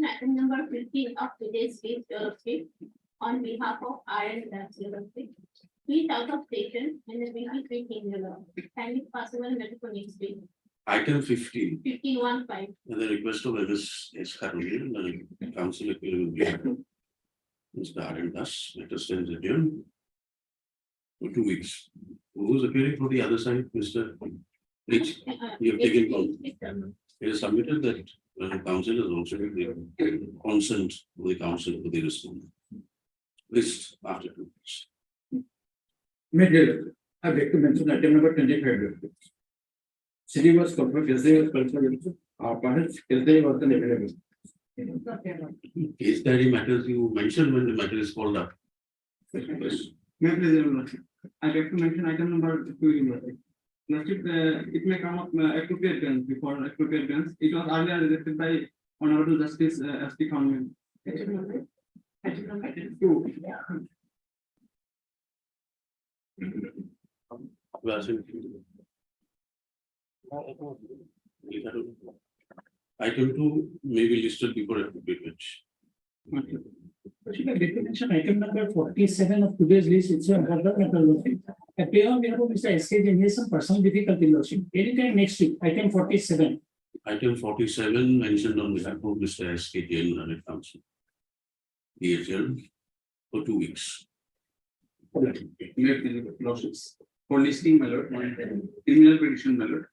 documentation item number 15 of today's case, Your Lordship, on behalf of RN Labs, Your Lordship. He is out of station and the meeting is in Your Lordship. Kindly pass over the medical needs, please. Item 15. 15.15. The request of Hebeas is currently the council will be Mr. Aaron Das, let us send adjourned for 2 weeks. Who is appearing for the other side, Mr. Rich? You have taken call. It is submitted that the council is also the consent of the council for the response. List after 2 weeks. Major, I'd like to mention item number 25. City was confirmed, yesterday was confirmed, perhaps yesterday was an available. Case diary matters you mentioned when the matter is called up. May I please, I'd like to mention item number 2. It may come up appropriate grounds before appropriate grounds. It was earlier rejected by Honorable Justice S.P. Conway. Item number 2. Item 2 may be listed before appropriate bench. Item number 47 of today's list, it's a further matter. Appear on behalf of Mr. S.K. Jain has some personal difficulty, Lordship. Anytime next week, item 47. Item 47 mentioned on behalf of Mr. S.K. Jain and council. Be adjourned for 2 weeks. Lordships. For listing mallet, criminal petition mallet.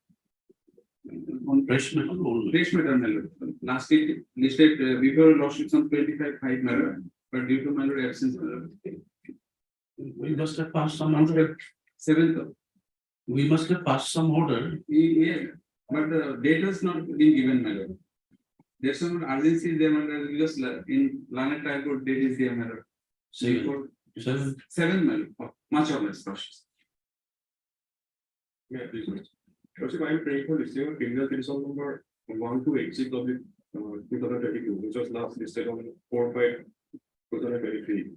On Fresh matter only. fresh matter mallet. Last week listed before Lordships on 25/5 mallet, but due to mallet absence. We must have passed some order. 7th. We must have passed some order. Yeah, but the date has not been given, my lord. There's some urgency there, my lord, because in Lana Trial Court date is there, my lord. 7. 7, my lord, much or less, cautious. Yeah, please. Also, I am praying for listing of criminal petition number 1286 of the 2022, which was last listed on 4/5/2023.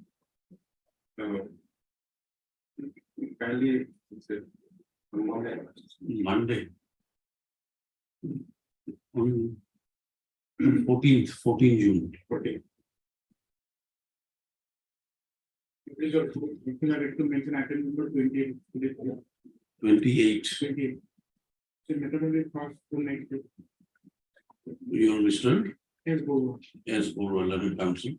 Kindly, on Monday. On 14 June. 14. Please, I like to mention item number 28. 28. 28. So, methodology first to next. You are Mr. Yes, go. S. Borwala Council.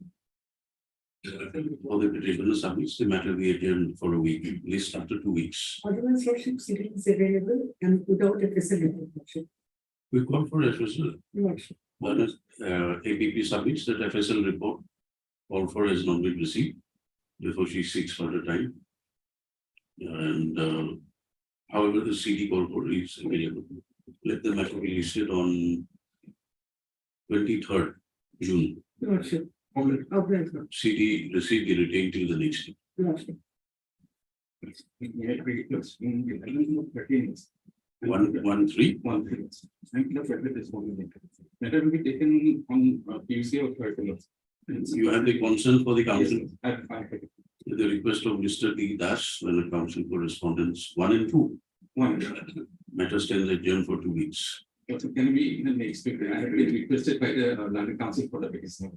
For the petitioner submits the matter be adjourned for a week, list after 2 weeks. Ordinance Lordship sitting is available and without a facility. We call for FSL. Lordship. One is APP submits that FSL report. All for has not been received before she seeks further time. And however, the CD call for is available. Let the matter be listed on 23rd June. Lordship. CD received the retained till the next day. Lordship. 113. Matter will be taken on PUC or third. You have the consent for the council. Yes, I have it. The request of Mr. D. Das, when the council correspondence 1 and 2. One. Matter stands adjourned for 2 weeks. Also, can we in the next week? I have been requested by the London Council for the petition.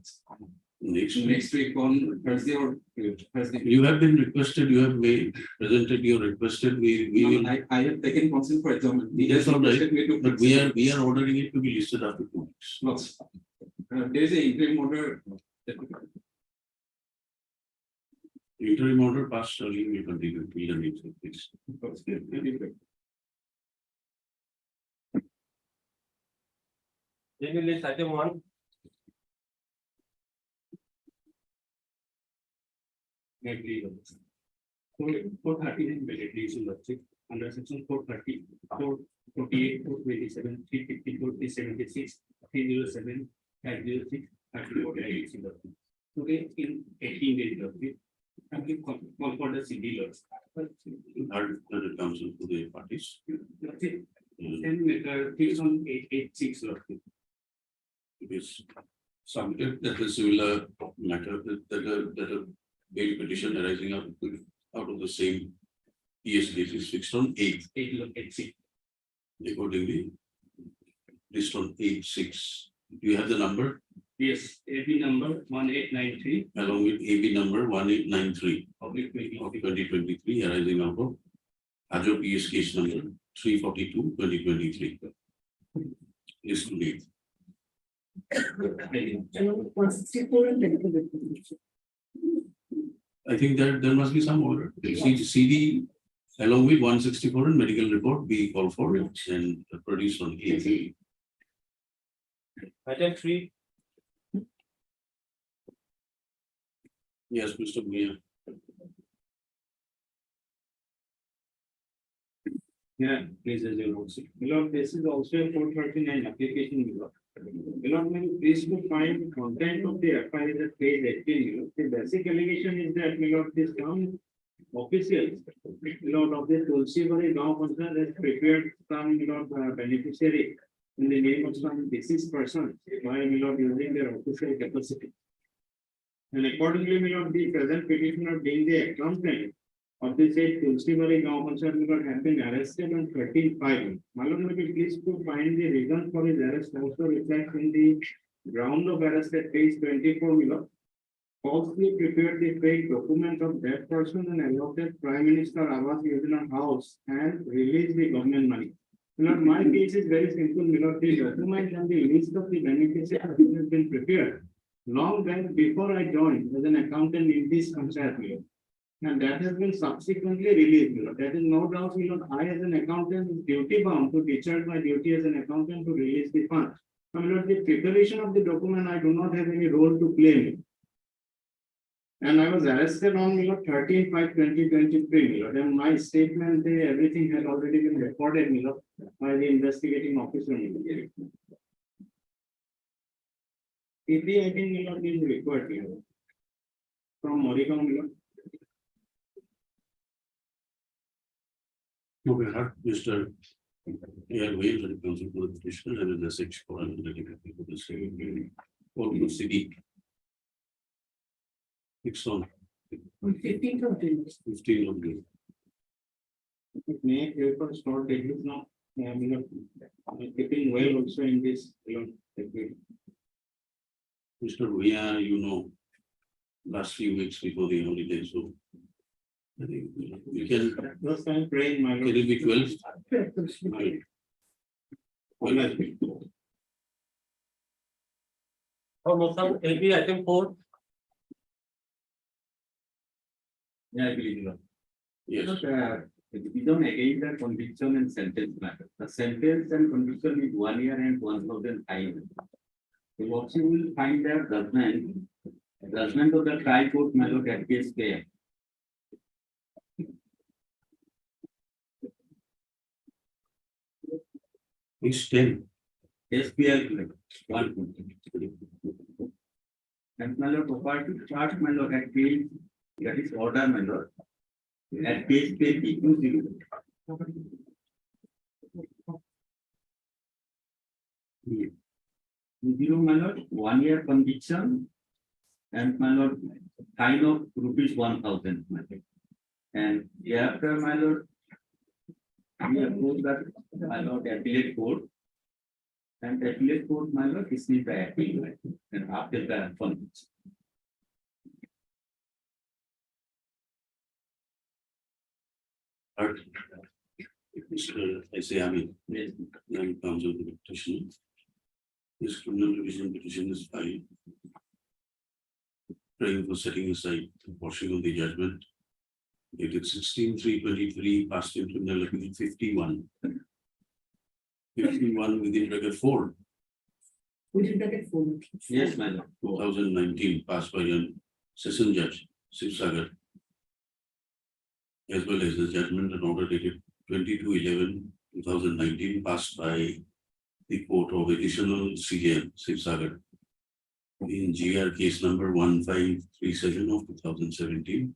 Next week on Thursday or Thursday. You have been requested, you have made, presented your requested, we will, I have taken consent for example. Yes, all right. But we are ordering it to be listed after 2 weeks. Lots. There is a interim order. Interim order passed earlier, we continue to the next week. List item 1. For 39 militaries in Lordship under section 430, 448, 427, 350, 476, 307, 506, 34 in Lordship. Today in 18 days Lordship, and we call for the CD Lordship. Heard the council to the parties. Lordship. Then things on 886 Lordship. It is submitted that the similar matter that a bail petition arising out of the same ES case is fixed on 8. Accordingly, list on 8.6. Do you have the number? Yes, AB number 1893 along with AB number 1893 of of 2023 arising out of Ajo PS case number 342/2023. Is to date. Along 164 and medical records. I think that there must be some order. CD along with 164 and medical report be called for and produced on 8. Item 3. Yes, Mr. Mia. Yeah, please as you know. Lord, this is also a 439 application. Lord, may you please to find the content of the FIR at page 18. The basic allegation is that Lord, this some officials, Lord of the Tulsivari Gaon Panchayat has prepared some Lord beneficiary in the name of some deceased person while Lord using their official capacity. And accordingly, Lord, the present petitioner being the accountant of the said Tulsivari Gaon Panchayat had been arrested on 13/5. Malum, may you please to find the reason for his arrest also reflects in the ground of arrest at page 24. Milord. Falsely prepared the fake document of that person and allotted Prime Minister Awas Yojana house and released the government money. Milord, my case is very simple. Milord, the document and the list of the beneficiaries has been prepared long back before I joined as an accountant in this panchayat. Milord. And that has been subsequently released. Milord. That is no doubt, Milord, I as an accountant is duty bound to discharge my duty as an accountant to release the funds. Milord, the preparation of the document, I do not have any role to play. Milord. And I was arrested on 13/5/2023, Milord. And my statement, everything had already been recorded, Milord, by the investigating officer. Milord. PD, I think, Milord, is required, Milord. From Moricom, Milord. Okay, Mr. Yeah, wait for the council for the petitioner and the section for the same. Or CD. 6 on 15th of June. 15 of June. May paper start at least now. Milord, keeping well also in this, Milord. Mr. Via, you know, last few weeks before the holiday, so I think we can, First time praying, my can Lord. it be 12? AB item 4. Yeah, I believe you. Yes. We don't against the conviction and sentence matter. The sentence and conviction is 1 year and 1,000 fine. So what you will find there judgment of the trial court may look at case fair. It's 10. SPL 1. And my lord, property chart my lord at page, that is order my lord. At page 20. Zero my lord, 1 year conviction. And my lord, fine of rupees 1,000. And thereafter my lord, we have proved that my lord appellate court. And the appellate court my lord is the appeal and after the conviction. But Mr. I Yes. then comes with the petition. This criminal division petition is filed. Praying for setting aside the portion of the judgment. Dated 16/3/23, passed in criminal appeal 51. 51 within bracket 4, We did that at 4. Yes, my lord. 2019, passed by a session judge, Sivsagar. As well as the judgment and order dated 22/11/2019, passed by the court of additional CJM, Sivsagar. In GR case number 1537 of 2017,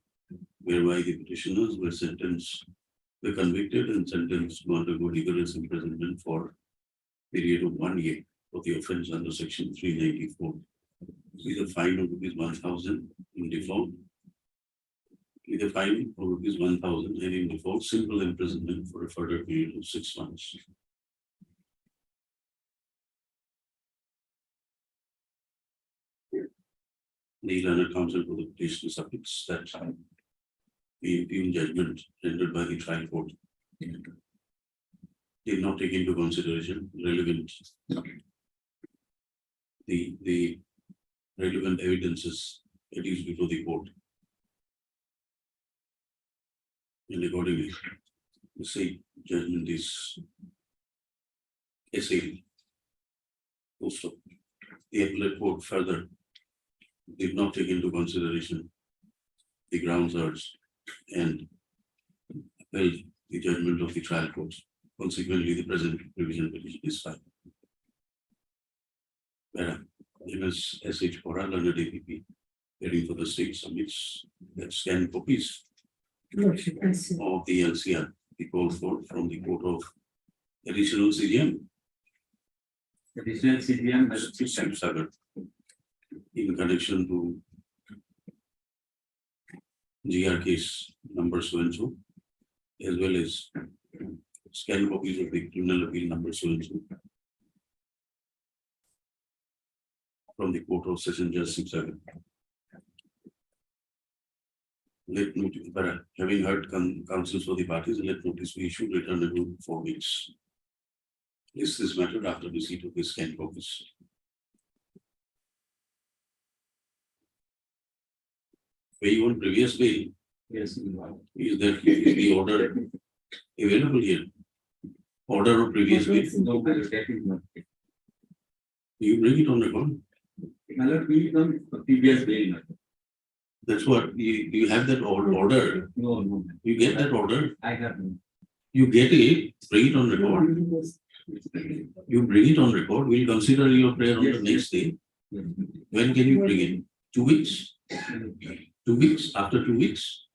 whereby the petitioners were convicted and sentenced to undergo rigorous imprisonment for a period of 1 year for the offence under section 394. With a fine of ₹1,000 in default. With a fine of ₹1,000 and in default, simple imprisonment for a further period of 6 months. The learned counsel for the petitioner submits that the impugn judgment rendered by the trial court did not take into consideration the relevant evidences adduced before the court. And accordingly, the same judgment is assailed. Also, the appellate court further did not take into consideration the grounds urged and upheld the judgment of the trial court. Consequently, the present revision petition is filed. MS SH Pora, learned APP, heading for the state submits that scanned copies Lordship, I see. of the LCR, the call for from the court of additional CGM. Additional CBM. Sagar, in connection to GR case number so and so, as well as scan copies of the criminal appeal number so and so from the court of session judge 6-7. Let notice, having heard counsels for the parties, let notice we issue return review 4 weeks. List this matter after receipt of the scan copies. Where you want previous bail, Yes. is there the order available here? Order of previous bail, No, my lord, that is not. you bring it on record. My lord, we don't previous bail. My lord. That's what you have that order. No, no, You get that order, I have no. you get it, bring it on record. You bring it on record, we'll consider your prayer on the Yes, next day. Yes. When can you bring it? 2 weeks? 2 weeks, after 2 weeks,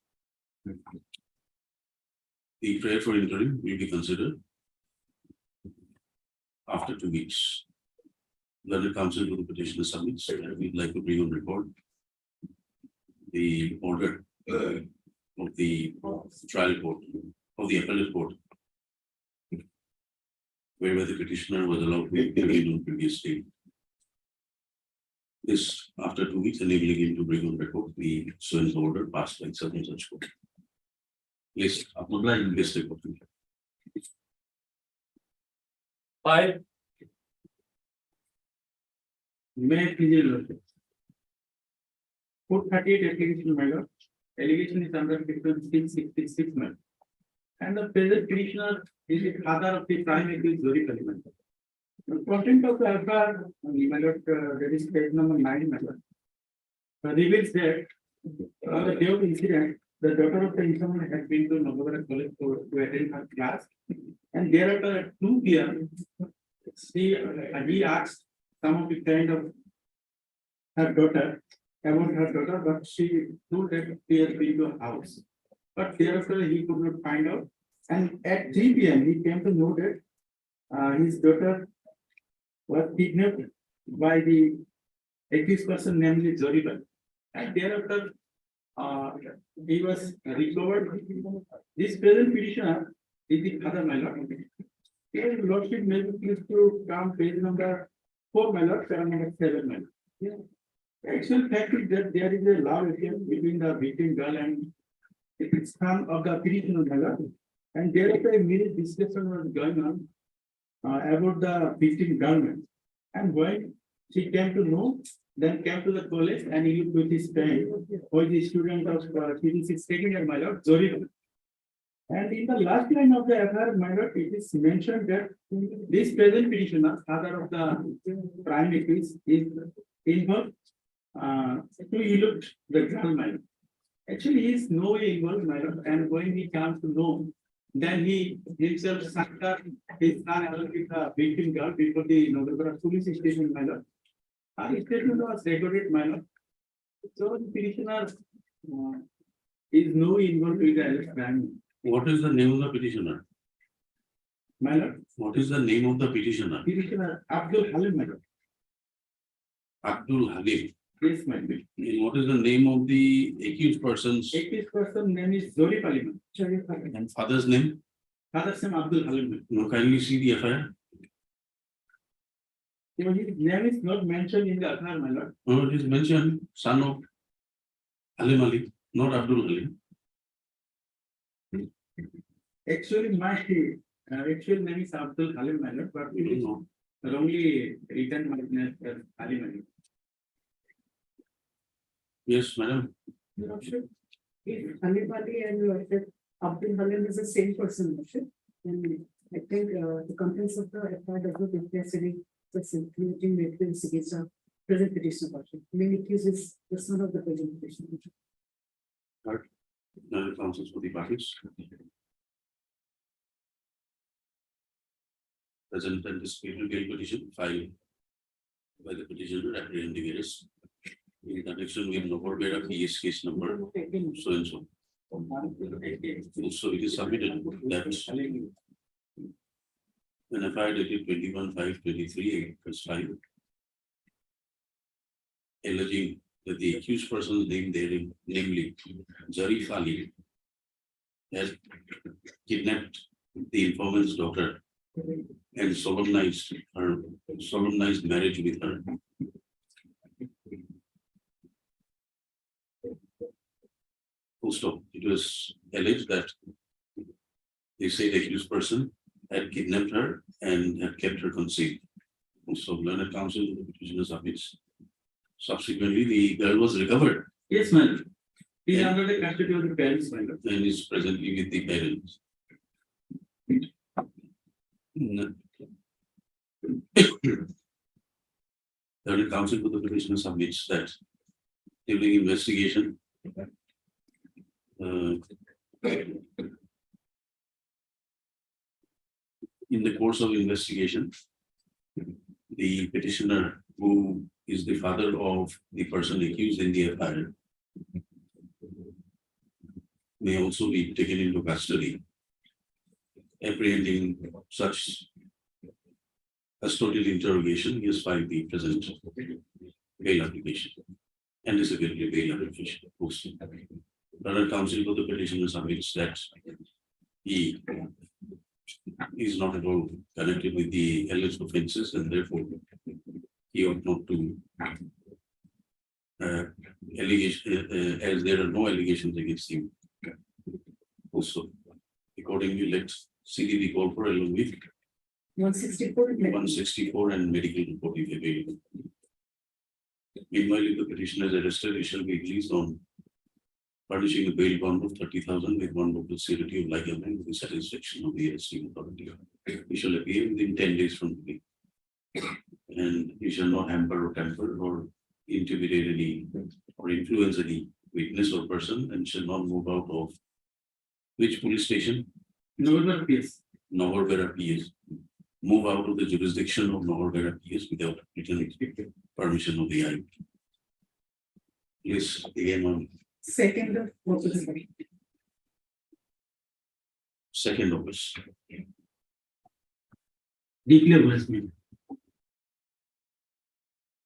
the prayer for interim will be considered. After 2 weeks. Learned counsel to the petitioner submits, and we'd like to bring on record the order of the trial court, of the appellate court, whereby the petitioner was allowed to intervene on previous day. This after 2 weeks, enabling him to bring on record the so-and-so order passed by such and such court. List, list report. 5. May Procedural Lordship. 438 application, my lord. Allegation is under section 666, my lord. And the present petitioner is the father of the prime accused Zori Kaliman. The content of the FR, my lord, that is page number 9, my lord, reveals that on the day of the incident, the daughter of the informant had been to November College to attend her class, and thereafter at 2 p.m., he asked some of the kind of her daughter, about her daughter, but she told that he has been to a house. But thereafter he could not find out. And at 3 p.m. he came to know that his daughter was kidnapped by the accused person, namely Zoribal. And thereafter he was recovered. This present petitioner is the father, my lord. His lordship may be pleased to come page number 4, my lord, number 7, my lord. Actual fact is that there is a love affair between the victim girl and the son of the petitioner, my lord. And thereafter a minute discussion was going on about the victim government. And when she came to know, then came to the college and he looked with his friend, who is the student of PDC second year, my lord, Zoribal. And in the last line of the FR, my lord, it is mentioned that this present petitioner, father of the prime accused, is involved to elude the girl, my lord. Actually, he is no way involved, my lord, and when he comes to know, then he himself sent his son along with the victim girl before the November police station, my lord. His statement was recorded, my lord. So the petitioner is no way involved with the alleged crime. What is the name of the petitioner? My lord, What is the name of the petitioner? petitioner Abdul Halim, my lord. Abdul Halim. Yes, my lord. And what is the name of the accused person's Accused person name is Zori Paliman. and father's name? Father's name Abdul Halim. Now kindly see the FIR. His name is not mentioned in the FIR, my lord. No, it is mentioned, son of Halim Ali, not Abdul Halim. Actually, my actual name is Abdul Halim, my lord, but it is No, wrongly written my name as Halim Ali. yes, madam, You're not sure? If Halim Ali and Abdul Halim is the same person, not sure? And I think the contents of the FIR does not imply any such including evidence against a present petitioner. Portion. Main accused is the son of the present petitioner. counsels for the parties. Present and disputed bail petition filed by the petitioner apprehending arrest in connection with Novorbera PS case number so and so. So it is submitted that when FIR dated 21/5/23 was filed, alleging that the accused person named therein, namely Zarif Ali, has kidnapped the informant's daughter and solemnized marriage with her. Full stop. It was alleged that they say the accused person had kidnapped her and had kept her concealed. So learned counsel in the petitioner submits. Subsequently, the girl was recovered Yes, my lord. He is under the custody of the parents, my lord. and is presently with the parents. Learned counsel for the petitioner submits that during investigation, in the course of investigation, the petitioner, who is the father of the person accused in the FIR, may also be taken into custody, apprehending such custodial interrogation. He has filed the present bail application, anticipated bail application. Learned counsel for the petitioner submits that he is not at all connected with the alleged offences and therefore he ought not to as there are no allegations against him. Also, accordingly, let's see the call for along with 164. 164 and medical report if available. Meanwhile, if the petitioner is arrested, he shall be released on furnishing a bail bond of 30,000 with one local security of like amount with the satisfaction of the arresting authority. He shall appear within 10 days from today. And he shall not hamper or tamper or intimidate any or influence any witness or person and shall not move out of which police station? Norbert PS. Novorbera PS. Move out of the jurisdiction of Novorbera PS without written permission of the I. Please again on Second of corpus. second office. Declare Westmead.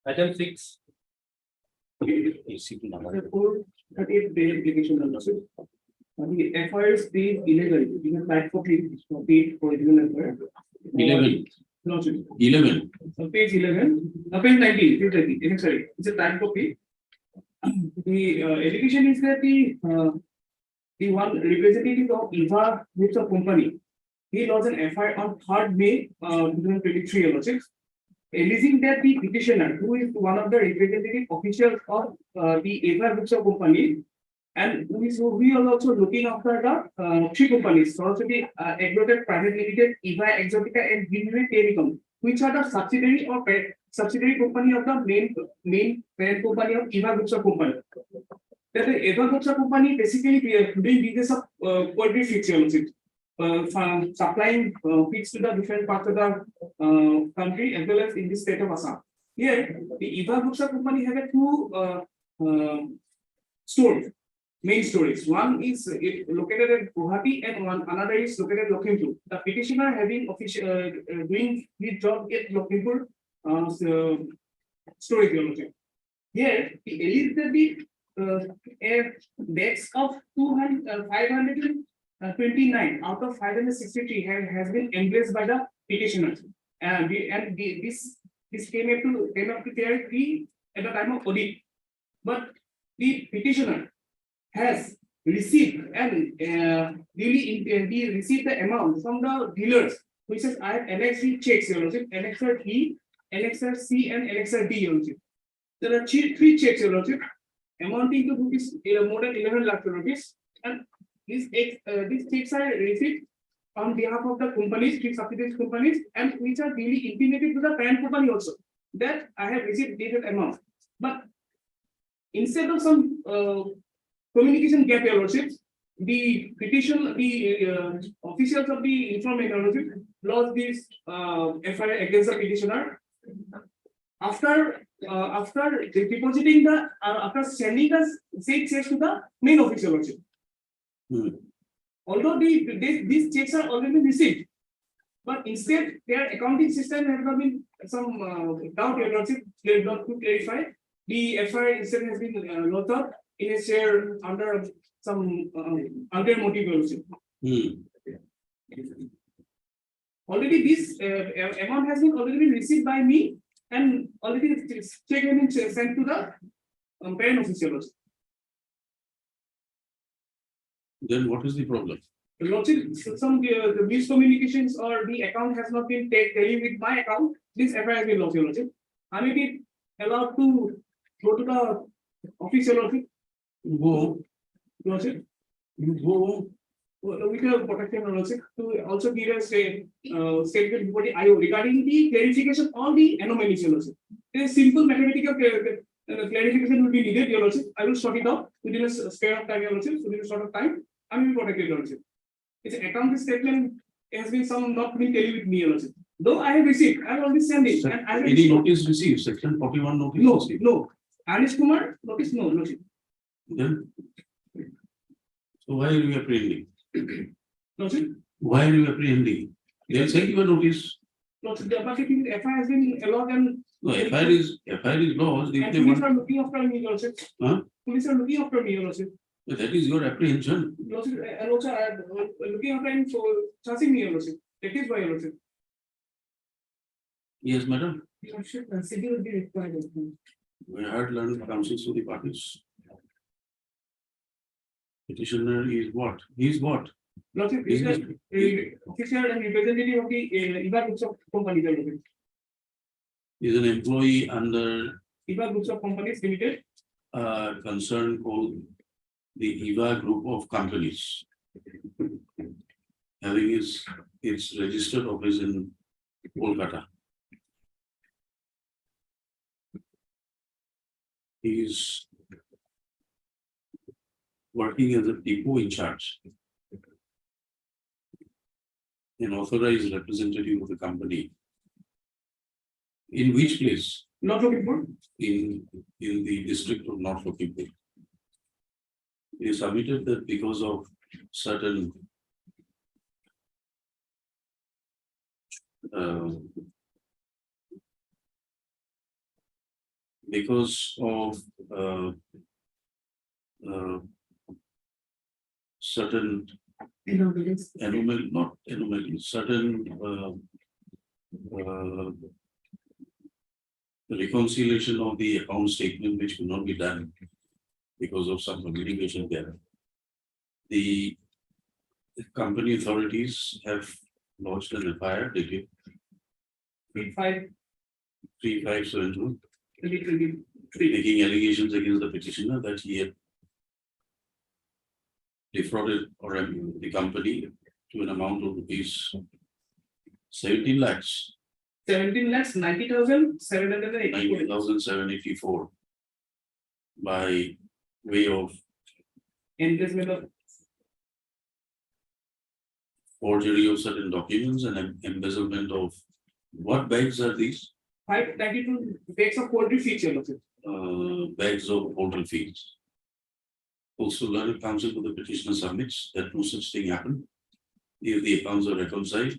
Item 6. Report 38 bail application notices. The FIR is paid illegally. You can apply for paid for illegal. 11. No, sir. 11. So page 11, page 19, page 19, sorry, it's a type copy. The allegation is that the one representative of Eva groups of company, he lost an FIR on 3rd May 2023, alleging that the petitioner, who is one of the representative officials of the Eva groups of company, and we are also looking after the 3 companies, Saraswati Exotic Private Limited, Eva Exotica, and Greenway Telecom, which are the subsidiary or subsidiary company of the main parent company of Eva Groups of Company. That the Eva Groups of Company basically doing business of poultry feeds, supplying feeds to the different parts of the country as well as in the state of Assam. Here, the Eva Groups of Company have a 2 stores. Main stories. One is located at Guwahati and another is located at Lakhimpur. The petitioner having official doing his job at Lakhimpur storage unit. Here, he alleged that the deaths of 529 out of 563 has been embraced by the petitioner. This this came up to clarity at the time of audit. But the petitioner has received and he received the amount from the dealers, which says I have annexed checks, Your Lordship, annexer E, annexer C, and annexer D, Your Lordship. There are three checks, Your Lordship, amounting to rupees more than 11 lakh rupees, and these checks are received on behalf of the companies, three subsidiary companies, and which are really intimated to the parent company also that I have received dated amount. But instead of some communication gap, Your Lordship, the officials of the information, Your Lordship, lodged this FIR against the petitioner after depositing after sending the said checks to the main office, Your Lordship. Although these checks are already received, but instead their accounting system has not been some doubt, Your Lordship, they did not clarify. The FIR instead has been locked up in a share under some ulterior motive, Your Lordship. Already this amount has been already received by me, and already check has been sent to the parent office, Your Lordship. Then what is the problem? Your Lordship, some miscommunications or the account has not been tallied with my account. This FIR has been lost, Your Lordship. I may be allowed to go to the office, Your Lordship. Go, Lordship, you go. with your protection, Your Lordship, to also give a statement before the IO regarding the clarification on the anomalies, Your Lordship. A simple mathematical clarification will be needed, Your Lordship. I will sort it out within a spare of time, Your Lordship. Within a short of time, I will be protected, Your Lordship. Its account statement has been some not been tallied with me, Your Lordship. Though I have received, I have already sent it. And I have Any received. notice received, section 41 notice No, received. no. Anish Kumar, notice no, Lordship. Then, so why are you apprehending? Lordship. Why are you apprehending? They will send you a notice. Lordship, the FIR has been allowed and. No, FIR is lodged. If And they police want, are looking after me, Lordship. Huh? Police are looking after me, Lordship. that is your apprehension. Lordship, and also I am looking after him for charging me, Lordship. That is why, Lordship. Yes, madam. Lordship, civil will be required. We had learned counsels to the parties. Petitioner is what? He is what? Lordship, is the official and representative of the IVA groups of companies, Lordship. Is an employee under IVA groups of companies limited. a concern called the EVA group of companies. Having its registered office in Kolkata. He is working as a depot in charge. An authorized representative of the company. In which place? Not looking for. In the district of North Lakipur. He submitted that because of certain because of certain certain reconciliation of the account statement which could not be done because of some communication there. The company authorities have launched an FIR dated 3572 making allegations against the petitioner that he had defrauded the company to an amount of rupees 17 lakhs. 17 lakhs 90,784. 90,784 by way of Investment of forgery of certain documents and embezzlement of what bags are these? 592 bags of poultry features. Bags of poultry feeds. Also, learned counsel to the petitioner submits that no such thing happened. If the accounts are reconciled,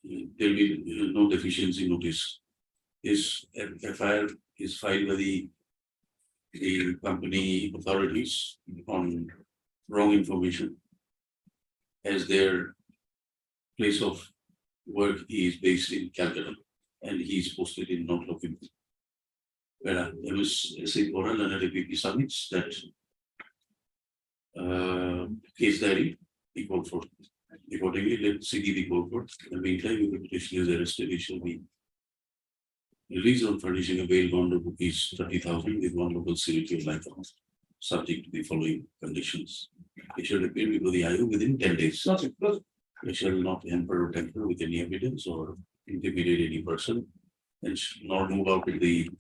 there will be no deficiency notice. This FIR is filed by the company authorities on wrong information, as their place of work is based in Calcutta. and he's posted in not looking. There was a say oral and a PP submits that case diary equal for. Accordingly, let CD be called for. In the meantime, if the petitioner is arrested, he shall be released on furnishing a bail bond of rupees 30,000 with one local security of life, subject to the following conditions. It shall appear before the IO within 10 days. It shall not hamper or tamper with any evidence or intimidate any person, and nor move out of the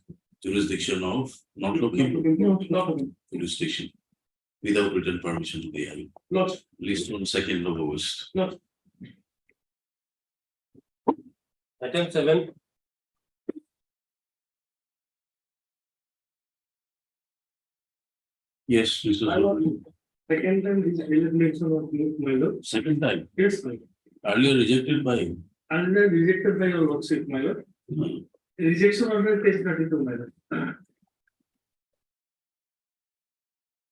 jurisdiction of not looking jurisdiction without written permission to the IO. Least on 2nd of August. Item 7. Yes, Mr. Zul. Second time this elimination of my lord. Second time, Yes, my lord. earlier rejected by. And then rejected by your lordship, my lord. Rejection order page 32, my lord.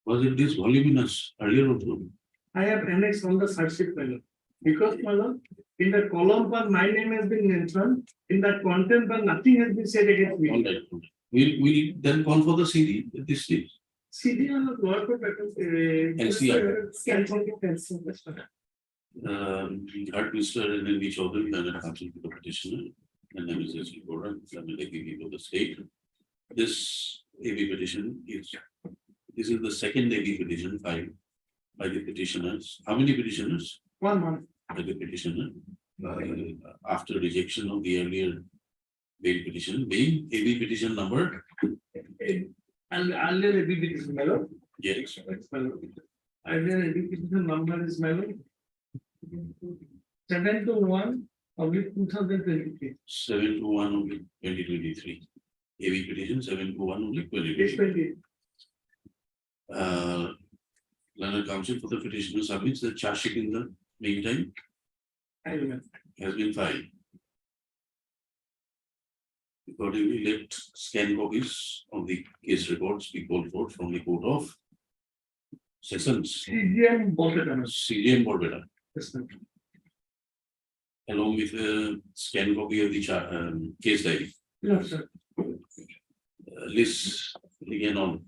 Was it this voluminous earlier also? I have annexed on the search sheet, my lord. Because, my lord, in the column one, my name has been mentioned, in that content one, nothing has been said against All me. right. We'll then call for the CD at this stage. CD on the word for better. NCR. NCR. Heard Mr. and then each other and counsel to the petitioner. And then Mrs. Gora, and then they give the state. This AV petition is, this is the second AV petition filed by the petitioners. How many petitioners? 1 month. By the petitioner. After rejection of the earlier bail petition, being AV petition number. And earlier ABB is my lord. Yes. Earlier ABB number is my lord. 721 of 2023. 721 only 2023. AV petition 721 only Yes, 2023. 20. Learned counsel for the petitioner submits the charge sheet in the meantime I remember. has been filed. Accordingly, let scan copies of the case records be called for from the court of sessions, CGM bolted on us. CJM Borbetta, Yes, sir. along with a scan copy of the case diary. Yes, sir. List again on.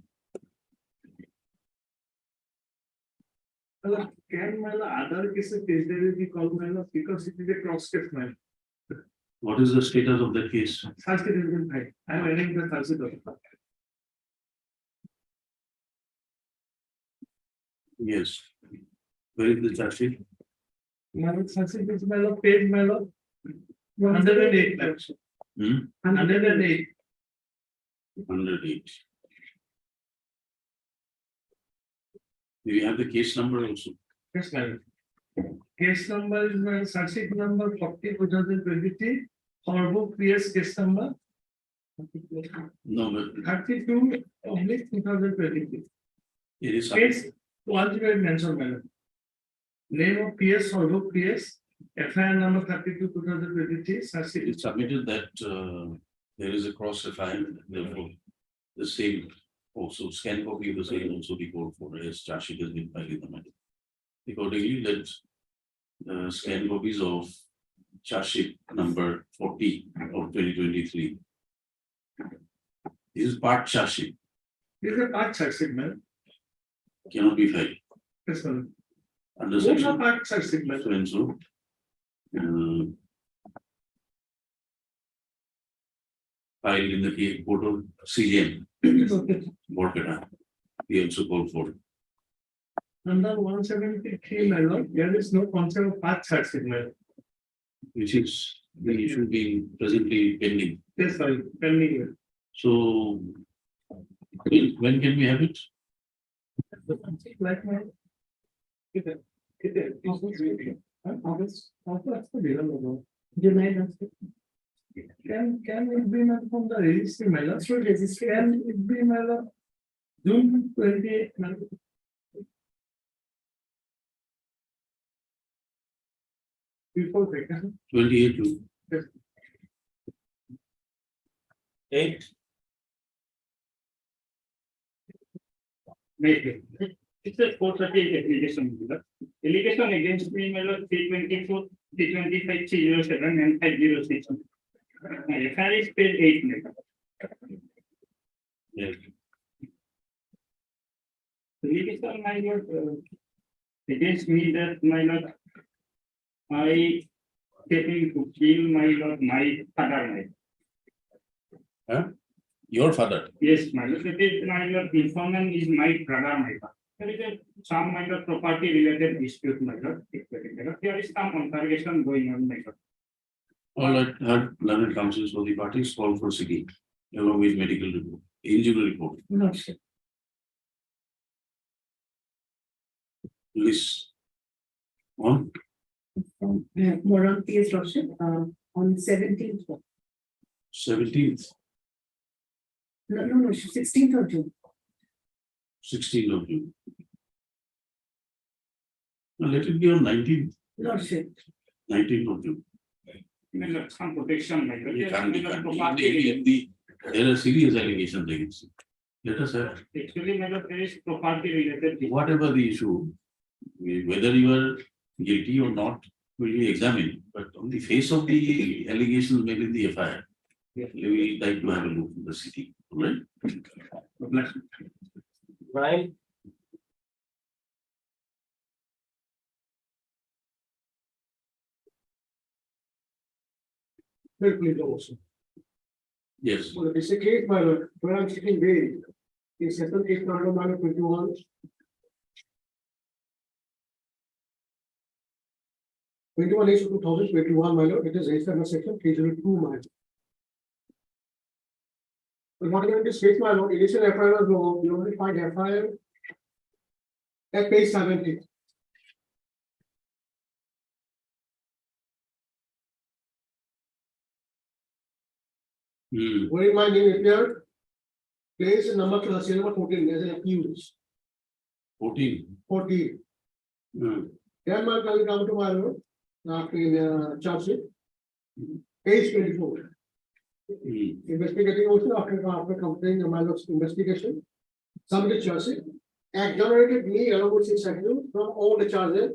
Can my other cases case there will be called my lord because it is a cross case my lord. What is the status of that case? First it has been filed. I am adding the first it. Yes. Where is the charge sheet? My lord, first it is my lord, paid my lord. 108 lakhs. 108. 108. Do you have the case number also? Yes, my lord. Case number is my search sheet number 40 2023. Horbook PS case number No, but 32 of 2023. it is. Case 108 mentioned my lord. Name of PS Horbook PS. FIR number 32 2023. Search sheet. It submitted that there is a cross FIR, therefore the same also scan copy of the same also be called for as charge sheet has been filed in the matter. Accordingly, let scan copies of charge sheet number 40 of 2023. This is part charge sheet, This is a part search sheet, man. cannot be filed Yes, sir. under Both are section part search sheet, man. so and so. Filed in the case court of CJM, Okay. Borbetta. We also call for. Under 173, my lord, there is no concept of part search sheet, my lord. Which is the issue being presently pending. Yes, sorry, pending here. So when can we have it? Like my. August, July. Can it be not from the registry, my lord? Through registry, can it be, my lord? June 28, my lord. Before taken. 28 June. 8. It's a 438 allegation. Allegation against me, my lord, 324, 325, 307, and 506. FIR is page 8. Yes. It is on my lord, against me that my lord, I taking to kill my lord, my father. Your father. Yes, my lord, it is my lord, informant is my brother, my lord. There is some my lord property related dispute, my lord. There is some interrogation going on, my lord. All right, heard learned counsels for the parties called for seeking along with medical report, injury report, Lordship. list. One, Moran PS Lordship, on 17th. 17th, No, 16th of June. 16th of June. Now let it be on 19th, Lordship. 19th of June. My lord, some protection, my lord. You Yes, can't, my you lord, can't. property In the, there are serious allegations against you. Let us have, actually, my lord, there is property related. whatever the issue, whether you are guilty or not, will be examined, but on the face of the allegations made in the FIR, we like to have a look in the city, all right? Bless you. 9, Well, please also. Yes, So the basic case, my lord, where I'm sitting bail is settled case number 21. 21 is 2021, my lord, it is registered under section 302, my lord. But whatever in this case, my lord, initial FIR was low, you only find FIR at page 70. Where in my name appeared, place and number class number 14 as an accused. 14. 14. Hmm. Then my colleague come to my lord, in charge sheet, page 24. Investigating also after completing my lord's investigation, submitted charge sheet, exonerated me along with 6 accused from all the charges.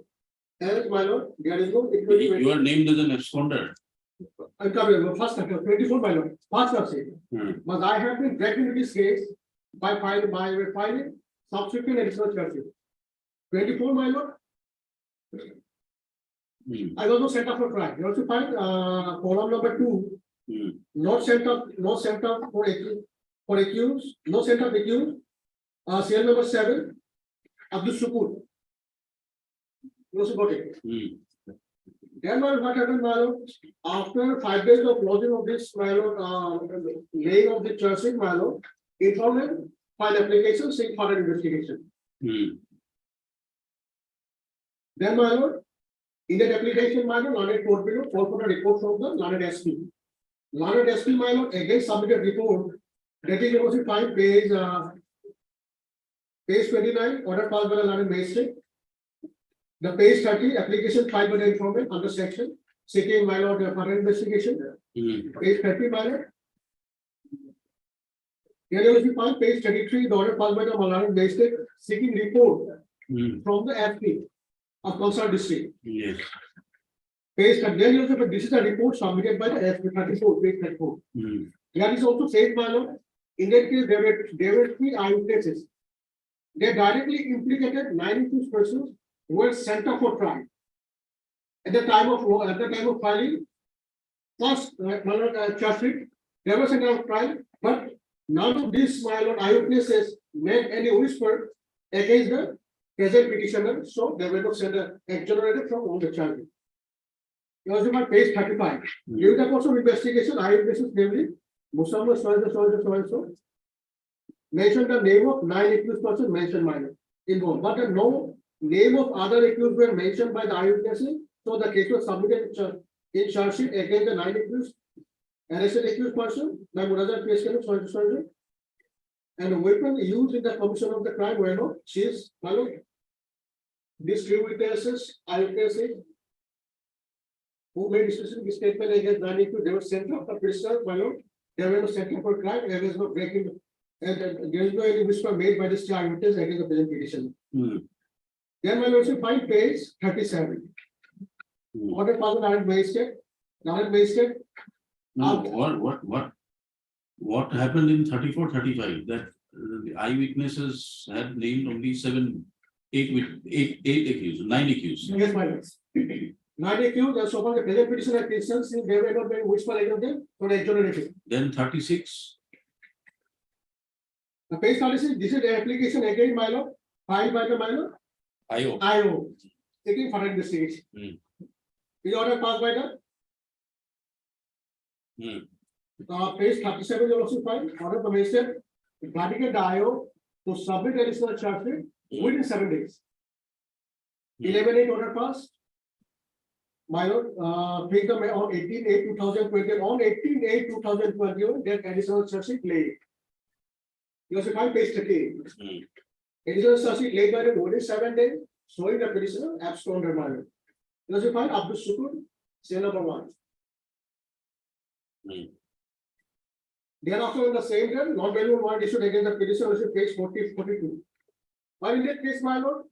And my lord, there is no equity. You are named as an absconder. I'm coming, first, 24, my lord, first of say. But I have been dragged into this case by filing subsequent additional charges. 24, my lord. I was not sent up for trial. You also find column number 2. Not sent up for accused, no sent up accused. Serial number 7, Abdul Sukur. You also got it. Then what happened, my lord? After 5 days of lodging of this, my lord, laying of the charge sheet, my lord, informant file application seeking further investigation. Then, my lord, in that application, my lord, learned court below call for a report from the learned SP. Learned SP, my lord, again submitted report. That is also find page 29, order passed by the learned magistrate. The page 30, application filed by the informant under section seeking, my lord, further investigation. Page 30, my lord. Here you will find page 33, the order passed by the learned magistrate seeking report from the SP of concerned district. Yes. Page 30, then you also have this is a report submitted by the SP 34, page 34. That is also said, my lord, in that case, there were 3 eyewitnesses. They directly implicated 92 persons who were sent up for trial. At the time of filing, first, my lord, charge sheet, they were sent up for trial, but none of these, my lord, eyewitnesses made any whisper against the present petitioner, so they were not sent exonerated from all the charges. You also find page 35. During the course of investigation, eyewitnesses, namely Musamma so mentioned the name of 9 accused persons mentioned minor involved, but no name of other accused were mentioned by the eyewitnesses. So the case was submitted in charge sheet against the 9 accused arrested accused person by Murazar PSK and the weapon used in the commission of the crime were not she's followed. These 3 witnesses, eyewitnesses who made specific statement against 9 accused, they were sent up for prisoner, my lord. There were no sent up for crime, there was no breaking. And there is no any whisper made by this eyewitness against the present petition. Then we'll also find page 37. Order passed by Learned Magistrate, No, what happened in 34, 35? That the eyewitnesses had named only 8 accused, 9 accused. Yes, my lord. Nine accused, and so far the present petitioner and Christians, they were not being which for any of them, for exonerated. Then 36, The page 36, this is the application again, my lord, filed by the minor, IO. IO, taking further investigation. Hmm. The order passed by the. Hmm. Page 37, you also find, order the magistrate, granting the IO to submit additional charge sheet within 7 days. 11/8 order passed. My lord, take them on 18/8/2020, on 18/8/2021, that additional charge sheet laid. You also find page 38. Hmm. Additional charge sheet laid by the within 7 days, showing the petitioner absconded by it. You also find Abdul Sukur, say number 1. Hmm. Thereafter, in the same day, non-valuable warrant issued against the petitioner, which is page 42. But in that case, my lord,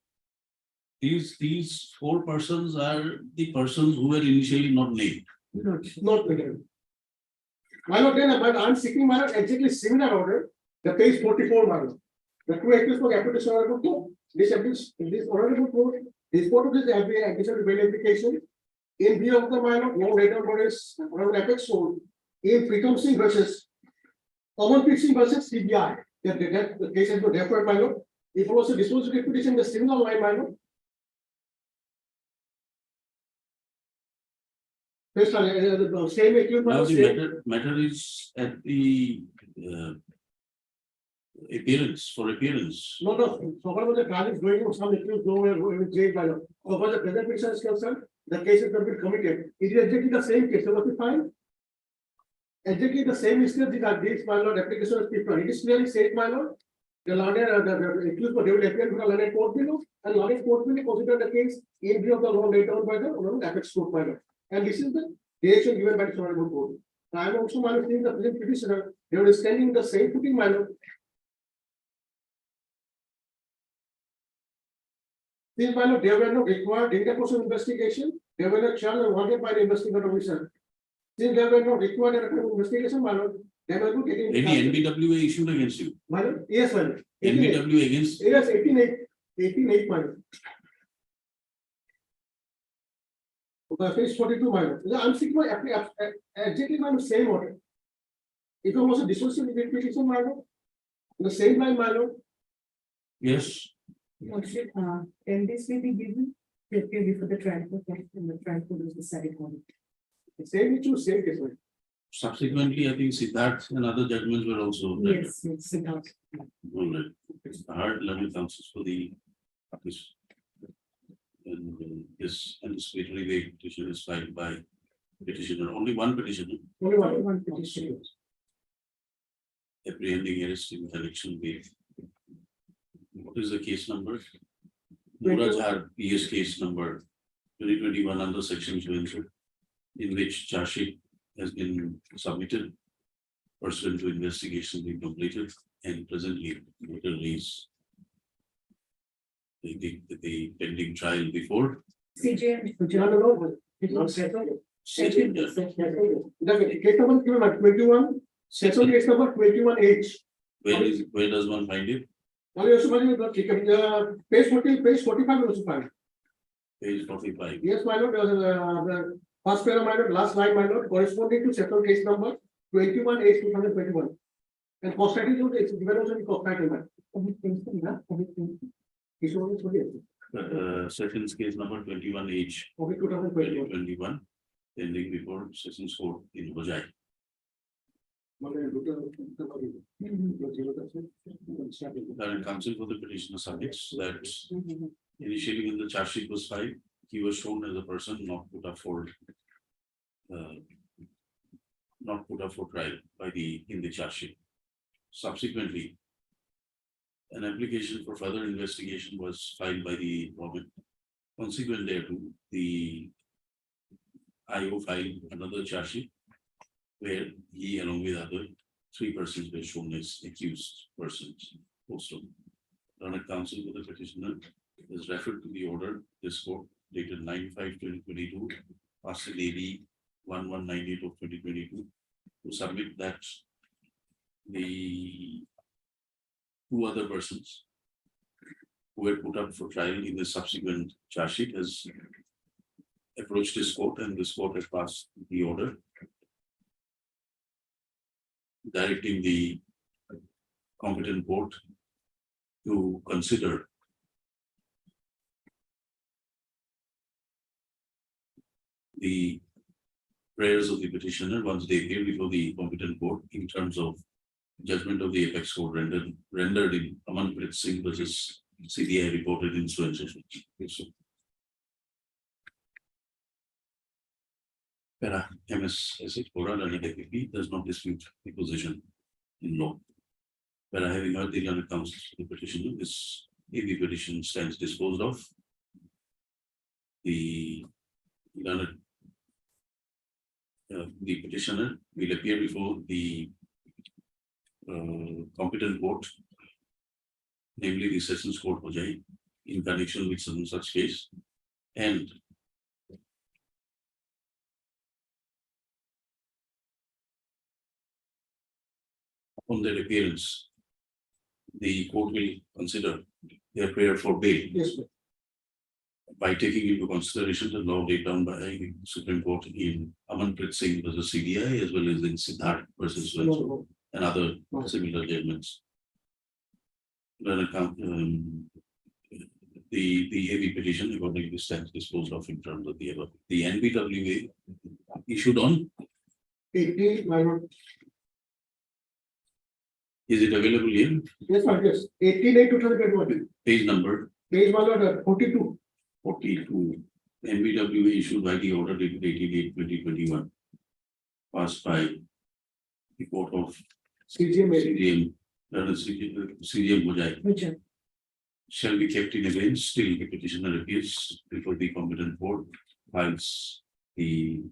These 4 persons are the persons who were initially not named. not again. My lord, then, but I'm seeking my lord exactly similar order, the page 44, my lord. The 2 accused for application order book, this order book, this photo is every additional bail application. In view of the minor, no later orders, or apex sold, in Pritam Singh versus Common Singh versus CBI, that the case has been referred, my lord. If also disposal petition, the similar line, my lord. Based on the same accused, my Now lord, the same. matter is at the appearance. No, so far as the trial is going on, some accused go in jail, my lord. So far the present petition is concerned, the case has not been committed. It is exactly the same case, so what we find? Exactly the same instance, these, my lord, application of people. It is clearly said, my lord. The London, the accused, they will appear to the London court below, and London court will consider the case in view of the law laid down by the apex court, my lord. And this is the direction given by the Honorable Court. I am also, my lord, seeing the present petitioner, they were standing the same footing, my lord. Since, my lord, they were not required in the course of investigation, they were not charged and wanted by the investigator officer. Since they were not required in the investigation, my lord, they were not getting. Any NBWA issued against you? My lord, yes, my lord. NBWA against? Yes, 18/8, my lord. Okay, page 42, my lord. I'm seeking my exactly my same order. If it was a dissociative identification, my lord, the same line, my lord. Yes. Lordship, can this may be given to appear before the trial court, and the trial court is decided on it. The same issue, same case, my lord. Subsequently, I think Siddharth and other judgments were also. rendered. Yes, it's about. All right. It's hard learning counsels for the. This. And this anticipatory weight petition is filed by petitioner, only one petitioner, Only one. One petition. apprehending arresting connection with. What is the case number? Murajhar PS case number 2021 under section 20, in which charge sheet has been submitted. Pursuant to investigation being completed and presently matter is the pending trial before. CJ. No. It was Definitely. Sitting there. Case number given at 21, section case number 21H. Where does one find it? Now you also find it, page 40, page 45 you also find. Page 45. Yes, my lord, the first paragraph, my lord, last line, my lord, corresponding to section case number 21H 2021. And cost title is given also in cost title, man. Issue only 28. Sessions case number 21H Okay, 2021. 2021, pending before sessions court in Bajaj. Current counsel for the petitioner submits that initially when the charge sheet was filed, he was shown as a person not put up for trial by in the charge sheet. Subsequently, an application for further investigation was filed by the government. Consequent thereto, the IO filed another charge sheet where he, along with other 3 persons, were shown as accused persons. Also, Learned counsel for the petitioner is referred to the order this court dated 9/5/2022, passing AD 1198 of 2022, to submit that the two other persons who were put up for trial in the subsequent charge sheet has approached this court, and this court has passed the order directing the competent court to consider the prayers of the petitioner once they appear before the competent court in terms of judgment of the apex court rendered in Amanpreet Singh versus CBI reported in so and so. Para MS as it oral and APP does not dispute the position in law. Para having heard the learned counsel for the petitioner, this AV petition stands disposed of. The learned the petitioner will appear before the competent court, namely the Sessions Court Hojai, in connection with some such case, and upon their appearance, the court will consider their prayer for bail. Yes, sir. By taking into consideration the law laid down by the Supreme Court in Amanpreet Singh versus CBI, as well as in Siddharth versus Wenzo and other similar judgments. The AV petition accordingly stands disposed of in terms of the above. The NBWA issued on, 18, my lord. is it available here? Yes, my lord, yes. 18/8/2021. Page number Page, my lord, 42. 42. NBWA issued by the order dated 18/8/2021. Passed by the court of CGM. CGM Hojai. Which are Shall be kept in abeyance till the petitioner appears before the competent court, files the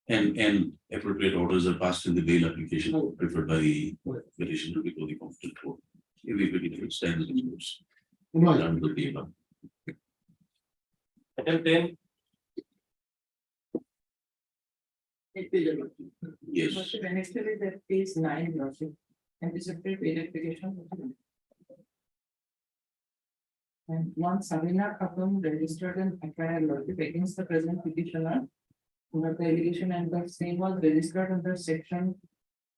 and appropriate orders are passed in the bail application preferred by the petitioner before the competent court. Every petitioner stands disposed. Done with the above. Item 10, Yes, Worship, and actually that is 9, Worship, anticipated verification. And one Sabina Khatun registered an FIR Worship against the present petitioner. Under the allegation, and the same was registered under section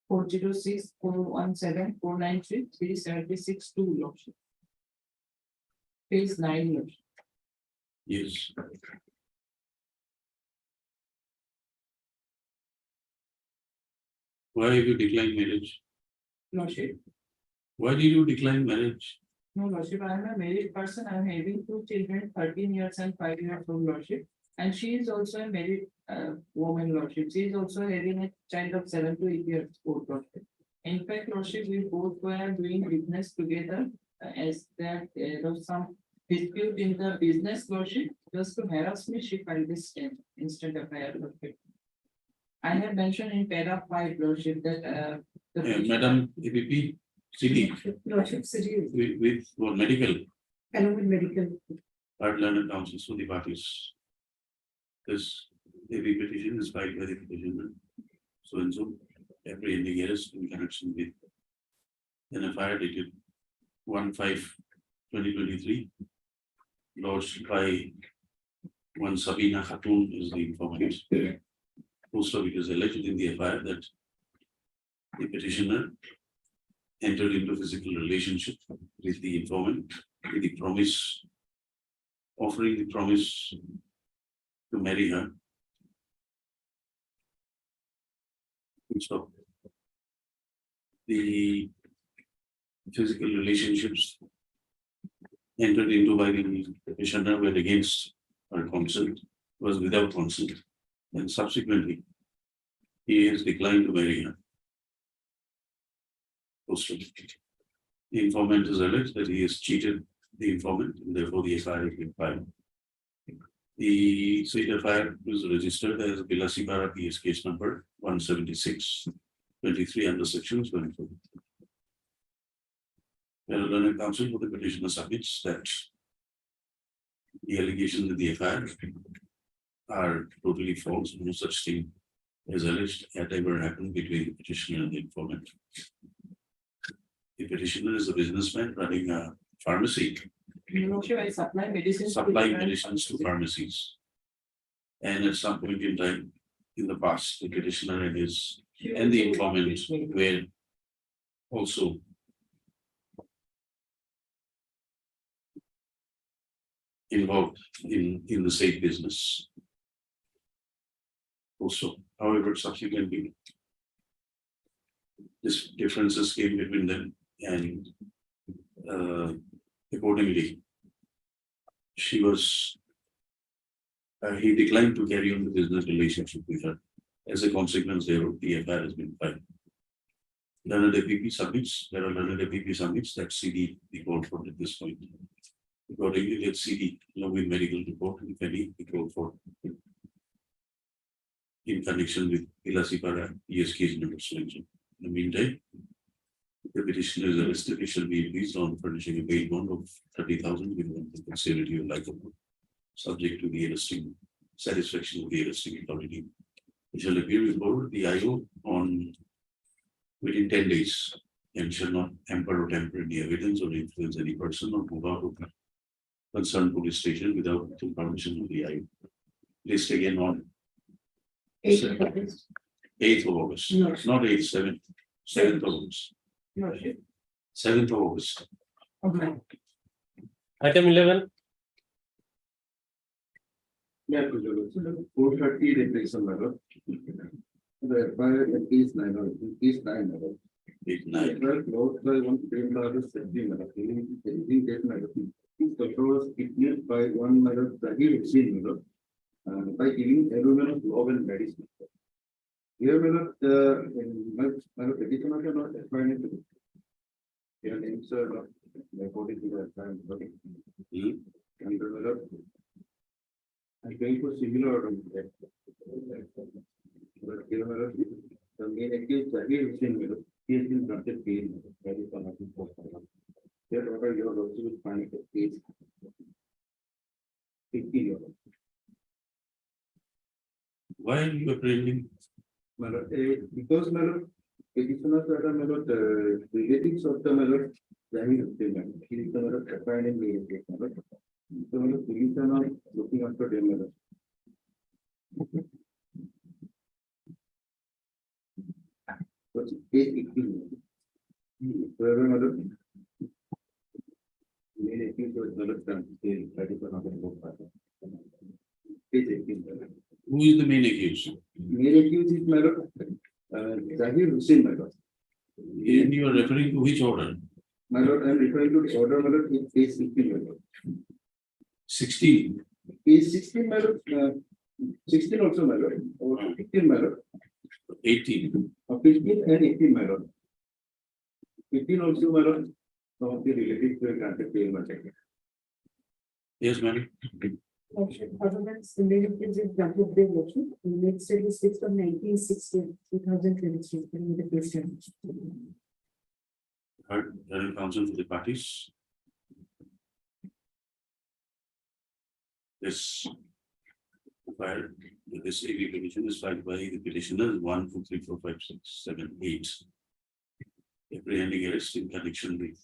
406, 417, 493, 376, 2, Worship. Page 9, Worship. yes. Why have you declined marriage? Worship. Why did you decline marriage? No, Worship, I am a married person. I am having 2 children, 13 years and 5 years old, Worship. And she is also a married woman, Worship. She is also having a child of 7 to 8 years old, Worship. In fact, Worship, we both were doing business together as there was some dispute in the business, Worship. Just to harass me, she filed this instant FIR, Worship. I have mentioned in para 5, Worship, that Madam APP, CD, Worship, city, with what medical, along with medical. part learned counsels for the parties. This AV petition is filed by the petitioner. So and so, every years in connection with an FIR dated 1/5/2023, lodged by one Sabina Khatun is the informant. Most of it is alleged in the FIR that the petitioner entered into physical relationship with the informant with the promise, offering the promise to marry her. So the physical relationships entered into by the petitioner were against her consent, was without consent, and subsequently he has declined to marry her. The informant is alleged that he has cheated the informant, and therefore the FIR has been filed. The state FIR was registered as Bilasipara PS case number 176/23 under sections 24. The learned counsel for the petitioner submits that the allegations in the FIR are totally false. No such thing as alleged had ever happened between the petitioner and the informant. The petitioner is a businessman running a pharmacy, Your Lordship, I supply medicines. to supplying different medicines to pharmacies. pharmacies. And at some point in time, in the past, the petitioner and his She and the also- informant were also involved in the same business. Also, however, subsequently, this differences came between them and accordingly, he declined to carry on the business relationship with her. As a consequence, thereof, the affair has been filed. Learned APP submits, there are learned APP submits that CD be called for at this point. Accordingly, let CD, along with medical report, if any, be called for in connection with Ilasipara ESK's number selection. In the meantime, the petitioner is arrested, he shall be released on furnishing a bail bond of 30,000 with one facility of life, subject to the arresting satisfaction of the arresting authority. He shall appear before the IO on within 10 days and shall not hamper or tamper any evidence or influence any person or move out of the concerned police station without the permission of the IO. List again on 8th of August, No. not 8th, 7th, 7th of August, Your Lordship. 7th of August. Okay. Item 11. Yeah, 430 replacement matter. The fire is 9. 8, 9. Closed by one claim order 17 matter. Anything date matter. The shows it used by one matter that he seen matter. By giving everyone of law and medicine. Here, my petitioner cannot explain it. Your names are not according to the time. And I'm going for similar order. But here, the main accused that he is seen with, he has been granted bail. That is one of the post. Here, order you are also will find the case. 50 years. Why are you apprehending? Because petitioners are the relatives of the Jahir payment. He is the confined in the so police are not looking after them. But page 18. Wherever main accused was not done. That is another book. Page 18. Who is the main accused? Main accused is Zahir Hussain, my lord. And you are referring to which order? My lord, I am referring to the order, my lord, in page 16, my lord. 16. Page 16, my lord, 16 also, my lord, or 15, my lord, 18. 15 and 18, my lord. 15 also, my lord, some of the relatives were granted bail, my lord. Yes, madam. Lordship, otherwise, the relatives is granted their lordship, and the next date is 6th of 1960, 2023, in the question. Heard the counsel for the parties. This filed, this AV petition is filed by the petitioners 1, 2, 3, 4, 5, 6, 7, 8. Apprehending arrest in connection with.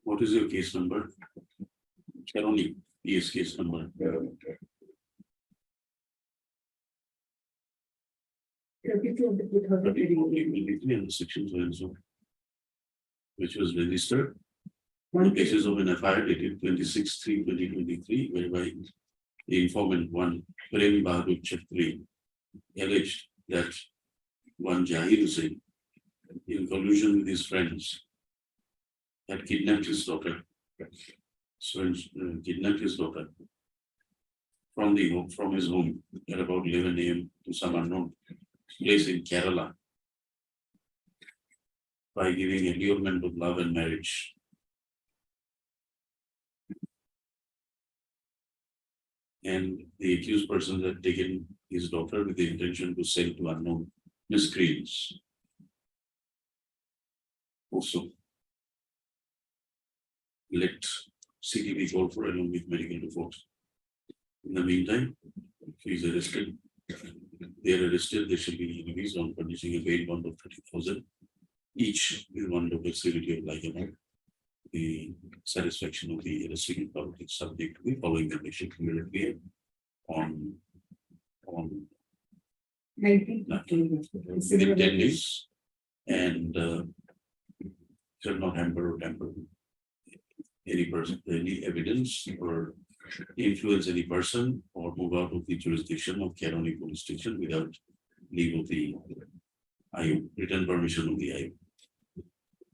What is your case number? Only PS case number. 32 of the 2023. And section so and so. Which was registered. On One basis of an FIR dated 26/3/2023, whereby the informant one, Prem Bahadur Chatri, alleged that one Jahir Hussain, in collusion with his friends, had kidnapped his daughter. So kidnapped his daughter from his home at about 11 AM to some unknown place in Kerala by giving allurement of love and marriage. And the accused person had taken his daughter with the intention to sell to unknown miscreants. Also, let CTB call for along with medical reports. In the meantime, if he's arrested, they are arrested, they should be released on producing a bail bond of 30,000 each with one facility of like amount. The satisfaction of the arresting authority is subject to the following condition immediately on 19. within 10 days and shall not hamper or tamper any person, any evidence or influence any person or move out of the jurisdiction of County Police Station without leave of the IO, written permission of the IO.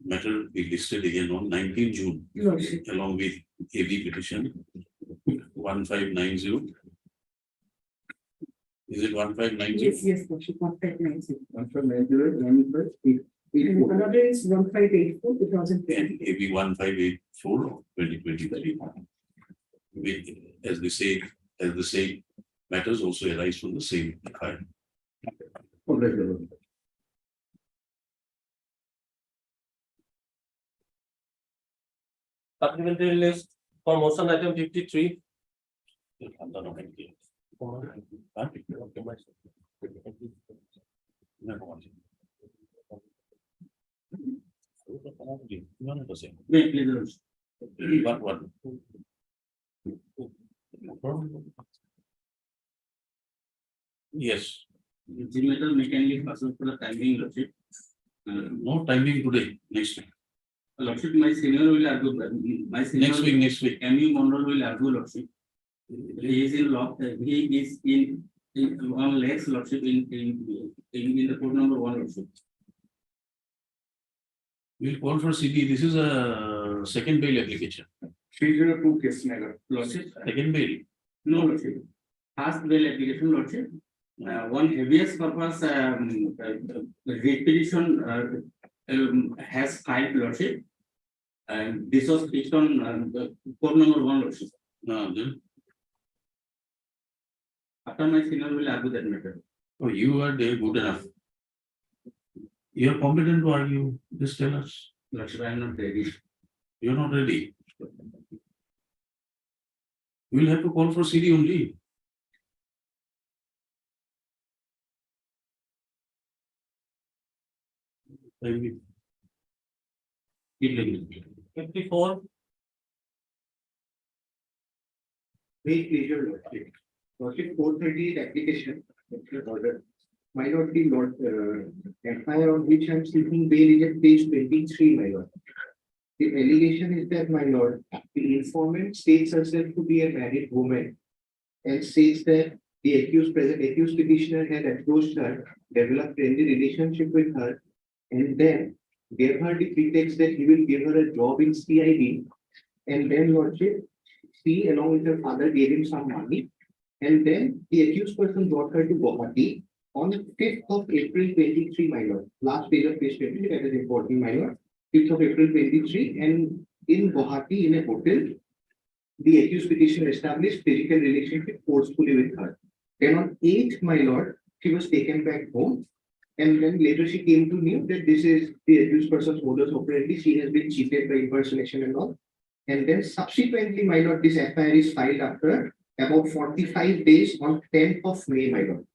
Matter be listed again on 19 June Lordship. along with AB petition 1590. Is it 1590? Yes, Lordship, 1590. 1,590, And another is 1584, 2010. And AB 1584 of 2023. As the same matters also arise from the same FIR. Supplementary list for motion item 53. Wait, please. What? Yes, The matter mechanically passes for the timing, Lordship. no timing today, next week. Lordship, my senior will argue, my senior. Next week. MU Monroe will argue, Lordship. He is in law, he is in on legs, Lordship, in the court number 1, Lordship. We'll call for CD. This is a second bail application. 302 case, madam. Lordship, Second bail. no, Lordship. First bail application, Lordship. One habeas corpus petition has filed, Lordship. And this was fixed on the court number 1, Lordship. Then, After my senior will argue that matter. oh, you are there, good enough. You are competent to argue. Just tell us. Lordship, I am not ready. You are not ready. We'll have to call for CD only. Timing. 54. Make major lordship. Lordship 438 application, order. My lord, the lord, FIR on which I am seeking bail is at page 23, my lord. The allegation is that, my lord, the informant states herself to be a married woman and says that the present accused petitioner had approached her, developed friendly relationship with her, and then gave her the pretext that he will give her a job in CID, and then lordship, she along with her father gave him some money, and then the accused person brought her to Guwahati on 5th of April 23, my lord. Last page of page 23, that is important, my lord. 5th of April 23, and in Guwahati in a hotel, the accused petitioner established physical relationship forcefully with her. Then on 8th, my lord, she was taken back home. And then later she came to know that this is the accused person's modus operandi. She has been cheated by impersonation and all. And then subsequently, my lord, this FIR is filed after about 45 days on 10th of May, my lord.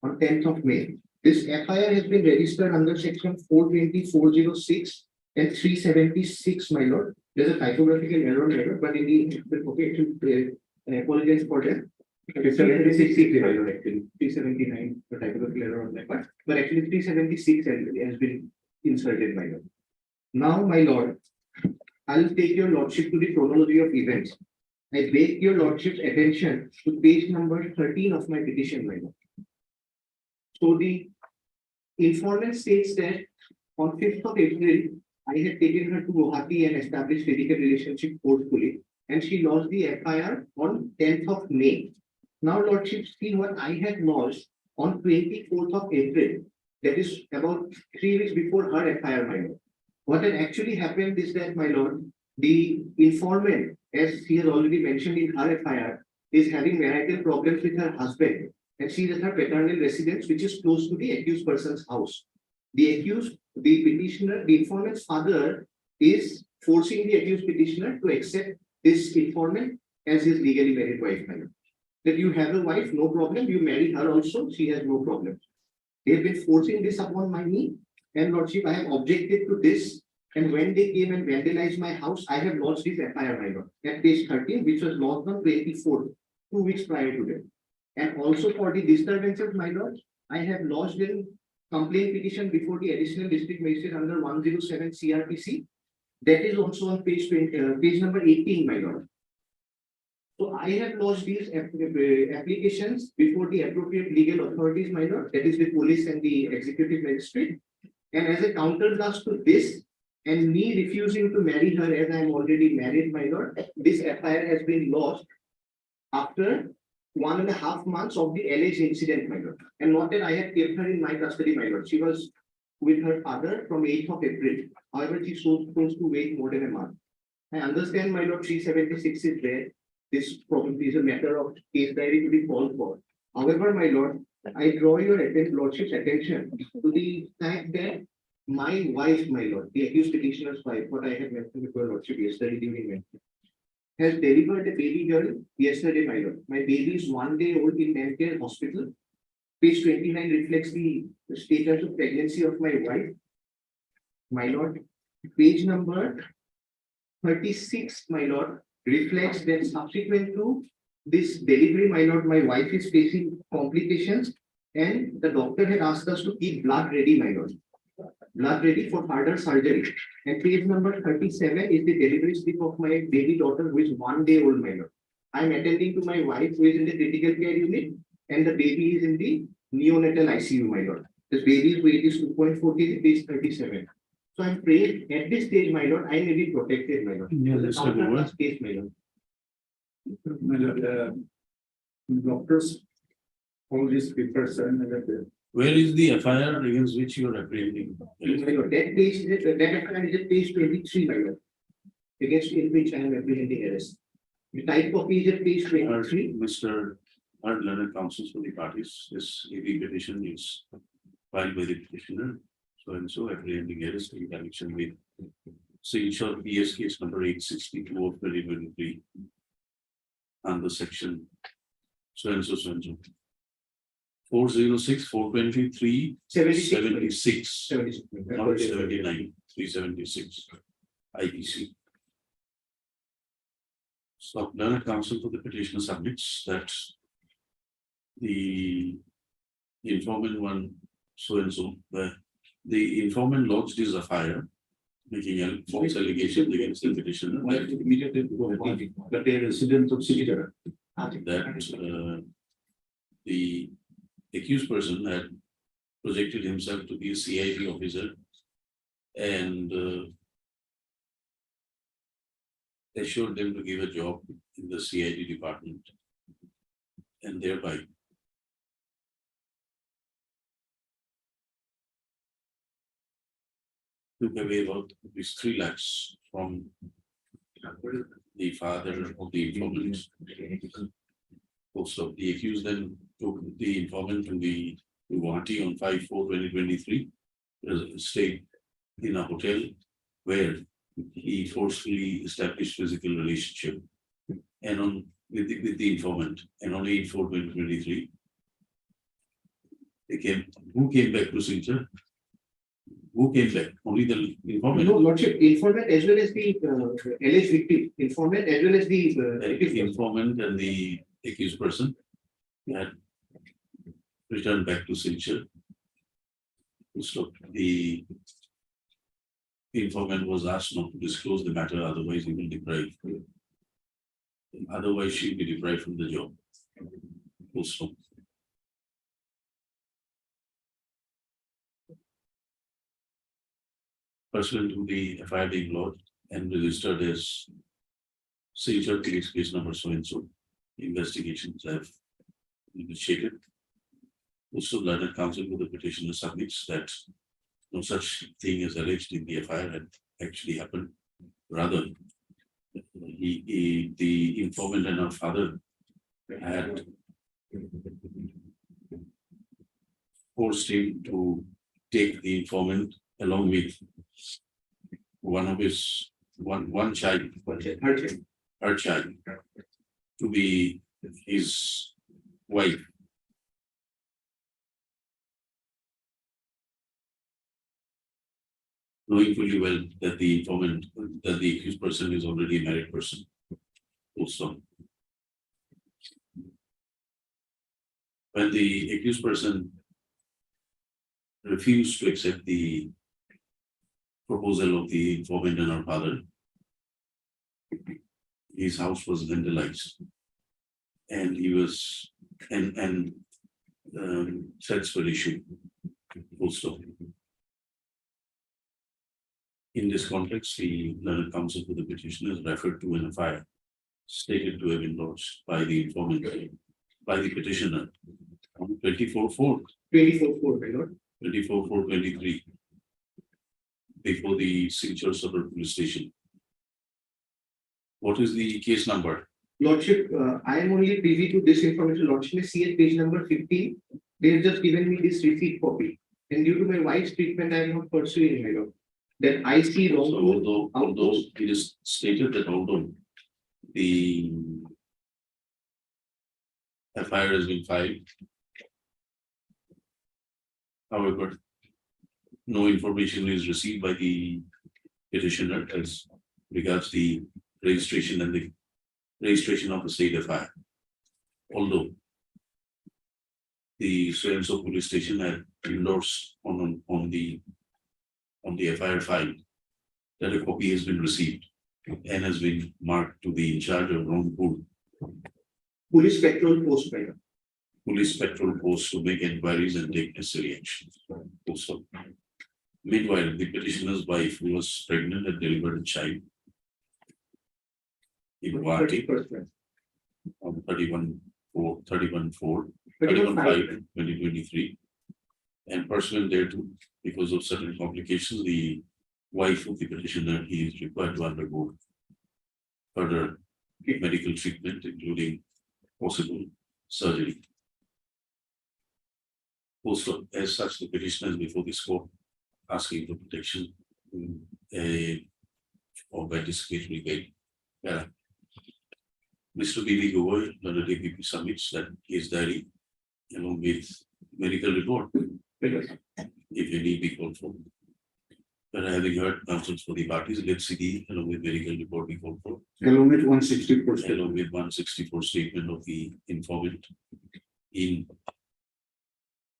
On 10th of May. This FIR has been registered under section 420, 406 and 376, my lord. There's a typographical error there, but in the okay, I apologize for that. It's 363, my lord, actually. 379, the typographical error on that part. But actually 376 has been inserted, my lord. Now, my lord, I'll take your lordship to the chronology of events. I beg your lordship's attention to page number 13 of my petition, my lord. So the informant states that on 5th of April, I had taken her to Guwahati and established physical relationship forcefully, and she lodged the FIR on 10th of May. Now, lordship, see what I had lodged on 24th of April. That is about 3 weeks before her FIR, my lord. What had actually happened is that, my lord, the informant, as he has already mentioned in her FIR, is having marital problems with her husband, and she is at her paternal residence, which is close to the accused person's house. The petitioner, the informant's father is forcing the accused petitioner to accept this informant as his legally married wife. that you have a wife, no problem, you marry her also, she has no problem. They've been forcing this upon my knee, and Lordship, I have objected to this. And when they came and vandalized my house, I have lodged this FIR, my lord, at page 13, which was lodged on 24th, 2 weeks prior to that. And also for the disturbances, my lord, I have lodged a complaint petition before the additional district magistrate under 107 CRPC. That is also on page 20, page number 18, my lord. So I have lodged these applications before the appropriate legal authorities, my lord, that is the police and the executive magistrate. And as a counterblast to this, and me refusing to marry her as I am already married, my lord, this FIR has been lodged after 1.5 months of the alleged incident, my lord. And not that I had kept her in my custody, my lord. She was with her father from 8th of April. However, she's supposed to wait more than a month. I understand, my lord, 376 is there. This probably is a matter of case diary to be called for. However, my lord, I draw your lordship's attention to the fact that my wife, my lord, the accused petitioner's wife, what I had mentioned before lordship yesterday during mention, has delivered a baby girl yesterday, my lord. My baby is 1 day old in Medcare hospital. Page 29 reflects the status of pregnancy of my wife. My lord, page number 36, my lord, reflects that subsequent to this delivery, my lord, my wife is facing complications and the doctor had asked us to keep blood ready, my lord. Blood ready for further surgery. And page number 37 is the delivery slip of my baby daughter who is 1 day old, my lord. I am attending to my wife who is in the critical care unit and the baby is in the neonatal ICU, my lord. This baby's weight is 2.4 kg, page 37. So I'm praying at this stage, my lord, I may be protected, my lord. Yeah, that's a good one. Case, my lord. My lord, doctors, all these papers and Where is the FIR against which you are apprehending? My lord, that page is that FIR is at page 23, my lord. Against in which I am apprehending arrest. The type copy is at page 23. Mr. Our learned counsels for the parties, this AV petition is filed by the petitioner. So and so apprehending arrest in connection with signature PS case number 862 of 2023 under section so and so. 406, 423, 76, 76. not 79, 376, IPC. So learned counsel for the petitioner submits that the informant one so and so, the informant lodged his FIR, making a false allegation against the petitioner but they are residents of City. that the accused person had projected himself to be a CID officer and assured them to give a job in the CID department and thereby took away about these 3 lakhs from the father of the informant. Also, the accused then took the informant to the Guwahati on 5/4/2023, stayed in a hotel where he forcefully established physical relationship and on with the informant, and on 8/4/2023 they came. Who came back to Singapore? Who came back? Only the informant. No, lordship, informant as well as the alleged victim, informant as well as the Informant and the accused person had returned back to Singapore. So the informant was asked not to disclose the matter, otherwise he will deprive. Otherwise, she will be deprived from the job. Also. Pursuant to the FIR being lodged and registered as Singapore case number so and so, investigations have initiated. Also, learned counsel with the petitioner submits that no such thing as alleged in the FIR had actually happened. Rather, the informant and her father had forced him to take the informant along with one of his her child to be his wife. Knowing fully well that the informant, that the accused person is already a married person. Also. When the accused person refused to accept the proposal of the informant and her father, his house was vandalized. And he was, threats were issued. Also. In this context, the learned counsel for the petitioner is referred to an FIR stated to have been lodged by the informant, by the petitioner on 24/4, 24/4, my lord. 24/4/23, before the signature suburb police station. What is the case number? Lordship, I am only privy to this information. Lordship, see at page number 15. They have just given me this receipt copy. And due to my wife's treatment, I am not pursuing, my lord. That I see So wrongdoing. although it is stated that although the FIR has been filed, however, no information is received by the petitioner as regards the registration and the registration of the state FIR. Although the so-and-so police station had endorsed on the FIR file that a copy has been received and has been marked to the in charge of wrongful Police patrol post, my lord. police patrol post to make inquiries and take necessary actions. Also, meanwhile, the petitioner's wife, who was pregnant and delivered a child in Guwahati 31st. on 31/4, 31/5. 2023. And pursuant thereto, because of certain complications, the wife of the petitioner is required to undergo further medical treatment, including possible surgery. Also, as such, the petitioner is before this court asking for protection of anticipatory bail. Mr. B.V. Goy, Learned APP submits that his diary along with medical report, if any be called for. But having heard counsels for the parties, let's see the along with medical report be called for, Along with 164. along with 164 statement of the informant in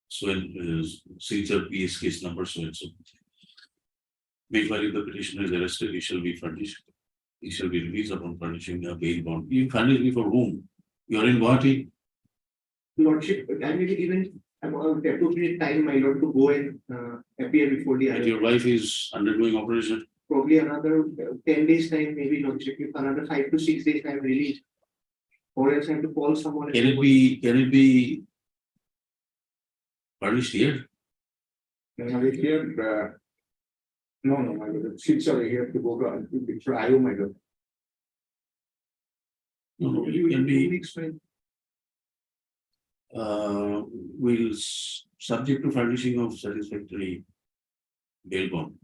so signature PS case number so and so. Meanwhile, if the petitioner is arrested, he shall be furnished. He shall be released upon furnishing a bail bond. You furnish me for whom? You are in Guwahati. Lordship, I may be given about appropriate time, my lord, to go and appear before the But other. your wife is undergoing operation. Probably another 10 days time, maybe lordship, if another 5 to 6 days time release. Or else I have to call someone. Can it be furnished here? Here, no, my lord, sorry, you have to go to IO, my lord. No, it can be. Will subject to furnishing of satisfactory bail bond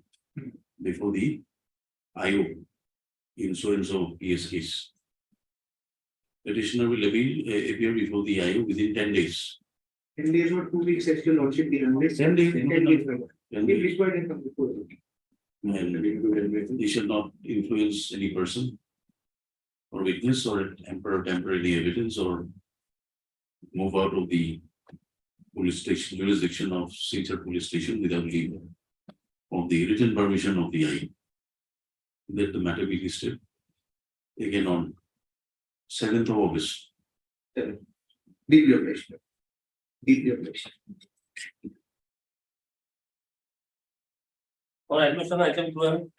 before the IO in so and so PS case. Petitioner will appear before the IO within 10 days. 10 days or 2 weeks, as your lordship, the 10 days. 10 days, my lord. 10 If days. required, and come before. And he shall not influence any person or witness or temper any evidence or move out of the police station jurisdiction of Signature police station without leave of the written permission of the IE. Let the matter be listed again on 7th of August. Deeply obliged. Deeply obliged. For admission item 12,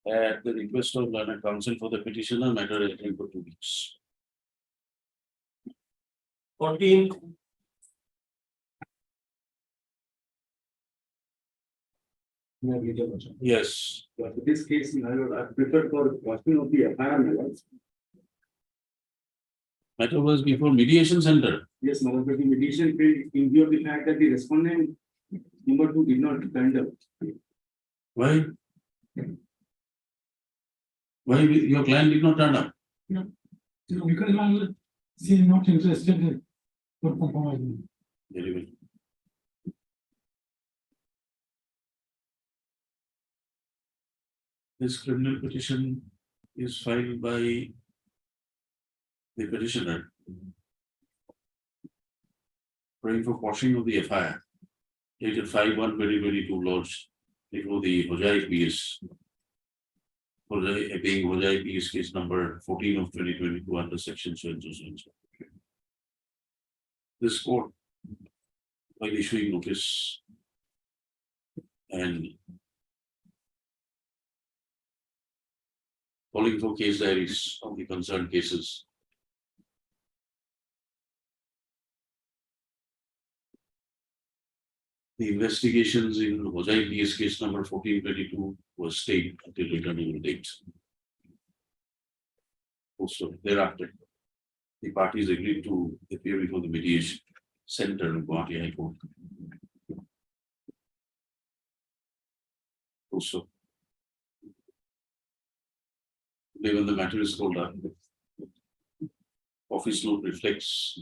At the request of learned counsel for the petitioner, matter is held for 2 weeks. 14, Yes, But in this case, my lord, I prefer for question of the FIR, my lord. matter was before mediation center. Yes, my lord, but the mediation field in view of the fact that the respondent number 2 did not tender. Why? Why your client did not turn up? Because my, she is not interested in for compromising. Very well. This criminal petition is filed by the petitioner, praying for quashing of the FIR, dated 5/1/2022 lodged before the Hojai PS. Hojai, being Hojai PS case number 14 of 2022 under section so and so so and so. This court, while issuing notice and calling for case diaries of the concerned cases, the investigations in Hojai PS case number 1422 was stayed until returning date. Also, thereafter, the parties agreed to appear before the mediation center in Guwahati High Court. Also, when the matter is called up, office note reflects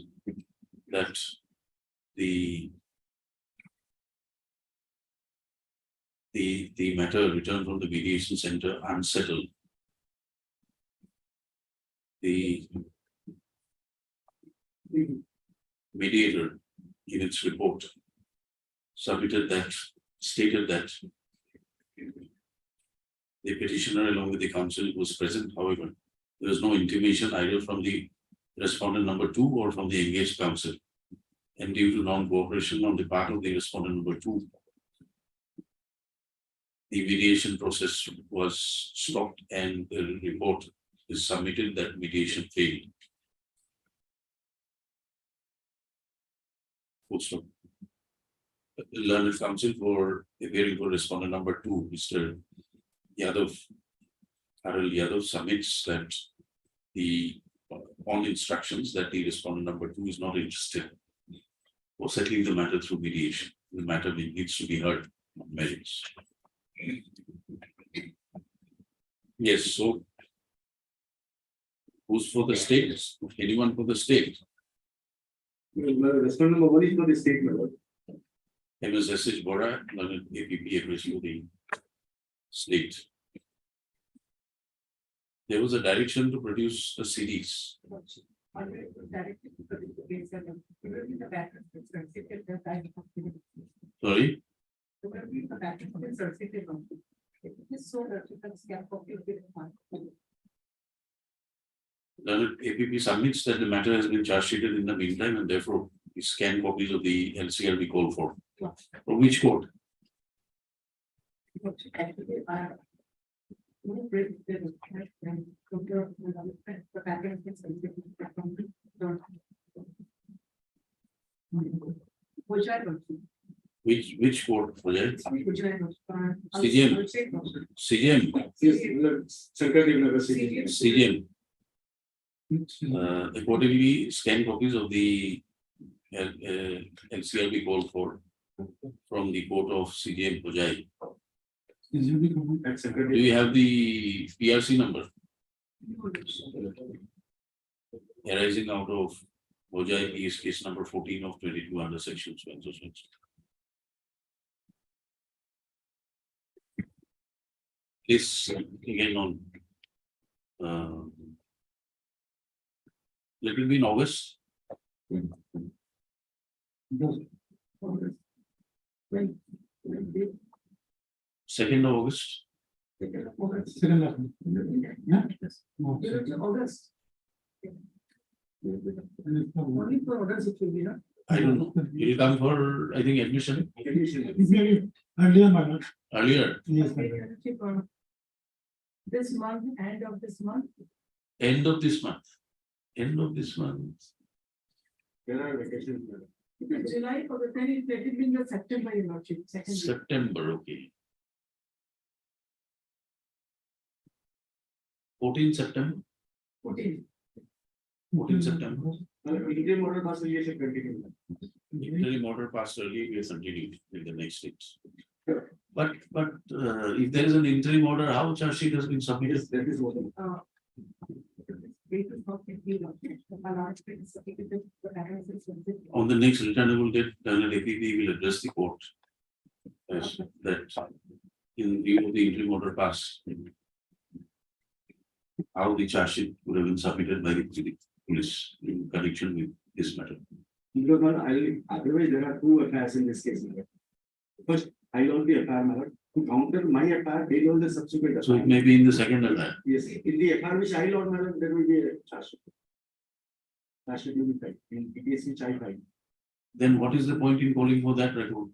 that the matter returned from the mediation center unsettled. The mediator in its report stated that the petitioner along with the counsel was present. However, there was no intimation either from the respondent number 2 or from the engaged counsel, and due to non-cooperation on the part of the respondent number 2, the mediation process was stopped and the report is submitted that mediation failed. Also, learned counsel for appearing for respondent number 2, Mr. Yadav, Haral Yadav, submits that the on instructions that the respondent number 2 is not interested for settling the matter through mediation. The matter needs to be heard on merits. Yes, so who's for the state? Anyone for the state? Respondent number 1 is for the state member. MSSH Bora, learned APP address for the state. There was a direction to produce the CDs. Sorry? Learned APP submits that the matter has been charge sheeted in the meantime and therefore the scanned copies of the LCR be called for. From which court? Which court? CGM. CGM. Accordingly, scan copies of the LCR be called for from the court of CGM Hojai. Do you have the PRC number arising out of Hojai PS case number 14 of 22 under section so and so. This again on let it be in August. Second of August. I don't know. It will come for, I think, admission. Earlier. Yes, this month, end of this month. End of this month. End of this month. July for the then it will be in the September, your lordship. September, okay. 14 September. 14 September. Interim order passed earlier, should continue. Interim order passed earlier, we have continued in the next stage. if there is an interim order, how charge sheet has been submitted? That is what. On the next returnable date, then APP will address the court. Yes, that in view of the interim order pass. How the charge sheet would have been submitted by the police in connection with this matter. Because otherwise there are two affairs in this case. First, I lost the affair, matter. To counter my affair, they lost the subsequent. So it may be in the second affair. Yes, in the affair which I lost, matter, there will be a charge sheet. Charge sheet will be filed in case which I filed. Then what is the point in calling for that record?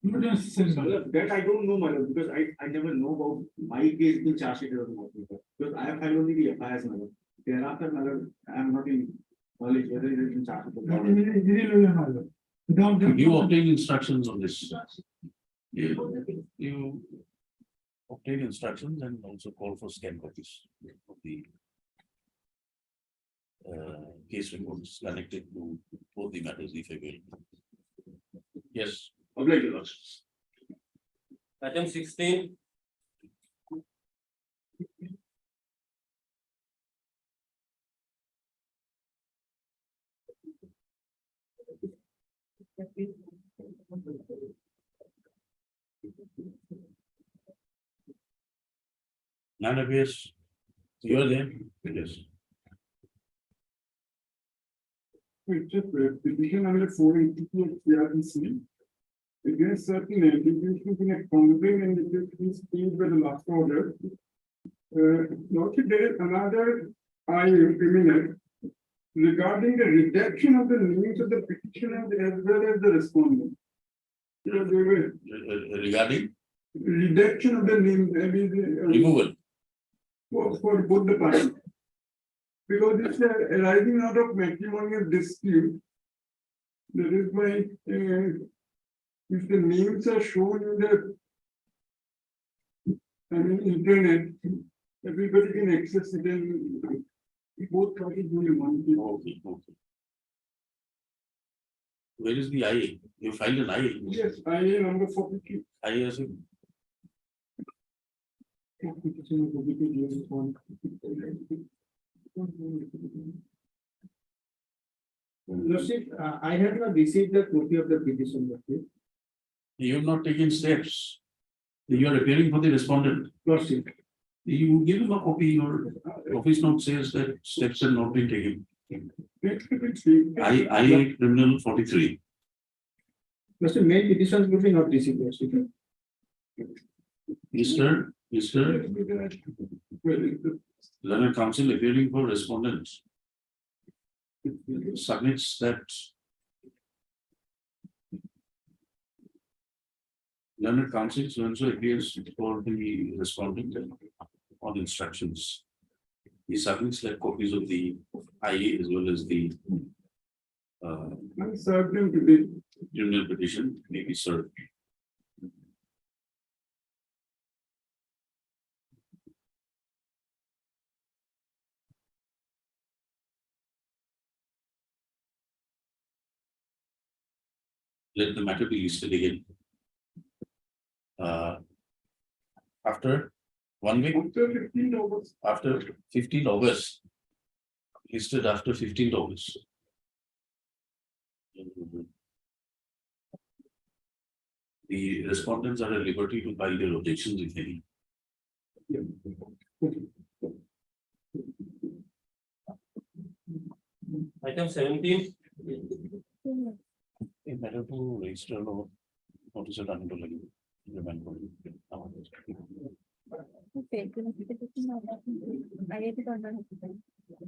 That I don't know, madam, because I never know about my case in charge sheet or not. Because I have filed only the affairs, madam. Thereafter, madam, I am not in knowledge whether it is in charge sheet or not. You obtain instructions on this. You obtain instructions and also call for scan copies of the case reports connected to both the matters if available. Yes. Obliged, Lord. Item 16. None appears. You are there? Yes. Petition number 482 CRPC against certain allegations in a complaint and it is paid by the last order. Noted there is another criminal regarding the redaction of the names of the petitioner as well as the respondent. Regarding Redaction of the name, I mean, removal. for both the parties. Because it's arising out of matrimonial dispute. That is why, if the names are shown in the internet, everybody can access it and both parties will want it. Okay, okay. Where is the IA? You filed an IA. Yes, IA number 42. IA is Lordship, I have not received the copy of the petition. Lordship. you have not taken steps. You are appearing for the respondent. Lordship. You give him a copy, your office note says that steps have not been taken. IA criminal 43. Lordship, main petitions will be not received. Lordship. Mr. Learned Counsel appearing for respondents submits that Learned Counsel also appears for the respondent on instructions. He submits like copies of the IA as well as the criminal petition may be served. Let the matter be listed again. After 1 week, after 15 August, listed after 15 August. The respondents are at liberty to file their objections if any. Item 17. In matter to register or notice of unable Okay, petition order. IAP order.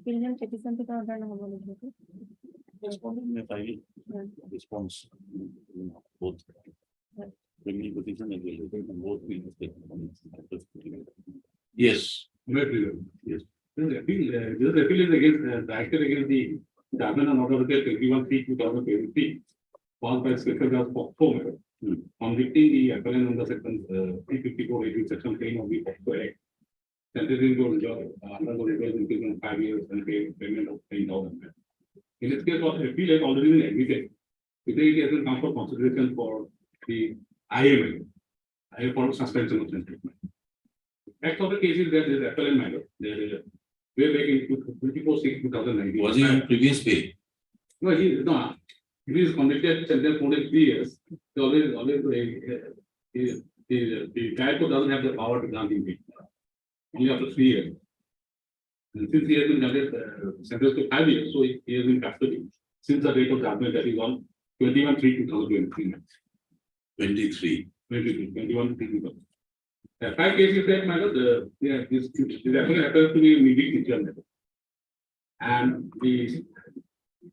Criminal petition order. Respondent may file response both. Criminal petition as well as both will be taken. Yes. Yes. This appeal is against directed against the judgment on order 21/3/2023 caused by Special Judge Foxo convicting the appellant under section 354 section 10 of the Foxo Act. Sentencing to imprisonment 5 years and payment of 10,000. In this case, what appeal has already been admitted. It has come for consideration for the IMA. I have followed suspension of statement. Next of the cases there is appellant matter. There is way back in 24/6/2019. Was he on previous pay? No, he is not. If he is convicted sentence more than 3 years, he always the trial court doesn't have the power to grant him bail. Only after 3 years. And since he has been sentenced to 5 years, so he is in custody since the date of judgment, that is on 21/3/2023. 23. 21/3/2023. 5 cases that matter. This actually happens to be mediation matter. And the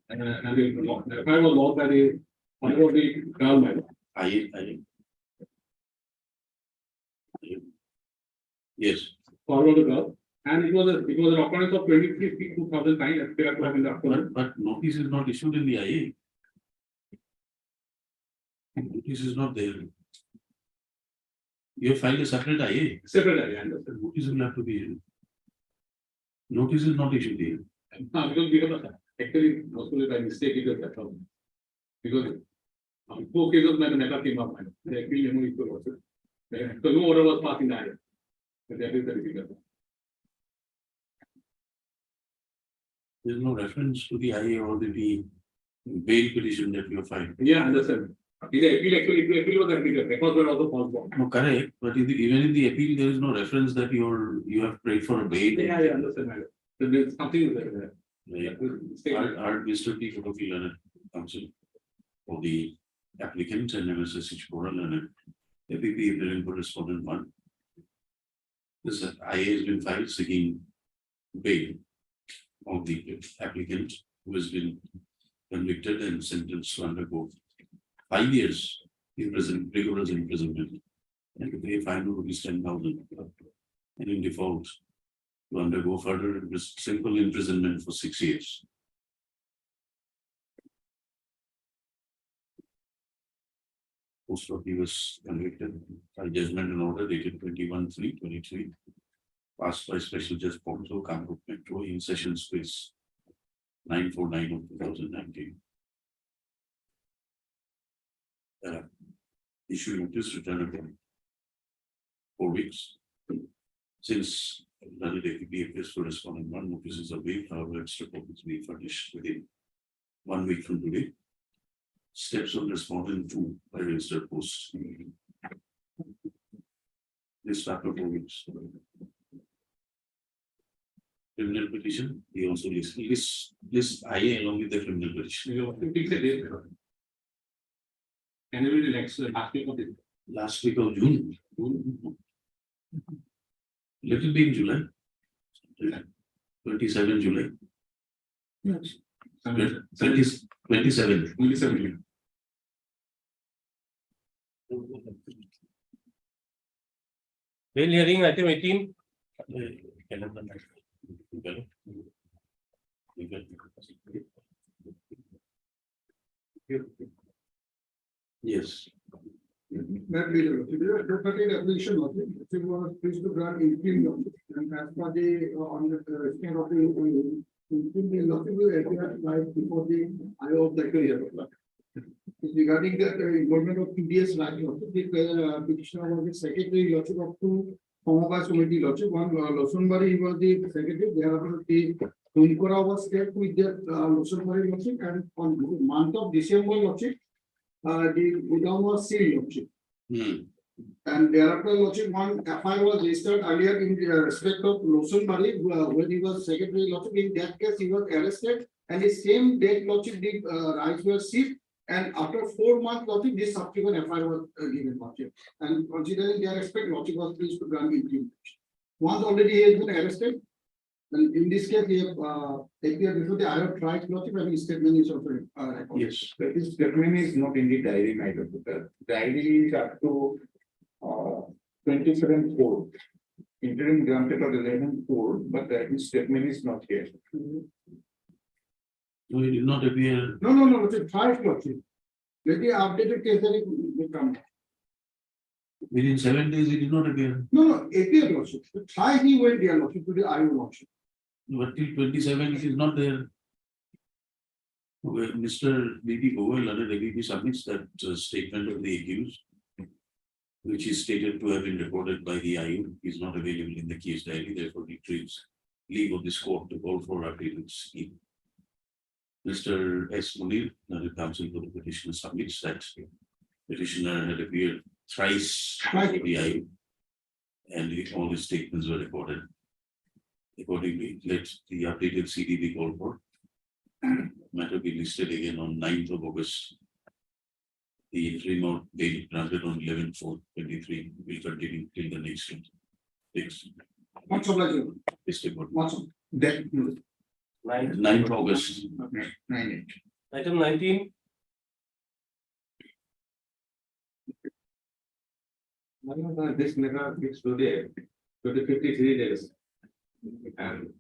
FIR was lost by the trial matter. Yes. Forward the girl. And it was an occurrence of 23/6/2009 as per in the occurrence. But notice is not issued in the IA. Notice is not there. You have filed a separate IA. Separate, I understand. Notice will have to be in. Notice is not issued here. Because actually, mostly by mistake, it was that problem. Because 4 cases when the matter came up, the appeal memo is also. So no order was passed in the IA. But that is the difficult. There is no reference to the IA or the bail petition that you have filed. Yeah, understand. In the appeal was applicable. Records were also false. No, correct, but even in the appeal, there is no reference that you have prayed for a bail. Yeah, I understand, madam. So there's something there. Our Mr. P. Photophiler counsel for the applicant and MSSH Coral and APP appearing for respondent 1. This IA has been filed seeking bail of the applicant who has been convicted and sentenced to undergo 5 years in prison, rigorous imprisonment, and to pay fine of ₹10,000, and in default to undergo further simple imprisonment for 6 years. Post hoc he was convicted by judgment and order dated 21/3/23, passed by Special Judge Ponto, Kamrup Metro in session space 949 of 2019. Issue notice return again 4 weeks. Since the APP appears to respond in 1 notices a week, however, extra copies be furnished within 1 week from today. Steps of responding to by registered post. This after 4 weeks. Criminal petition, he also lists IA along with the criminal petition. Can you next last week of it? Last week of June. Little bit in July. 27 July. Yes. 27. 27. Bail hearing item 18. Yes. Application was pleased to grant interim notice, and as per the on the state of the interim notice will appear right before the IO of the year. Regarding the involvement of PDS right, the petitioner was the secretary lordship of 2 Homobas committee lordship. One Losonbari was the secretary. Thereafter the Tunkora was kept with the Losonbari lordship, and on the month of December lordship, the Godown was sealed lordship. And thereafter lordship one FI was registered earlier in the respect of Losonbari when he was secretary lordship. In that case, he was arrested, and the same date lordship the rights were seized. And after 4 months, lordship, this subsequent FI was given lordship. And considering their respect, lordship was pleased to grant interim. Once already he has been arrested, and in this case, he have appeared before the IO tried lordship, and his statement is also recorded. Yes. But his statement is not in the diary, my doctor. Diary is up to 27/4. Interim granted on 11/4, but his statement is not here. So he did not appear. No, it's a trial lordship. Let the updated case that it will come. Within 7 days, he did not appear. No, appear lordship. The trial he went there lordship to the IO lordship. But till 27, it is not there. Well, Mr. B.P. Goel under ABP submits that statement of the accused. which is stated to have been recorded by the IU, is not available in the case diary, therefore retrieves leave of this court to call for appearance. Mr. S. Munir, the counsel for the petitioner, submits that petitioner had appeared thrice before the IU, and all his statements were recorded. Accordingly, let the updated CD be called for. Matter be listed again on 9th of August. The interim of bail granted on 11/4/23 will continue till the next one. Next. What's up, like you? District Court. What's up? That. 9th August. Okay, 9-8. Item 19. This matter is today, 53 days. And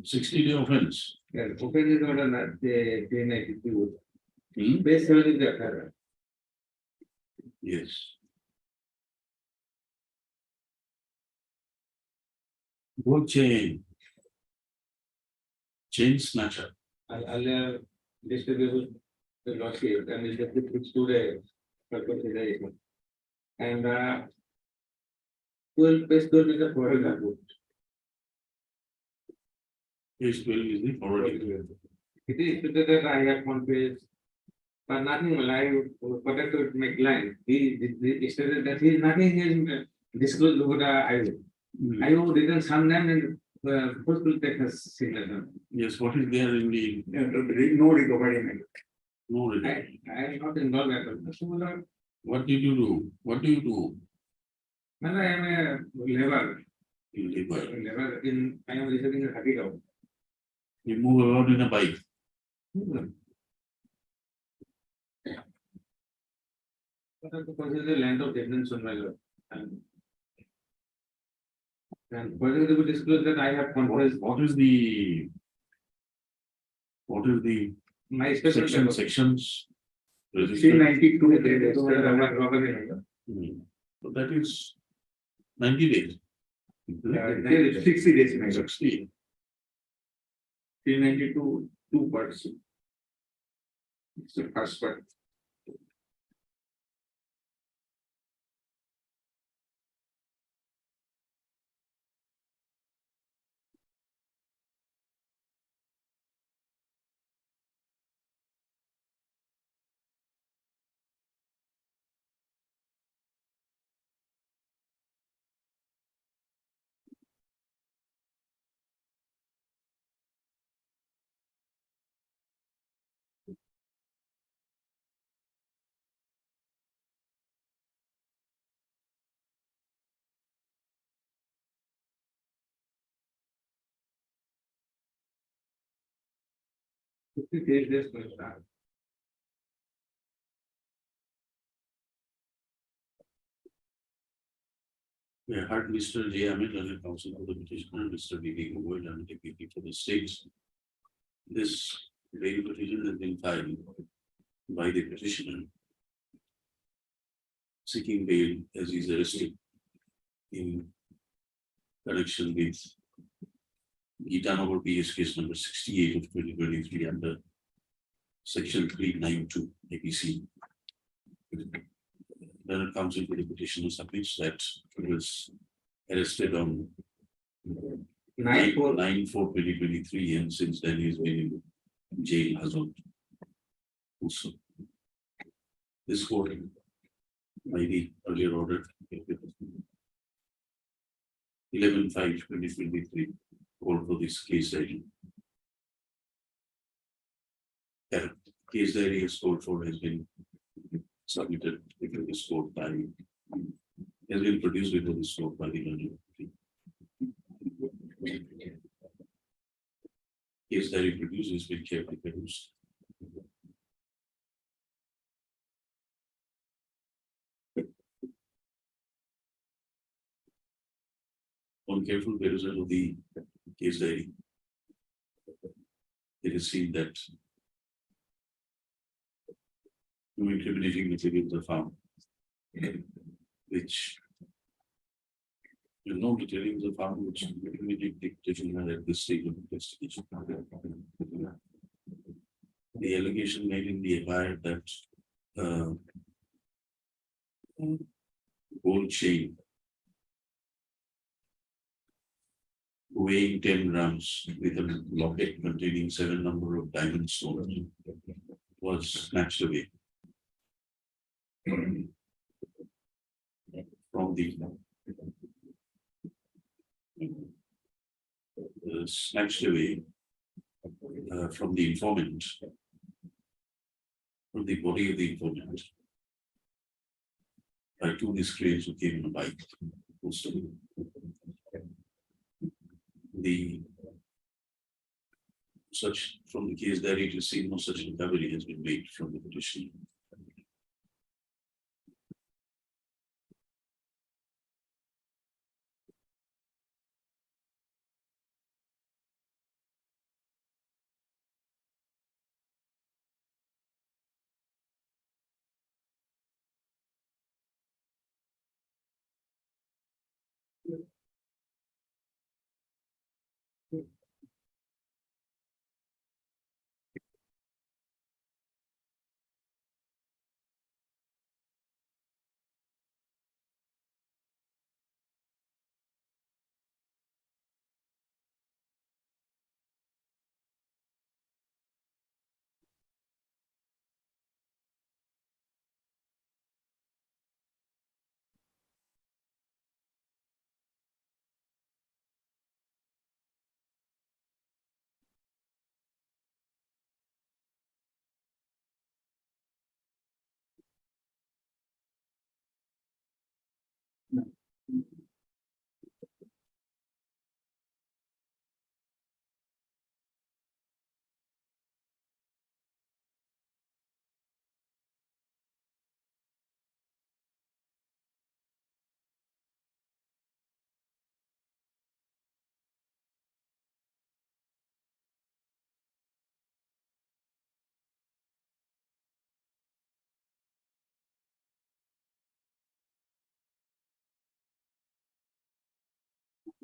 60-day offense. yes, open is order that they 92. Hmm? Base 7 is the affair. Yes. Go chain. Chain snatcher. I'll distribute the lordship and it's today. For consideration. And 12 page 12 is the forwarding book. Page 12 is the forwarding. It is stated that I have one page, but nothing live protected my client. He stated that he nothing is disclosed over the I will didn't sum them and first will take a signature. Yes, what is there in the No recovery. no? I am not involved at all. So, What did you do? What do you do? when I am a labor, You live I am receiving a Happy You move around in a bike. The land of detention, my lord. And further they will disclose that I have conference, What is the my special sections? C 92. So that is 90 days. 60 days, my lord. 60. 392, 2 parts. It's the first part. Days will start. We heard Mr. J. Amit as a counsel for the petitioner, Mr. B. Gogoi and deputy for the states. This bail petition has been filed by the petitioner seeking bail as he is arrested in connection with Gitanagar PS case number 68 of 2023 under section 392 APC. The counsel for the petitioner submits that he was arrested on 9/4/2023 and since then he has been in jail as of also. This court by the earlier order 11/5/2023 called for this case diary. The case diary is called for has been submitted before this court by has been produced before this court by the learned. Case diary produced has been carefully produced. On careful perusal of the case diary, it is seen that no incriminating materials are found, which no materials are found which incriminate the petitioner at this stage of investigation. The allegation made in the FIR that gold chain weighing 10 grams with a locket containing 7 number of diamond stones was snatched away from the from the informant, from the body of the informant by 2 disgrays who came on a bike. The such from the case that it is seen no such recovery has been made from the petition.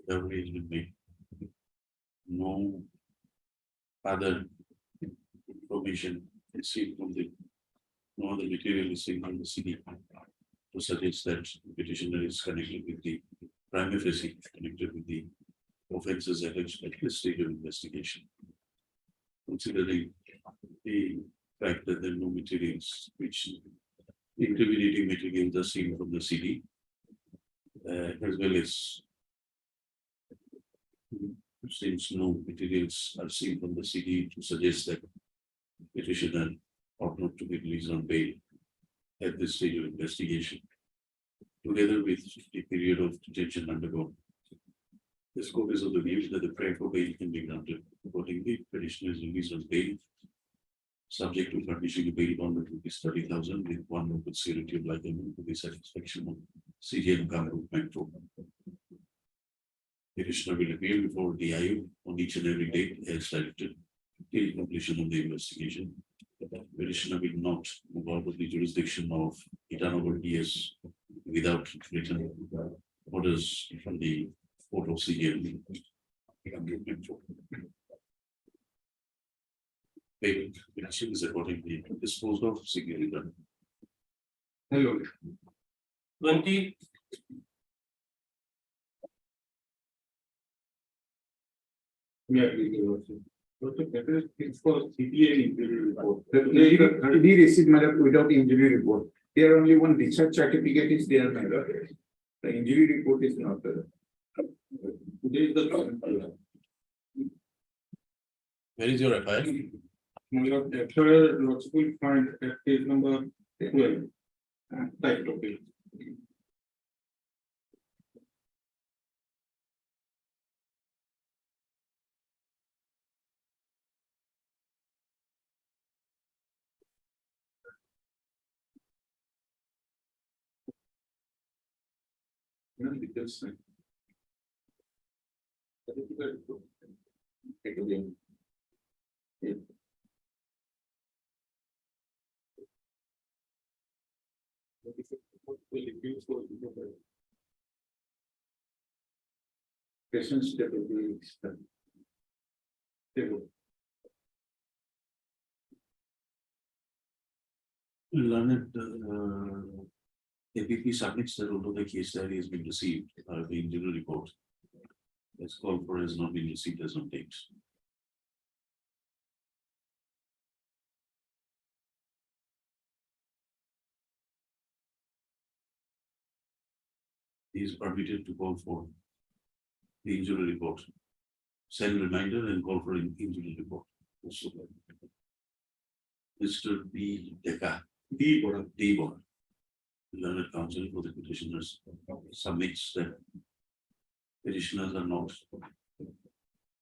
Recovery has been made. No other information received from the no other material is seen from the CD to suggest that the petitioner is connected with the prima facie connected with the offences alleged at this stage of investigation. Considering the fact that there are no materials which incriminating materials are seen from the CD, as well as since no materials are seen from the CD to suggest that petitioner ought not to be released on bail at this stage of investigation, together with the period of detention undergone. This court is of the view that the prayer for bail can be granted. Accordingly, petitioner is released on bail, subject to furnishing a bail bond of rupees 30,000 with 1 month with security of life and to the satisfaction of CGM Kamru Metro. Petitioner will appear before the IU on each and every date as directed till completion of the investigation. Petitioner will not move out of the jurisdiction of Itanagar DS without written orders from the court of CGM. Payment petition is accordingly disposed of securely done. Hello. 20. Yeah, it's for CPA injury report. He received without injury report. There only one research certificate is there. The injury report is not there. There is the. Where is your FIR? Actual logical find at page number 12. Type topic. Details. Questions that will be table. Learned APP submits that although the case diary has been received, the injury report as called for has not been received as on date. He is permitted to call for the injury report, send reminder and call for an injury report. Also, Mr. B. Deca, D. Bora, learned counsel for the petitioners, submits that petitioners are not,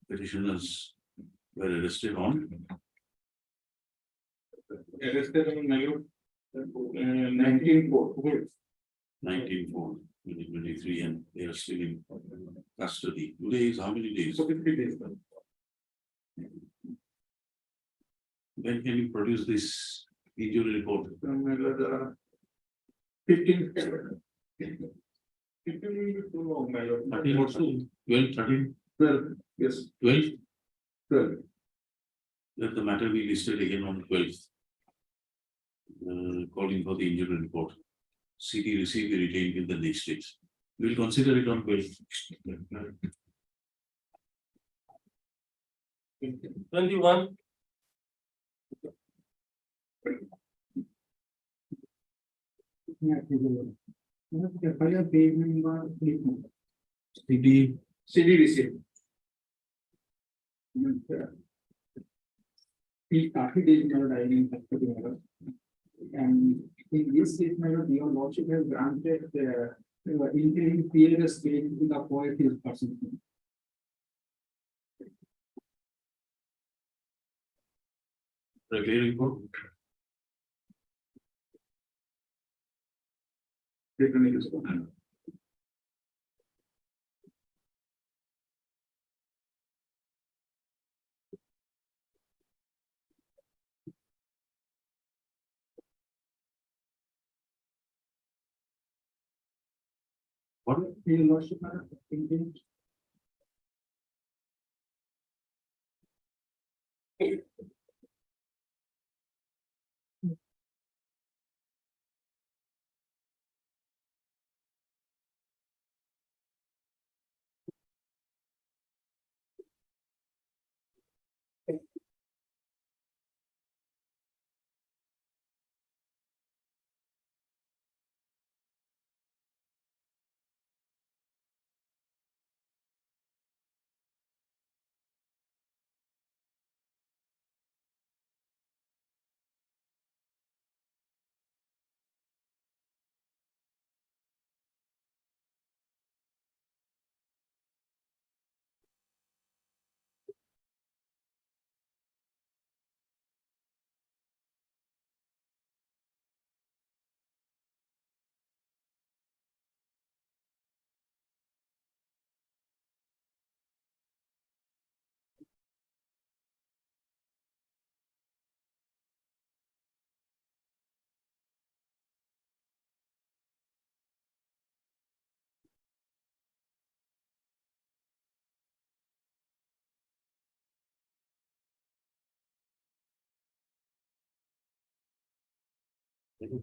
petitioners were arrested on Arrested on 19-4. 19/4/2023, and they are still in custody. Today is how many days? 43 days. When can you produce this injury report? 15. 15 will be too long, my lord. 13 or so? 12, 13, 12, yes, 12? 12. Let the matter be listed again on 12th. Calling for the injury report. CD receive the retained in the next days. We'll consider it on 12th. 21. CD, CD received. He started days my diary in particular. And in this case, my lord, your lordship has granted interim PLS case to the poet his person. preparing for what? Your lordship, my lord, thinking.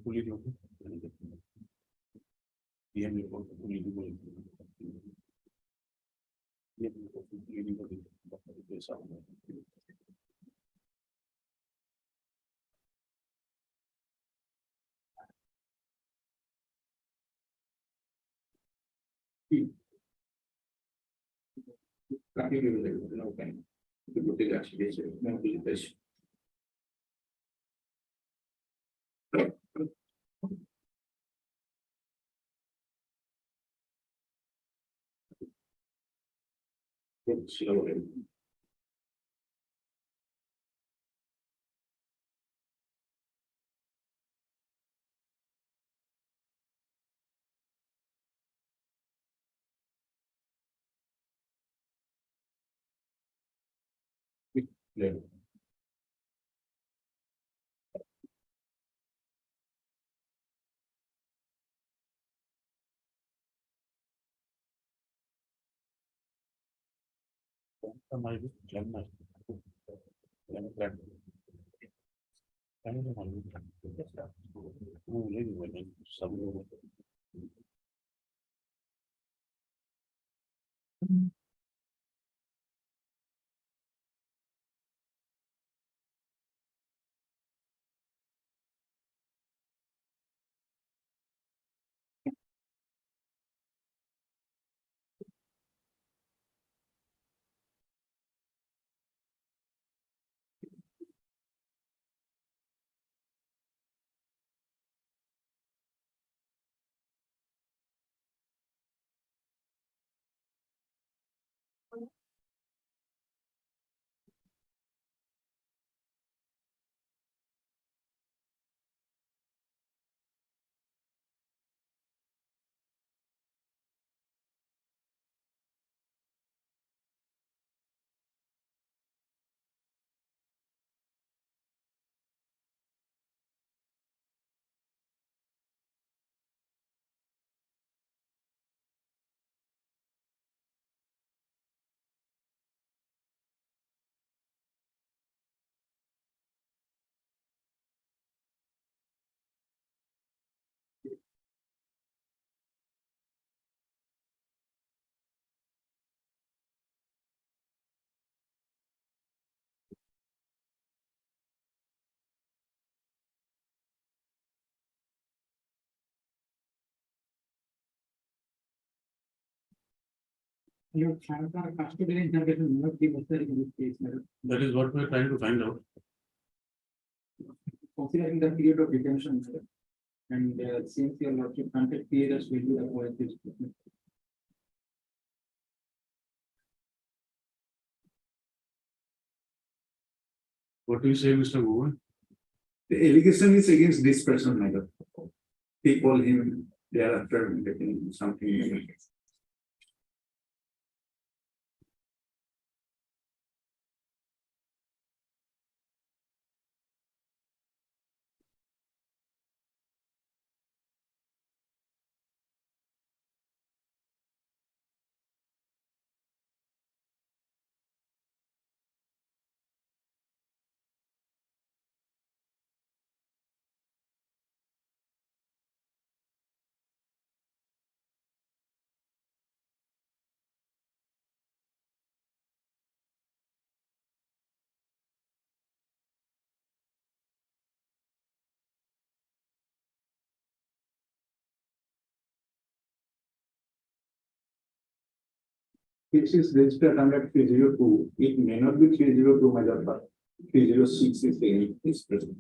Fully loaded. PM report fully loaded. PM report fully loaded. Level. Your custodial intervention may not be necessary in this case, madam. That is what we're trying to find out. Considering the period of detention, sir, and since your lordship granted PLS will be avoid this. What do you say, Mr. Mohan? The allegation is against this person, madam. They call him thereafter getting something. This is registered under 302. It may not be 302, madam, but 306 is the is present.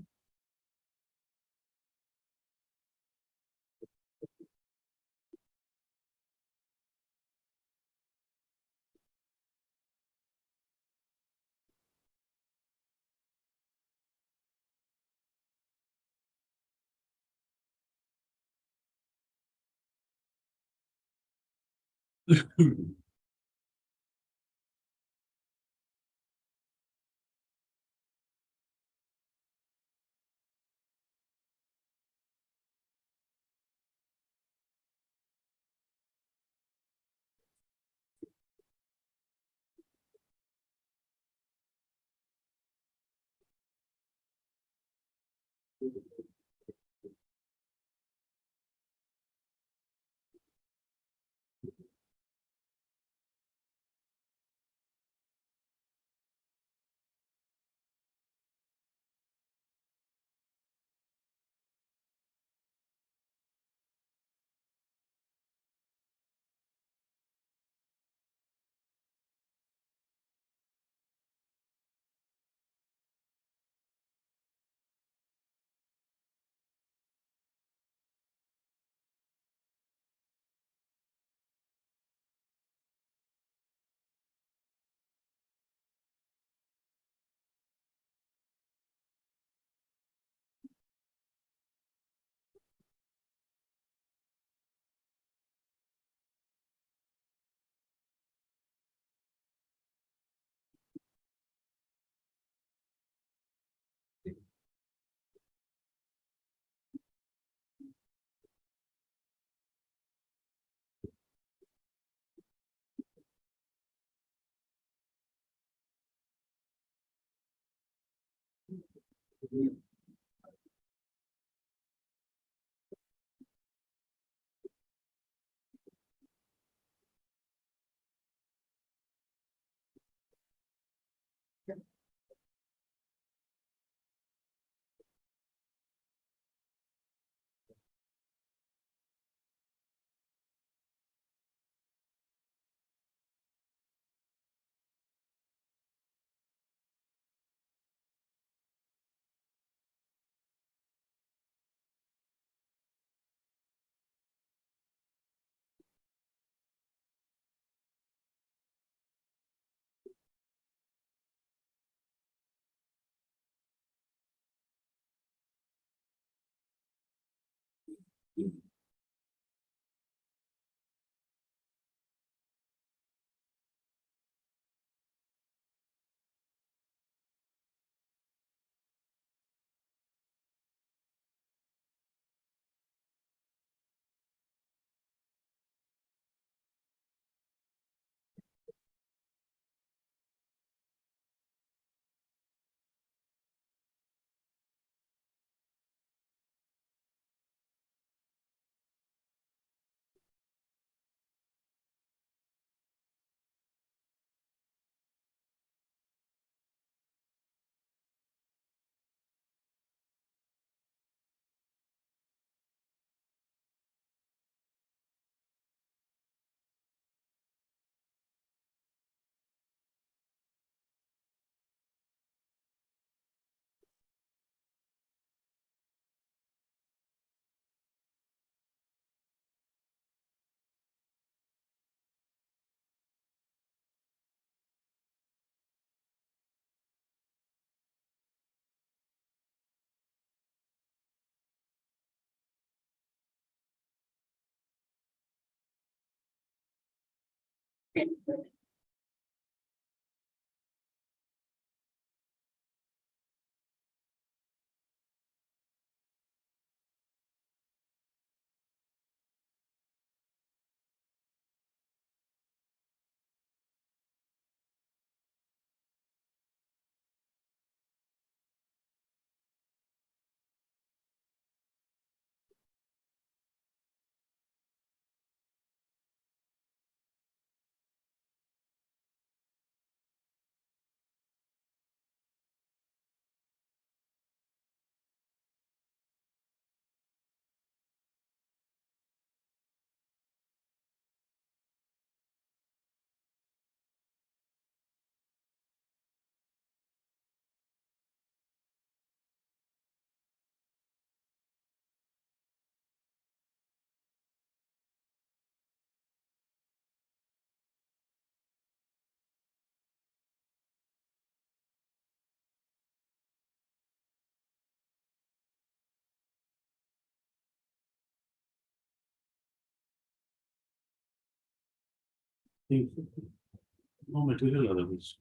No material otherwise.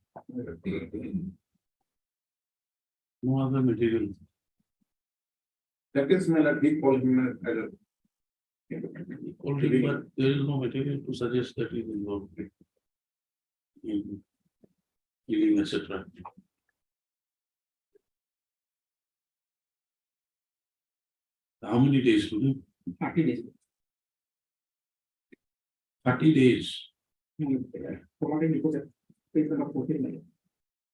No other material. That is smell a deep polymer error. Already, but there is no material to suggest that he is involved in killing, etc. How many days to do? 30 days. 30 days. Promoting because it's about 14 days.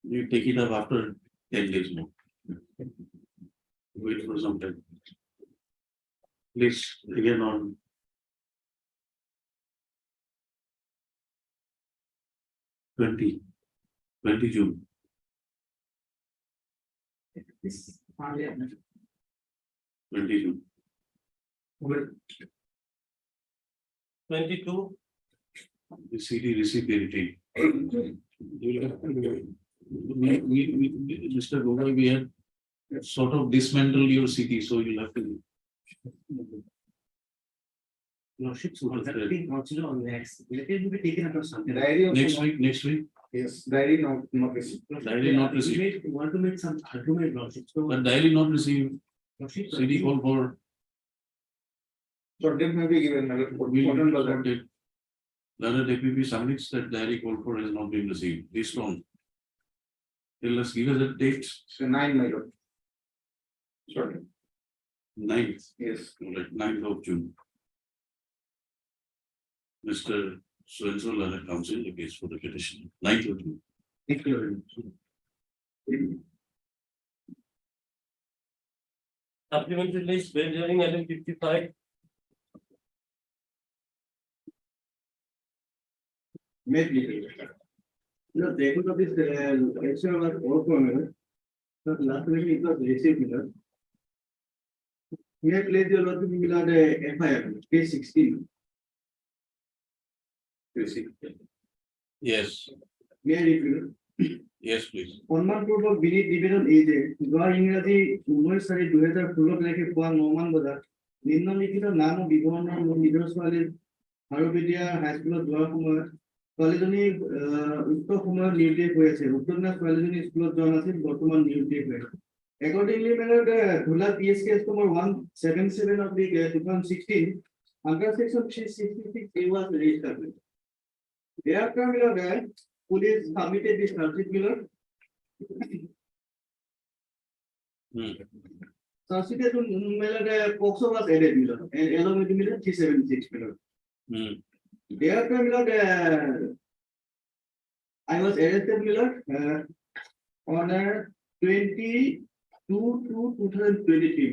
You take it up after 10 days more. Wait for some time. Please, again on 20 June. This earlier. 20 June. 22. The CD received the retain. Mr. Gopal, we had sort of dismantled your CD, so you'll have to. Lordships, was that being considered on next? Let it be taken up or something. Diary also Next week, yes, diary not received. diary not received, We want to make some argument, Lordships. So, but diary not received, Lordships, CD call for. So date may be given. Important was not date. Learned DPP submits that diary call for has not been received, please don't. Tell us, give us a date, So 9 my lord. Sorry, 9th, yes. like 9th of June. Mr. So-and-so learned counsel the case for the petition, 9th of June. Supplementary list, bail hearing item 55. Maybe. No, they could have this, extra was over. But last week it was received. We have played your lot of FIR, case 16. Yes, May I repeat? yes, please. সম্মানপূর্বক বিনীত নিবেদন এই যে যোৱা ইংৰাজী 19/4/2016 তাৰিখে পুৱা 9 মান বজাত নিম্নলিখিত নাম ও বিৱৰণৰ মোৰ নিজৰ ছোৱালীৰ হাৰুপেটীয়া হাইস্কুলত যোৱাৰ সময়ত ছোৱালীজনী উক্ত সময়ত নিৰ্দেশ হৈ আছে উক্ত দিনা ছোৱালীজনী স্কুলত যোৱা নাছিল বৰ্তমান নিৰ্দেশ হৈ আছে accordingly ধুলা PS case number 177 of the 2016 under section 366 A was registered. Thereafter police submitted this circular. Substitute POXO was added and along with the 376. Thereafter I was arrested on 22/2/2023.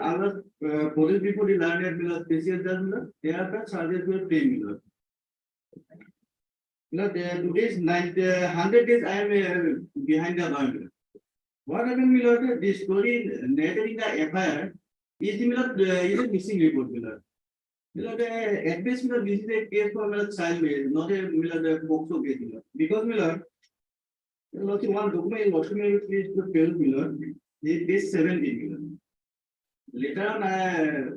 I was police before the landed special judge. Thereafter charges were paid. Today's 100 days I am behind the bar. What happened, the story narrated in the FIR is is a missing report. At best, this is a case for child marriage, not a POXO case. Because one document is to tell this 17. Later on,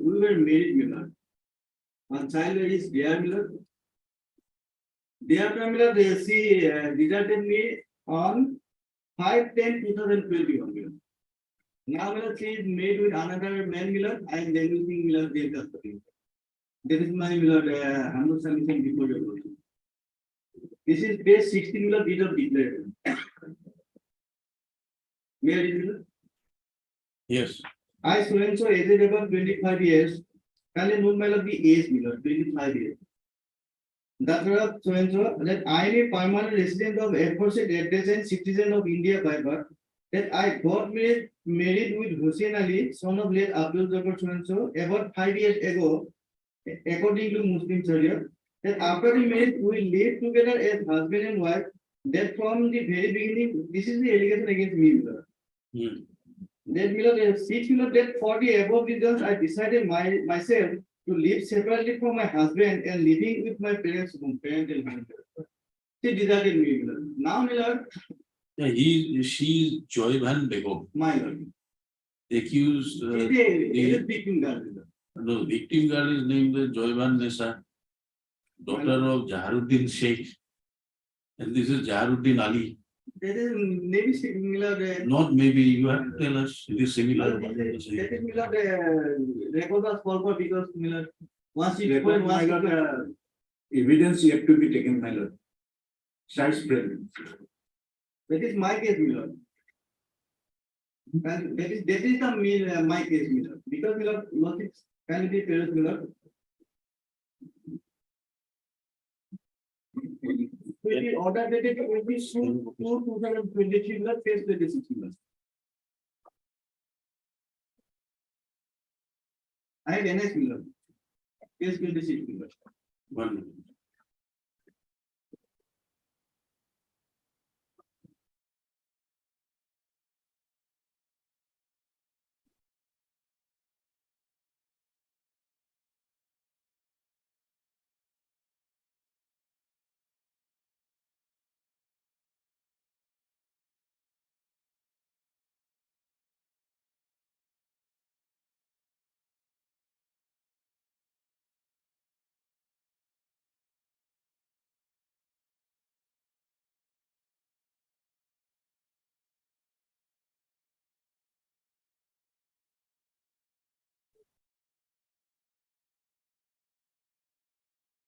we were married. One child marriage is there. Thereafter, she deserted me on 5/10/2021. Now, she is made with another man, and then using their custody. That is my Hamdu submission before your vote. This is page 16 bit of declaration. May I read it? Yes, I so and so aged about 25 years, and then known by the age 25 years. That so and so that I am a permanent resident of aforesaid address and citizen of India by birth. That I got married with Hussein Ali, son of late Abdul Jabbar so and so, about 5 years ago, according to Muslim Sharia. That after the marriage we lived together as husband and wife. That from the very beginning, this is the allegation against me. That that for the above reasons, I decided myself to live separately from my husband and living with my parents. She deserted me. Now, yeah, she's Joyban Begum, my lord. accused. Is a victim girl. No, victim girl is named Joyban Nessa, daughter of Jaharuddin Sheikh, and this is Jaharuddin Ali. That is maybe similar. Not maybe, you have to tell us, it is similar. That is Miller, record was forward because Miller, once you Evidence yet to be taken, my lord. Size spread. that is my case, Miller. And that is the my case, Miller. Because Miller, logic can be parents, Miller. It is order dated 22/2023, Miller, phase 26, Miller. I have NS Miller. Case 26 Miller. 1 minute.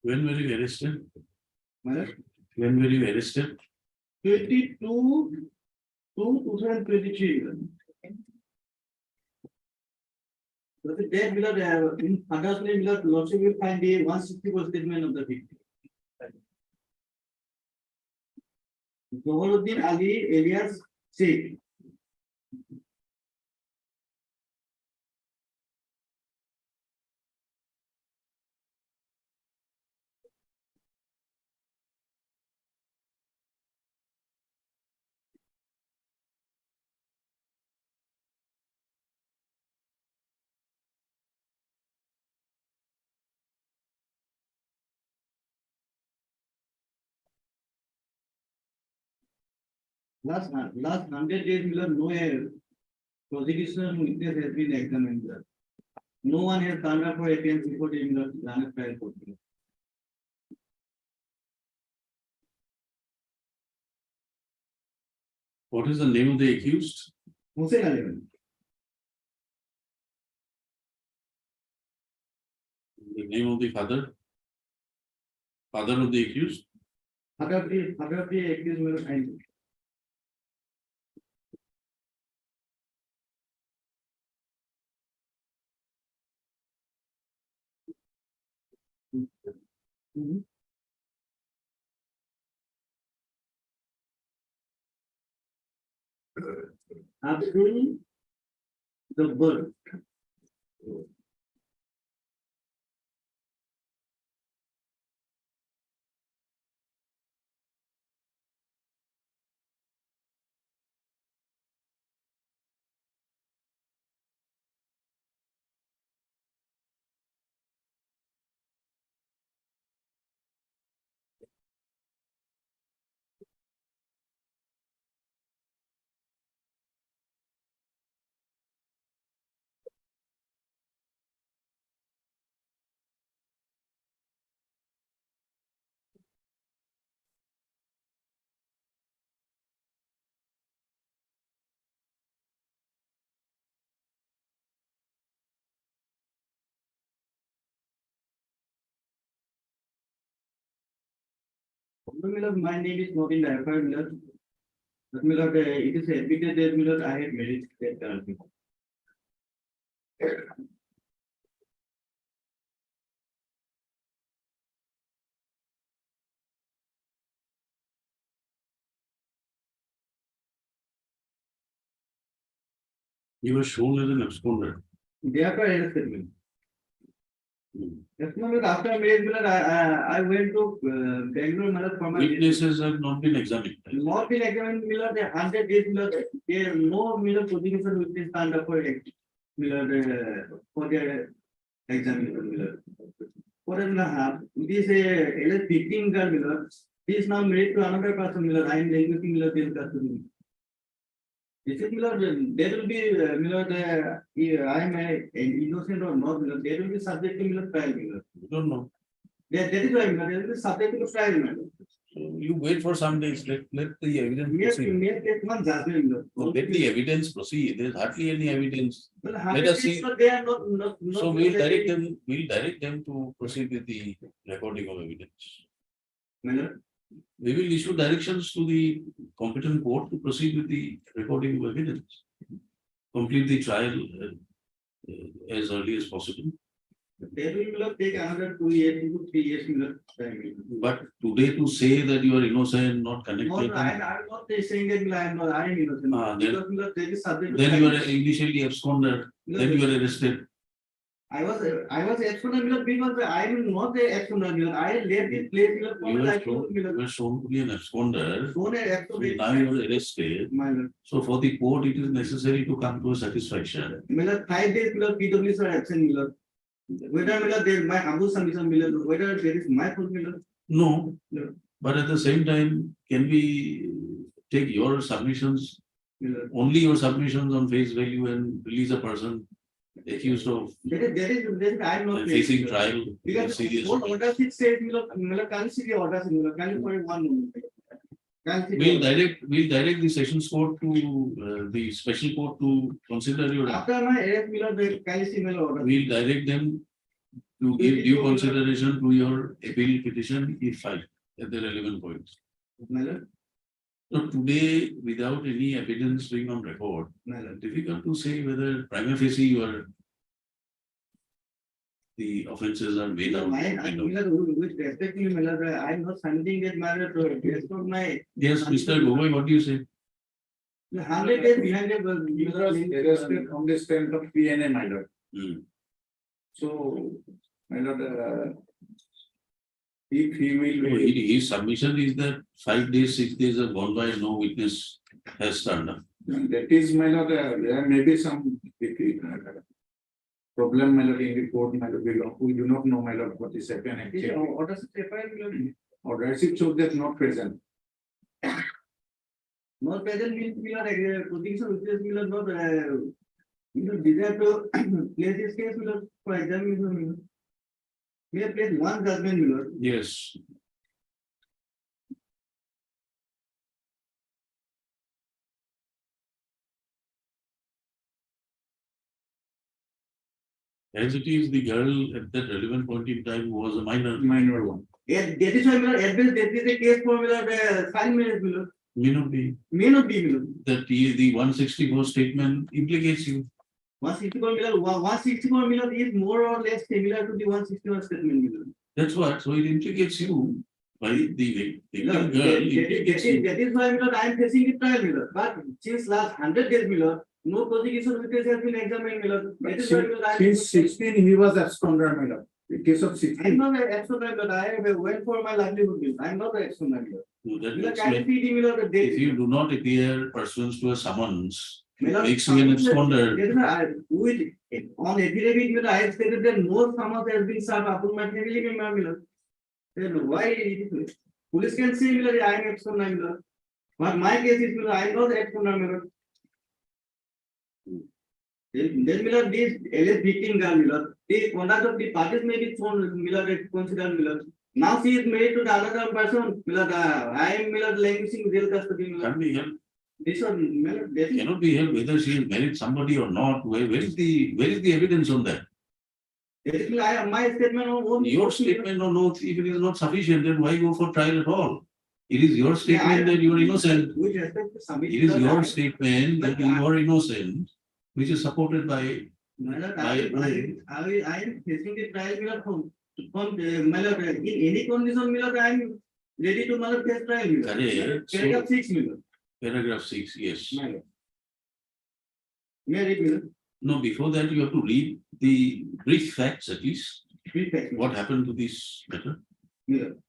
When were you arrested? Miller. When were you arrested? 22/2/2023. So the date below in others name below, lordship will find the 164 statement of the victim. Zoharuddin Ali alias See. Last 100 days, no prosecution witness has been examined. No one has turned up for appearance before the Ghana trial court. What is the name of the accused? Hussein Ali. The name of the father? Father of the accused? Father of the accused will find. Abdul the bird. My name is not in the FIR Miller. But Miller, it is admitted that Miller, I had married that girl. You were shown as an absconder. Therefore, I arrested me. Hmm. That's not after marriage, Miller, I went to Bangalore, Miller, for my. Witnesses have not been examined. Not been examined, Miller, the 100 days, Miller, there no Miller prosecution witness stand up for Miller for their examination, Miller. For this LS 15 girl, Miller, he is now married to another person, Miller. I am negotiating Miller this custody. This is Miller, there will be Miller, I am innocent or not, Miller, there will be subject to Miller trial, Miller. We don't know. That is why, Miller, there will be subject to trial, Miller. So you wait for some days, let the evidence proceed. Well, Let the evidence proceed. There's hardly any evidence. let us see. They are not. So we'll direct them to proceed with the recording of evidence. Miller, We will issue directions to the competent court to proceed with the recording of evidence. Complete the trial as early as possible. they will take another 2 years to 3 years, Miller. But today to say that you are innocent, not No, connected, I am not saying that I am innocent. Then- Because Miller, there is subject. then you are initially absconded, then you are arrested. I was absconded, Miller, because I am not the absconded, Miller. I left this place, Miller, for You my were life, shown, Miller. you were shown to be an absconder. So Now you are arrested. Miller, So for the court, it is necessary to come to a satisfaction. 5 days, Miller, PWs are absent, Miller. Whether Miller, there my humble submission, Miller, whether there is my fault, Miller. No, No. but at the same time, can we take your submissions, Miller. only your submissions on face value and release a person accused of There is, I am not. facing trial? Because serious what offense? orders it says, Miller, can't see the orders, Miller, can you for 1 moment? Can't see the orders. We'll direct the sessions court to the special court to consider your. After my arrest, Miller, they can see Miller order. We'll direct them to give due consideration to your appeal petition if filed at the relevant points. Miller, So today, without any evidence being on record, Miller. difficult to say whether prima facie the offences are made out. Miller, with respect to Miller, I am not submitting that matter to based on my. Yes, Mr. Gogoi, what do you say? The 100 days behind the. He was arrested on the strength of PNA, my lord. Hmm. So, my lord, if he will No, be, his submission is that 5 days, 6 days have gone by, no witness has turned up. that is, my lord, there may be some problem, my lord, in the court, my lord, we do not know, my lord, what is happening actually. What does it say? Or receipt shows that not present. Not present means we are putting some witness, we are not, desire to place this case, we are for examination. We have placed one judgment, we are. Yes. As it is, the girl at that relevant point in time was a minor. Minor one. Yeah, that is why we are advanced, that is a case for we are 5 minutes, we are. May not be May not be, we are. that the 164 statement implicates you. 164 million, 164 million is more or less similar to the 161 statement million. That's what, so it implicates you by the No, victim girl. implicates you. that is why I am facing the trial million, but since last 100 days million, no prosecution witness has been examined million. That is why I am. Since 16, he was absconded, my lord. The case of I am 16. not an external, but I have went for my livelihood bill. I am not an external. So that You looks can like see the million the if you date. do not appear pursuant to a summons, Million- makes you an absconder. That is why with on affidavit, million, I have stated that no summons has been served upon my family member million. Then why it is, police can say million, I am external million. But my case is million, I am not external million. Then million, this alleged victim girl million, the conduct of the parties may be shown million, considered million. Now she is married to the other person, million, I am million languishing jail custody million. Can be helped, This one, million, that is. cannot be helped whether she has married somebody or not. Where is the evidence on that? Basically, my statement on own. Your statement on oath, if it is not sufficient, then why go for trial at all? It is your Yeah, statement that you are innocent. With respect to submission. It is your statement that you are innocent, which is supported by. I am facing the trial million from million, in any condition million, I am ready to million face trial million. Correct. So- Paragraph 6 million. Paragraph 6, yes. Million. May I read million? No, before that, you have to read the brief facts at least. Read text. What happened to this matter? Million.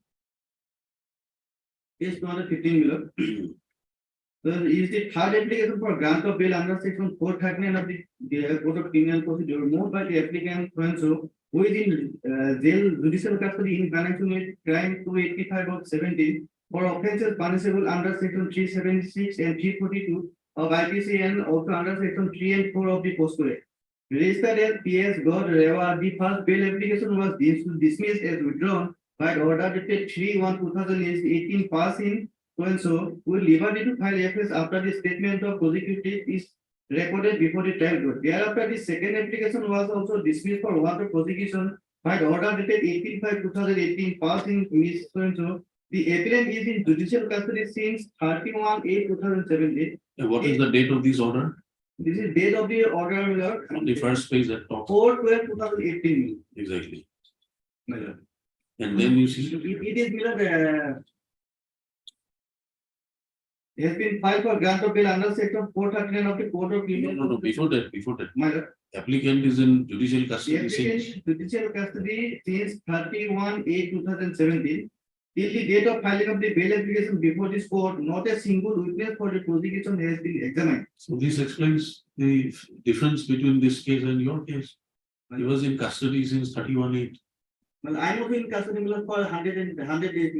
Case 215 million. So is the third application for grant of bail under section 439 of the Code of Criminal Procedure moved by the applicant so who is in jail judicial custody in connection with crime 285 of 17 for offences punishable under section 376 and 342 of IPC and also under section 3 and 4 of the Post Code. Registered as PS God Rewa, the first bail application was dismissed as withdrawn by order dated 3/1/2018 passed in so with liberty to file FS after the statement of prosecutor is recorded before the trial court. Thereafter, the second application was also dismissed for want of prosecution by order dated 18/5/2018 passed in Miss so. The appellant is in judicial custody since 31/8/2017. And what is the date of this order? This is date of the order, my lord. On the first page that talks. 4/12/2018. Exactly. My lord. And then you see, It is, my lord, has been filed for grant of bail under section 439 of the Code of Criminal. no, before that, My lord. applicant is in judicial The custody applicant since. is judicial custody since 31/8/2017. Till the date of filing of the bail application before this court, not a single witness for the prosecution has been examined. So this explains the difference between this case and your case. He was in custody since 31/8. Well, I am also in custody my lord, for 100 days. My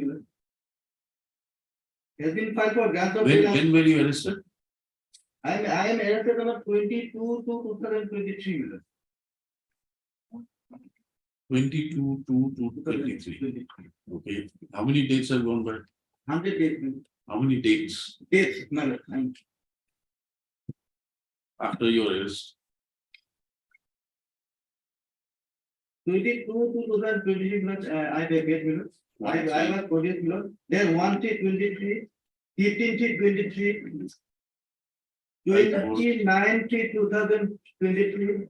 lord. Has been filed for grant of bail. When were you arrested? I am arrested number 22/2023. my lord. 22/2/23. Okay, how many dates have gone by? 100 days. my lord. How many dates Dates, my lord. I'm- after your arrest? 22/2023 months, I get minutes. I was produced below. Then 1/3/23, 15/3/23, 29/3/2023,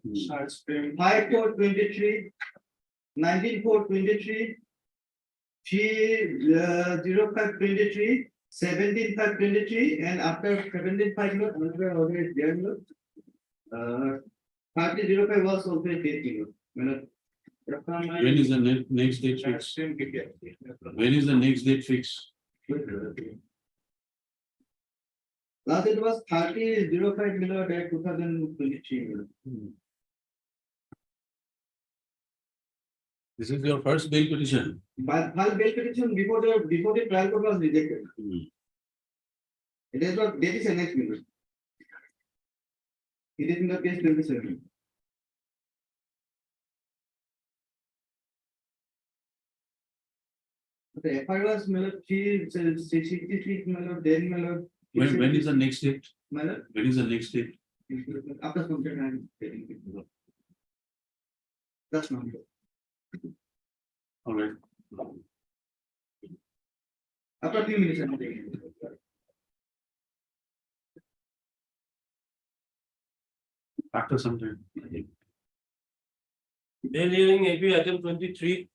5/4/23, 19/4/23, 3/05/23, 17/5/23 and after 17/5, another order is there. 30/05 was also a date. When is the next date fixed? When is the next date fixed? Last it was 30/05 2023. This is your first bail petition. But file bail petition before the trial court was rejected. It is not, that is an next minute. It is in the case 27. The FIR was Miller, 63, Miller, then Miller. When is the next date? Miller, When is the next date? after some time I'm getting it. That's not good. All right. After a few minutes, I'm taking it. After some time. Bail hearing AP item 23.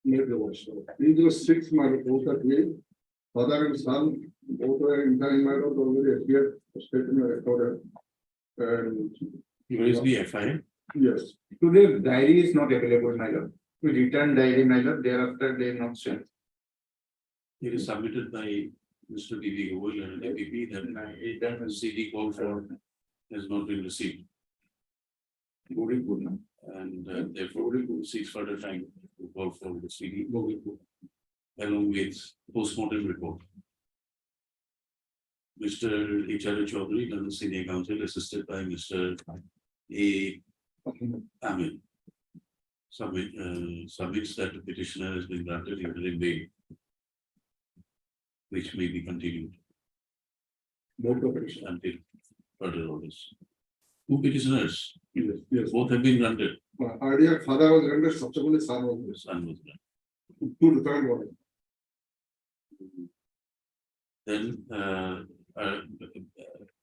These were 6 months, both are clear. Father and son, both were in time, my lord, already appeared, statement recorded. And Where is the FIR? yes, today diary is not available, my lord. We return diary, my lord, thereafter they not sent. It is submitted by Mr. D.D. Goel and APP that the CD call for has not been received. Very good, man. And therefore seeks further time to call for the CD along with postmortem report. Mr. H.R. Chaudhary, London Senior Counsel, assisted by Mr. A. Amin, submits that the petitioner has been granted interim bail, which may be continued Both of it. until further orders. Two petitioners, Yes. both have been granted. Earlier, father was granted, subsequently son was Son was granted. two different ones. Then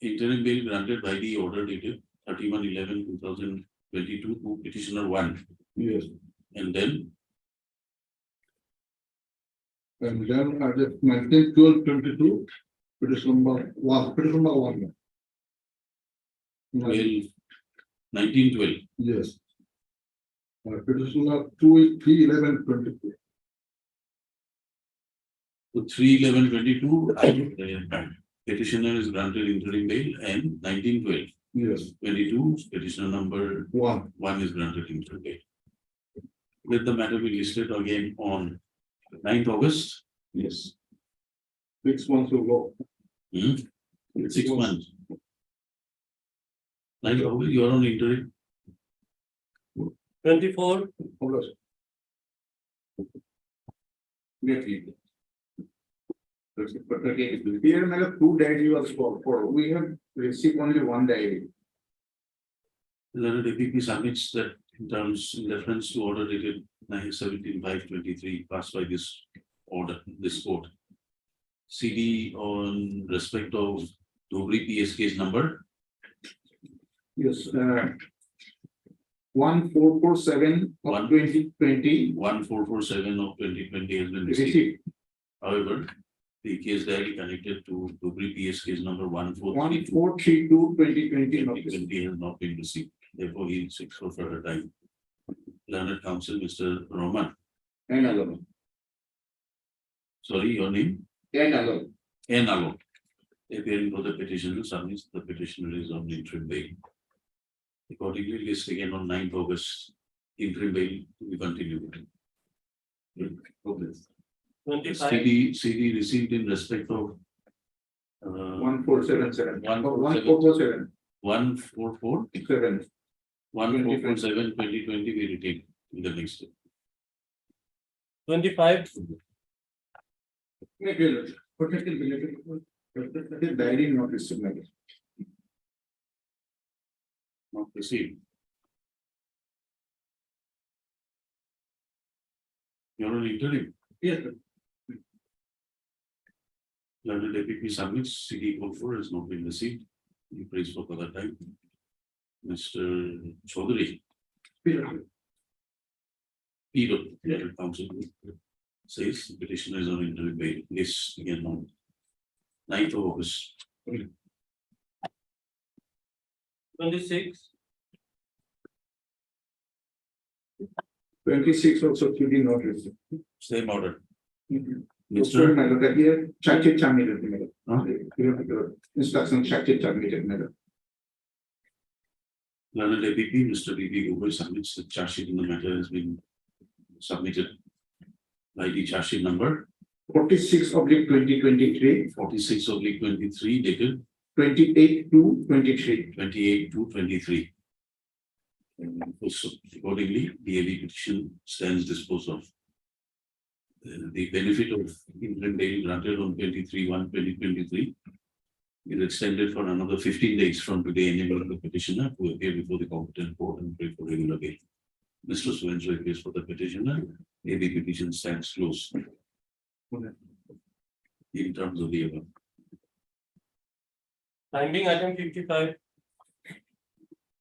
interim bail granted by the order dated 31/11/2022 to petitioner 1, Yes. and then And then at the 19/12/22, petition number 1. 1912. Yes. Petition number 2/3/11/22. So 3/11/22, petitioner is granted interim bail, and 19/12/22, Yes, petitioner number 1. is granted interim bail. Let the matter be listed again on 9th August. Yes. 6 months ago. 6 months. 9th August, you are on interim. 24. August. Here, I have 2 diary was for, we have received only 1 diary. Learned APP submits that in terms in reference to order dated 9/17/5/23 passed by this order, this court. CD on respect of Dhobri PS case number Yes, 1447 of 2020 1447 of 2020 has been received. received. However, the case diary connected to Dhobri PS case number 1432 1432 2020 notice. 2020 has not been received. Therefore, he seeks for further time. Learned counsel, Mr. Roman. And alone. Sorry, your name? And alone. N. Alon. Appearing for the petitioner, submits the petitioner is on interim bail. Accordingly, list again on 9th August, interim bail to be continued. Okay. 25. CD received in respect of 1477. 1447. 1447. 1447 2020 we retain in the next day. 25. Protected diary not received. Not received. You're on interim. Yes, sir. Learned APP submits CD call for has not been received. You praise for further time. Mr. Chaudhary. Yes, sir. Letter counsel says petitioner is on interim bail. Yes, again on 9th of August. 26. 26 also QD not received. Same order. Mr. Mr. Here, charge terminated, madam. Instruction charge terminated, madam. Learned APP, Mr. BB Google submits the charge sheet in the matter has been submitted. ID charge sheet number 46/2023, 46/23 dated 28/2/23. 28/2/23. Accordingly, the AV petition stands disposed of. The benefit of interim bail granted on 23/1/2023 is extended for another 15 days from today, enabling the petitioner to appear before the competent court and pray for regular bail. Mr. Suvenzo appears for the petitioner. AV petition stands closed. In terms of the above. Time being item 55.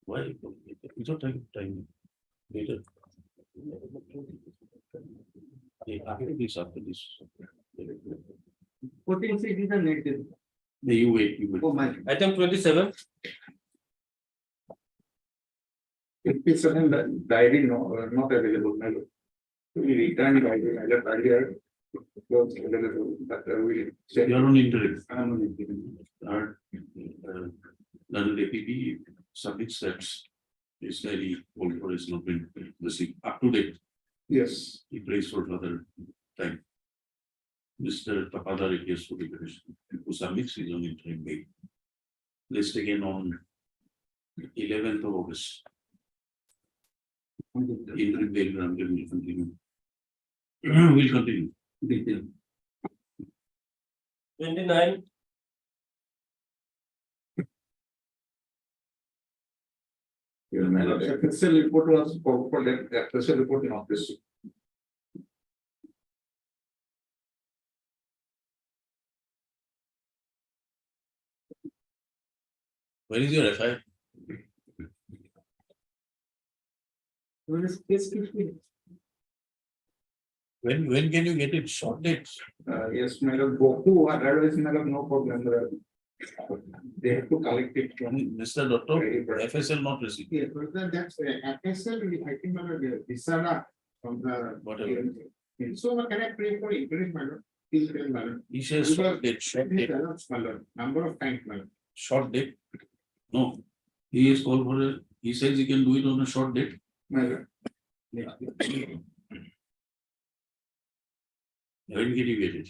Why? It's not time. Later. Yeah, after this. 14/6 is the next day. You wait. Oh, my. Item 27. It's a diary not available, madam. We return diary, earlier. Was available, but we said. You are on interim. I'm on interim. Learned APP submits that his diary also has not been received up to date. Yes. He prays for further time. Mr. Tapada appears for the petition, who submits his own interim bail. List again on 11th of August. Interim bail granted will continue. Will continue. 29. FSL report was for that FSL report in office. Where is your FI? When can you get it? Short dates. Yes, madam, Goku, otherwise, madam, no problem. They have to collect it from. Mr. Doctor, FSL not received. Yeah, but that's FSL, I think, Visara from the. Whatever. So can I pray for interim, madam? Interim, madam. He says short date, Number of times, madam. short date. No, he is called for a, he says he can do it on a short date. Madam. When did you get it?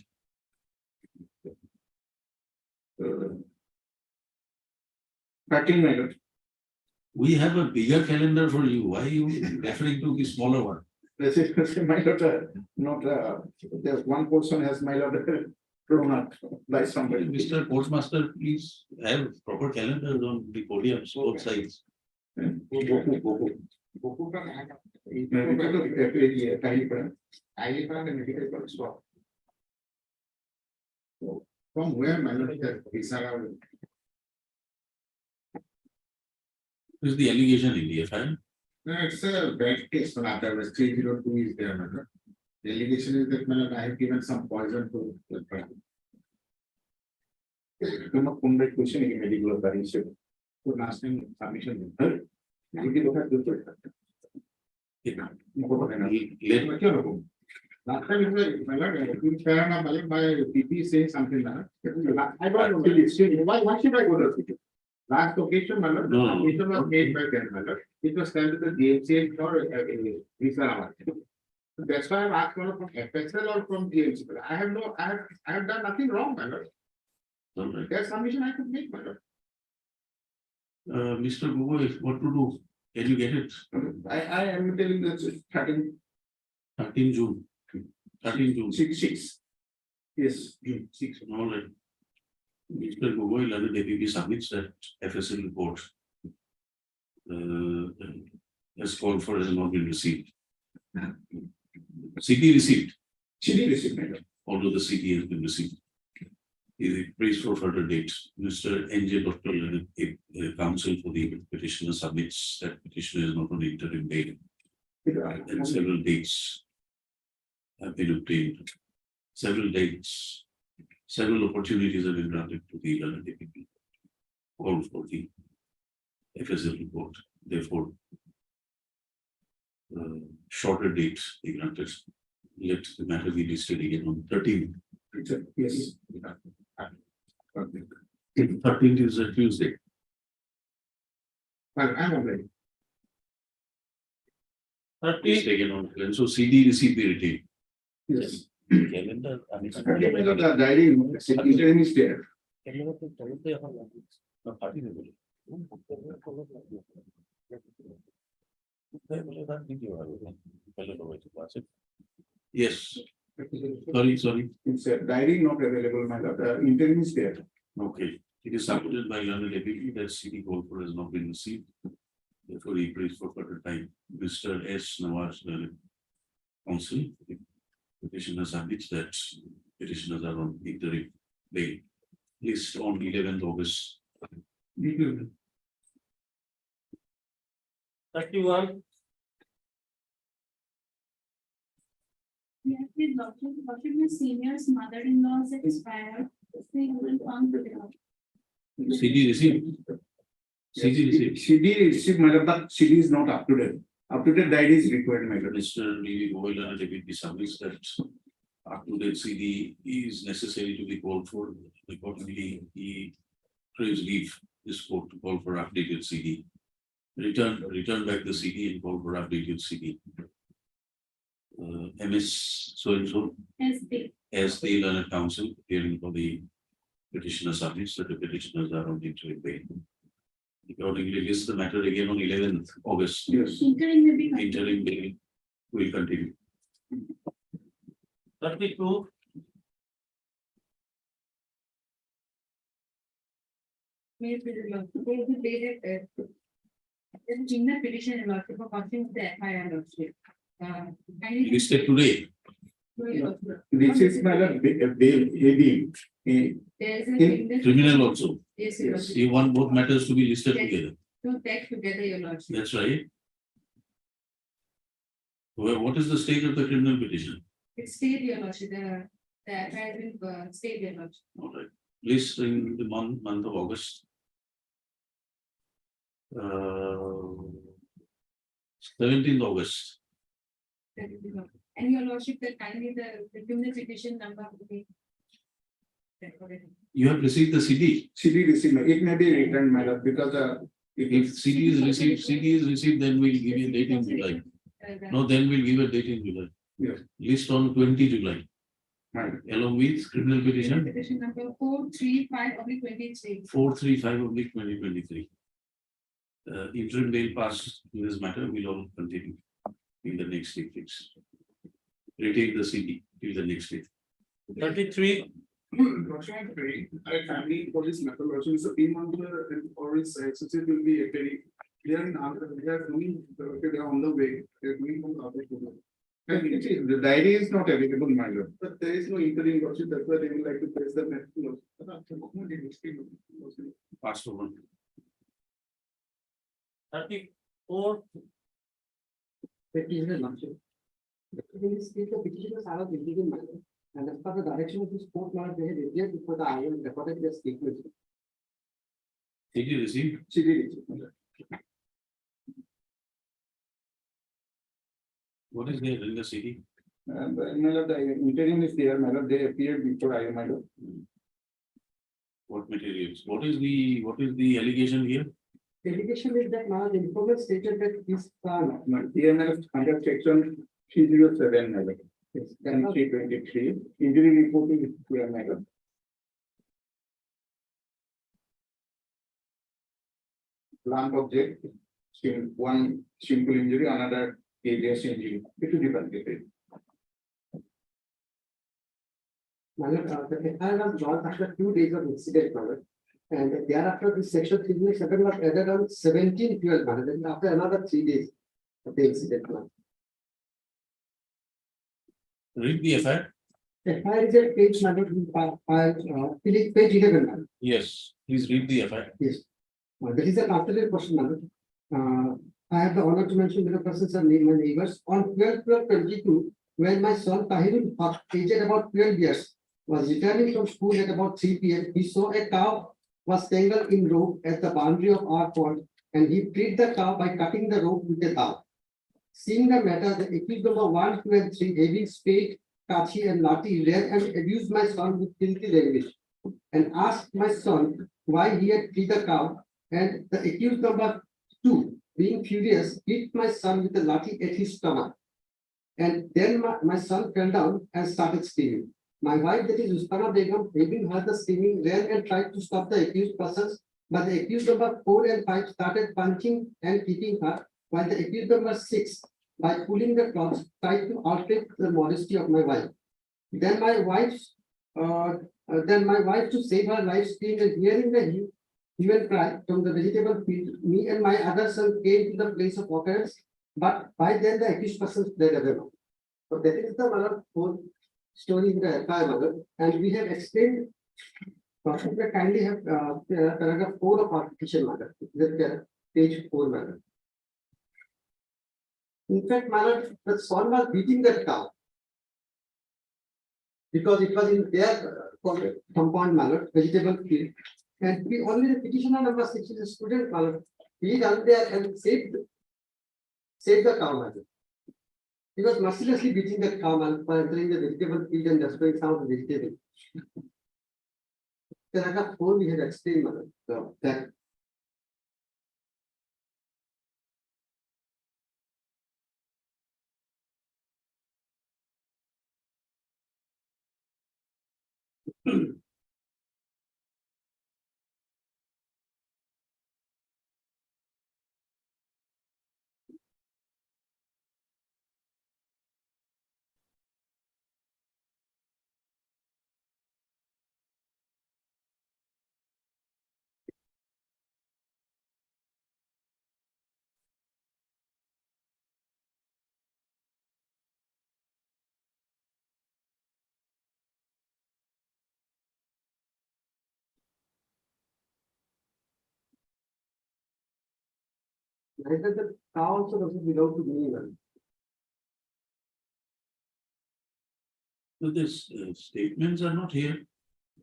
Packing, madam. We have a bigger calendar for you. Why are you referring to the smaller one? This is my daughter, not, there's one person has my daughter thrown out by somebody. Mr. Postmaster, please have proper calendars on the podium, both sides. From where, madam, Visara? This is the allegation in the FIR. No, it's a bad case, so after 302 is there, madam. The allegation is that, madam, I have given some poison to the person. Question in medical issue. So last time submission. You can look at this. Last time it was, my lord, my PP saying something like that. I don't know, why should I go to the city? Last occasion, my lord, the No. submission was made by them, my lord. It was sent to the GMC or Visara. That's why I've asked from FSL or from GMC. I have no, I have done nothing wrong, my lord. All right. There's submission I could make, my lord. Mr. Gugoi, what to do? Can you get it? I am telling that it's 13 June. 13 June. 6. Yes. June 6. All right. Mr. Gugoi, London APP submits that FSL report. As called for has not been received. CD received, CD received, madam. although the CD has been received. He prays for further dates. Mr. NJ Doctor, counsel for the petitioner submits that petitioner is not on interim bail. And several dates have been obtained. Several dates, several opportunities have been granted to the elderly people. All for the FSL report, therefore. Shorter dates be granted. Let the matter be listed again on 13th. Yes. 13th is a Tuesday. I'm already. 30. Taken on, and so CD receipt be retained. Yes. Calendar, I mean, The diary, interim is there. calendar তো চলতে এখন লাগে। না, party নেই বলে। বলে তার দ্বিতীয় হবে, calendar হয়েছে, আছে। Yes, sorry. It's a diary not available, my lord. Interim is there. Okay, it is submitted by learned deputy that CD call for has not been received. Therefore, he prays for further time. Mr. S. Nawaz, counsel, petitioner submits that petitioners are on interim bail. List on 11th August. 31. Yes, his lordship, my senior's mother-in-law is expired. They will come to the house. CD received. CD received. CD received, my lord, but CD is not up to date. Up to date diary is required, my lord. Mr. D. Goyal and deputy submits that up to date CD is necessary to be called for. Accordingly, he craves leave this court to call for updated CD. Return back the CD and call for updated CD. MS so and so As they, as the learned counsel hearing for the petitioner submits that the petitioners are on interim bail. Accordingly, list the matter again on 11th August. Yes. interim may be. Interim bail will continue. 32. May be the lordship, they will be dated, then in the petition in lordship for costing the FIR lordship. And Listed today. This is my lord, bail, heading. there's a. In in the- Criminal also. Yes, your lordship. You want both matters to be listed Yes. together. To take together your lordship. That's right. Well, what is the stage of the criminal petition? It stayed your lordship, the FIR will stay your lordship. All right. List in the month of August. 17th August. That will be lordship. And your lordship, the kindly the criminal petition number will be. recorded. You have received the CD. CD received, it may be returned, my lord, because If CD is received, then we'll give you a date in July. No, then we'll give a date in July. Yes. List on 20 July, my lord. along with criminal petition Petition number 435/23. 435/2023. Interim bail pass in this matter will all continue in the next 8 weeks. Retain the CD till the next date. 33. I family police methodology is a team on the or its associate will be a very clear in answer. They are doing, they are on the way. They are doing from the other to the. The diary is not available, my lord. But there is no interim lordship, that's why they would like to place the method. Pass over. 34. Petitioner lordship. This is the petitioners are of illegal matter, and as per the direction of this court, Lord, they have appeared before the IM recorded their statement. CD received. CD received, my lord. What is there in the CD? My lord, the interim is there, my lord, they appeared before I am, my lord. What materials? What is the allegation here? The allegation is that now the informant stated that this TNF under section 307, my lord. yes, And 323, injury reporting is clear, my lord. Blunt object, one simple injury, another serious injury. It is different. the FIR was launched after 2 days of incident, Lord. And thereafter, this section 307 was added on 17/12, Lord. Then after another 3 days of the incident, Lord. Read the FIR. FIR is at page number, page 11, Yes, please read the FIR. Yes. There is a considered question, Lord. I have the honor to mention the persons are named my neighbors. On 12/12/22, when my son Tahirul Haq, aged about 12 years, was returning from school at about 3 p.m., he saw a cow was tangled in rope at the boundary of our pond, and he freed the cow by cutting the rope with a dao. Seeing the matter, the accused number 1, 2, and 3, having spade, kachi, and lati, ran and abused my son with filthy language, and asked my son why he had freed the cow, and the accused number 2, being furious, hit my son with a lathi at his stomach. And then my son fell down and started screaming. My wife, that is Ustana Begum, having heard the screaming, ran and tried to stop the accused persons, but the accused number 4 and 5 started punching and kicking her, while the accused number 6, by pulling the cloths, tried to outrage the modesty of my wife. Then my wife, to save her life, screamed, and hearing the hue and cry from the vegetable field, me and my other son came to the place of occurrence, but by then the accused persons fled away. So that is the whole story in the FIR, mother, and we have explained. Kindly have paragraph 4 of our petition, mother, page 4, mother. In fact, mother, the son was beating that cow because it was in their compound, mother, vegetable field. And we only the petitioner number 6 is a student, mother. He ran there and saved the cow, mother. He was mercilessly beating that cow, mother, by entering the vegetable field and destroying some of the vegetable. Paragraph 4 we have explained, mother. So that. Neither the cow also doesn't belong to me, ma'am. So these statements are not here.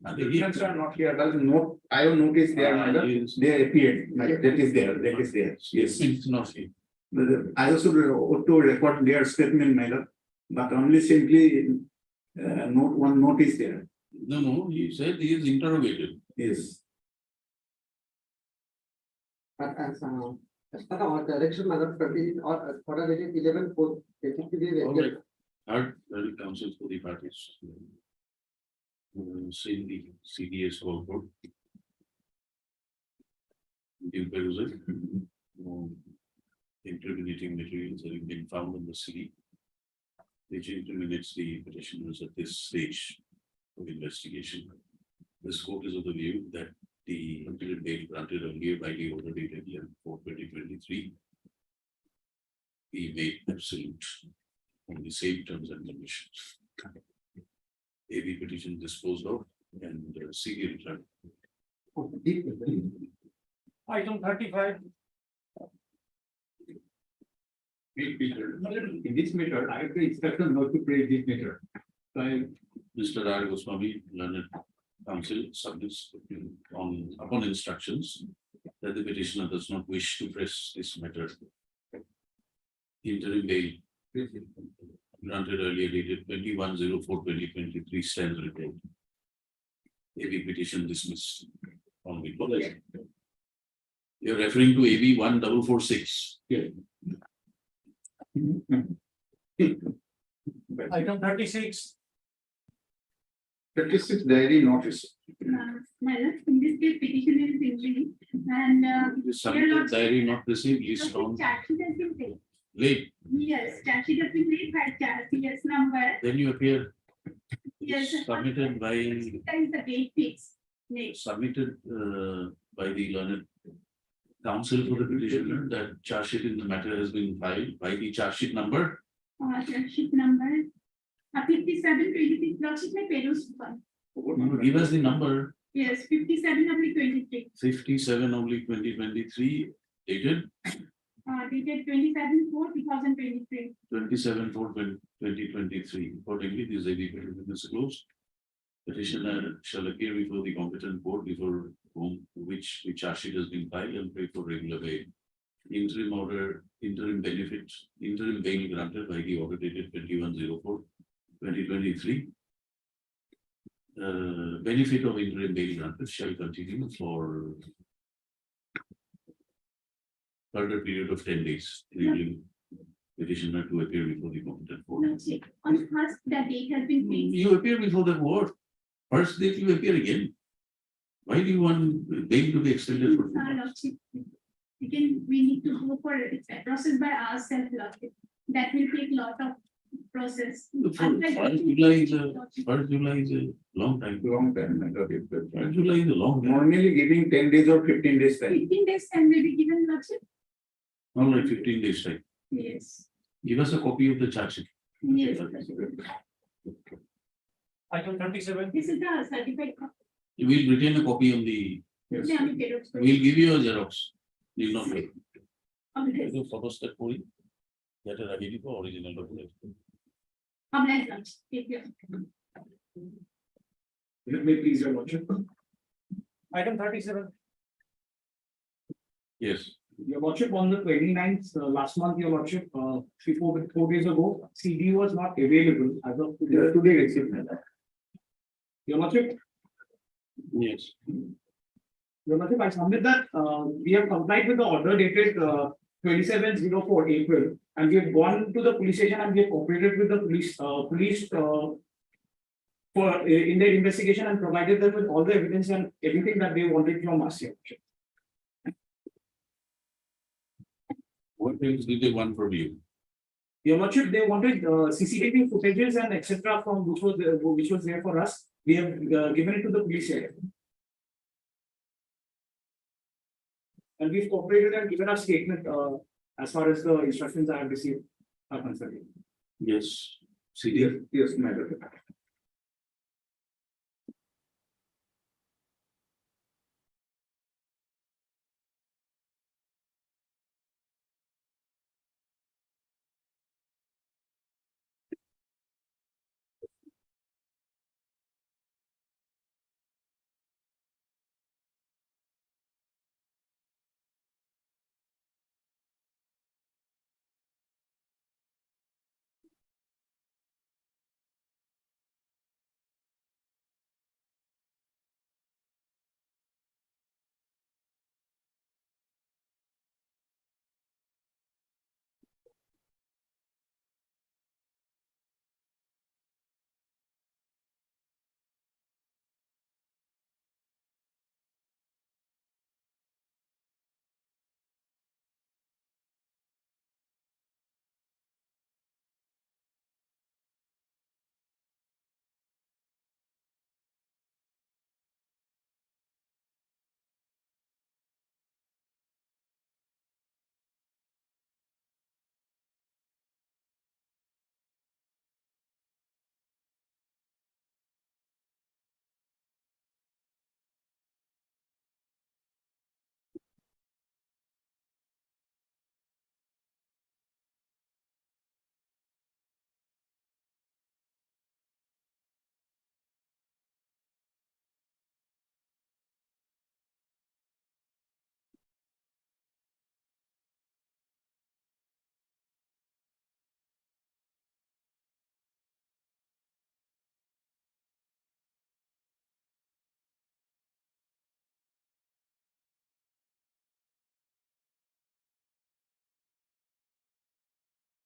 Are they here? Statements are not here, doesn't note, I have noticed there, madam, Yes. they appeared, like, that is there, yes. It's not here. I also ought to record their statement, madam, but only simply one note is there, No, he said he is interrogated. yes. But as per our direction, mother, or order 11/4, basically, All right. Heard the counsel for the parties. Saying the CDS all good. Due perusal. Incriminating materials having been found in the city, which incriminates the petitioners at this stage of investigation. This court is of the view that the interim bail granted earlier by the order dated 11/4/2023 be made absolute on the same terms and conditions. AB petition disposed of and CD returned. Item 35. In this matter, I have the instruction not to pray this matter. So Mr. R. Goswami, learned counsel, subjects upon instructions that the petitioner does not wish to press this matter. Interim bail granted earlier dated 21/04/2023 stands retained. AB petition dismissed on the policy. You're referring to AB 1446. Item 36. 36 diary notice. Madam, in this case, petitioner is injury and. The submitted diary not received list on Charge sheet has been paid. late, Yes, charge sheet has been paid by CS number. then you appear Yes. submitted by Times the date fix. Next. submitted by the learned counsel for the petitioner that charge sheet in the matter has been filed by the charge sheet number. Charge sheet number. 57/23. Charge sheet में पेरोस fund. Give us the number Yes, 57/23. 57/2023 dated dated 27/4/2023. 27/4/2023. Accordingly, this ADP will be disclosed. Petitioner shall appear before the competent board before whom which charge sheet has been filed and pay for regular bail. Interim order, interim benefit, interim bail granted by the order dated 21/04/2023. Benefit of interim bail granted shall continue for further period of 10 days, enabling petitioner to appear before the competent board. Lordship, on first, the date has been fixed. You appear before the board. First date you appear again. Why do you want bail to be extended for 2 months? Lordship, we need to go for it's a process by ourselves, Lordship. That will take a lot of process. First July is a long time. Long time, my lord. First July is a long time. Normally giving 10 days or 15 days time. 15 days can be given, Lordship? Not like 15 days time. Yes. Give us a copy of the charge sheet. Yes. Item 37. This is the certified copy. We'll retain a copy of the, Yes. The annotated. we'll give you a Xerox. You'll not pay. Obliged, You suppose that we get a ready for original document. obliged, Lordship. Take care. Let me please your lordship. Item 37. Yes. Your lordship, on the 29th, last month, your lordship, 4 days ago, CD was not available as of today. Today received. Your lordship, Yes. Your lordship, I submit that, we have complied with the order dated, 27/04 April. And we have gone to the police station and we have cooperated with the police, in their investigation and provided them with all the evidence and everything that they wanted from us here. What things did they want from you? Your lordship, they wanted CCTV footages and etc. from which was there for us. We have given it to the police here. And we've cooperated and given a statement as far as the instructions I have received are concerned. Yes. CD. Yes, my lord.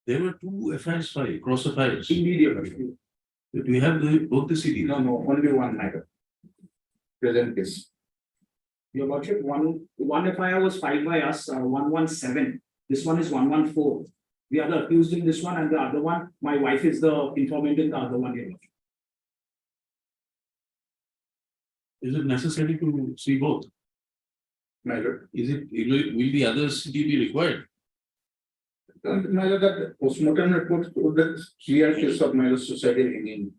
There were 2 FIRs filed, cross FIRs. Indeed, your lordship. Do you have both the CDs? No, only one matter. Present case. Your lordship, one FIR was filed by us, 117. This one is 114. We are the accused in this one and the other one, my wife is the informant in the other one, your lordship. Is it necessary to see both? My lord. Will the other CD be required? My lord, that postmortem report showed that clear case of my lord suicidal hanging.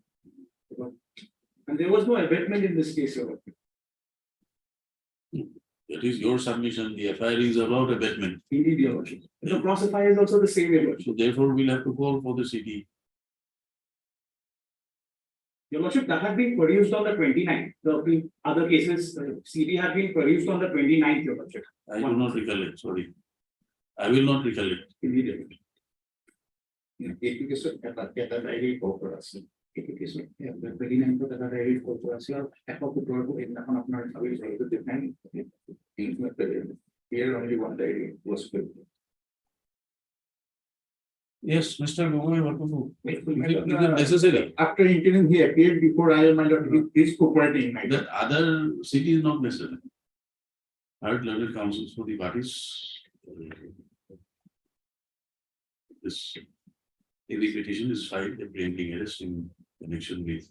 And there was no abatement in this case, your lordship. That is your submission. The FIR is about abatement. Indeed, your lordship. The cross FIR is also the same, your lordship. So therefore, we'll have to call for the city. Your lordship, that had been produced on the 29th. The other cases, CD had been produced on the 29th, your lordship. I do not recollect, sorry. I will not recollect. Immediately. Education category corporation. Education, yeah, the 29th category corporation, appropriate in the আপনার service to defend things like that. Here only one diary was filled. Yes, Mr. Gogoi, what to do? Is it necessary? After interim, he appeared before I am under his cooperating. That other city is not necessary. Heard learned counsels for the parties. This, if the petition is filed, the preempting arrest in connection with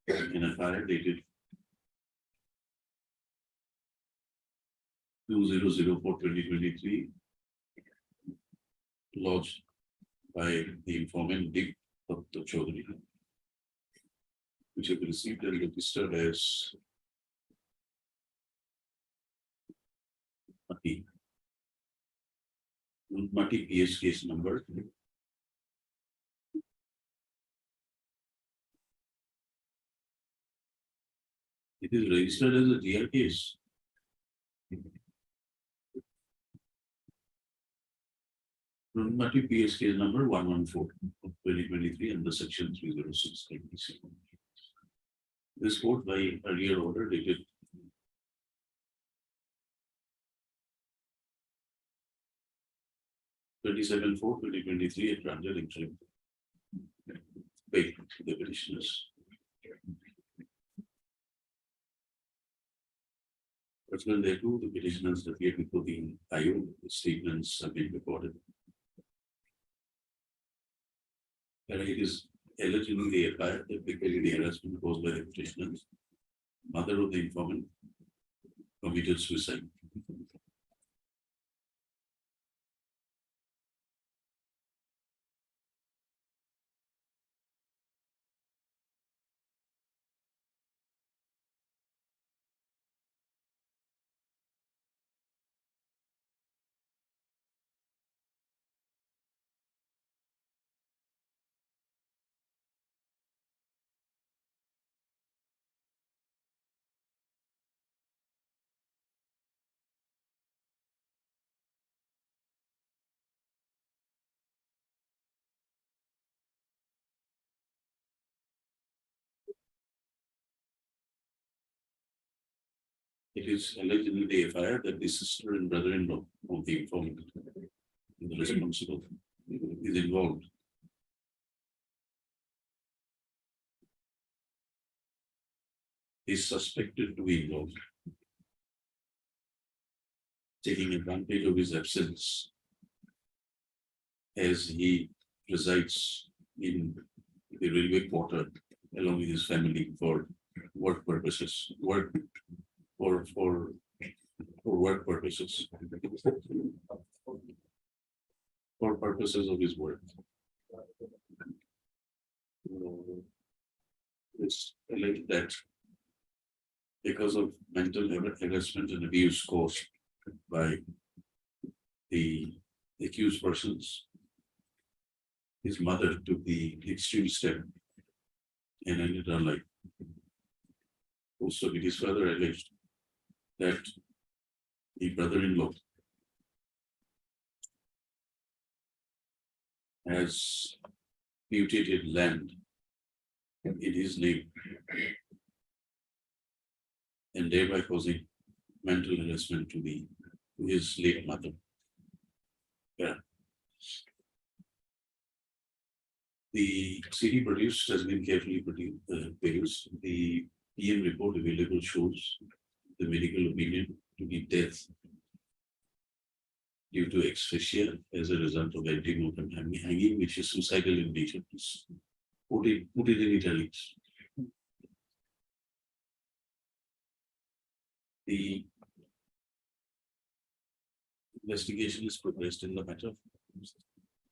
an FIR dated 2004/2023, lodged by the informant Dick of the Chaudhary, which have received and registered as Mati PS case number. It is registered as a GR case. Mati PS case number 114/2023 under section 306. This court by earlier order dated 27/4/2023 at granted interim bail to the petitioners. Pursuant thereto, the petitioners appeared before the IO, the statements have been recorded. And it is alleged in the FIR that because the harassment caused by the petitioners, mother of the informant committed suicide. It is alleged in the FIR that the sister and brother-in-law of the informant, the responsible, is involved. Is suspected to be involved, taking advantage of his absence as he resides in the railway quarter along with his family for work purposes, for work purposes. For purposes of his work. It's alleged that because of mental harassment and abuse caused by the accused persons, his mother took the extreme step and ended her life. Also, it is further alleged that the brother-in-law has mutated land in his name and thereby causing mental harassment to his late mother. Yeah. The CD produced has been carefully produced. The PM report available shows the medical opinion to be death due to asphyxia as a result of antemortem hanging, which is suicidal in nature. Put it in italics. The investigation is progressed in the matter,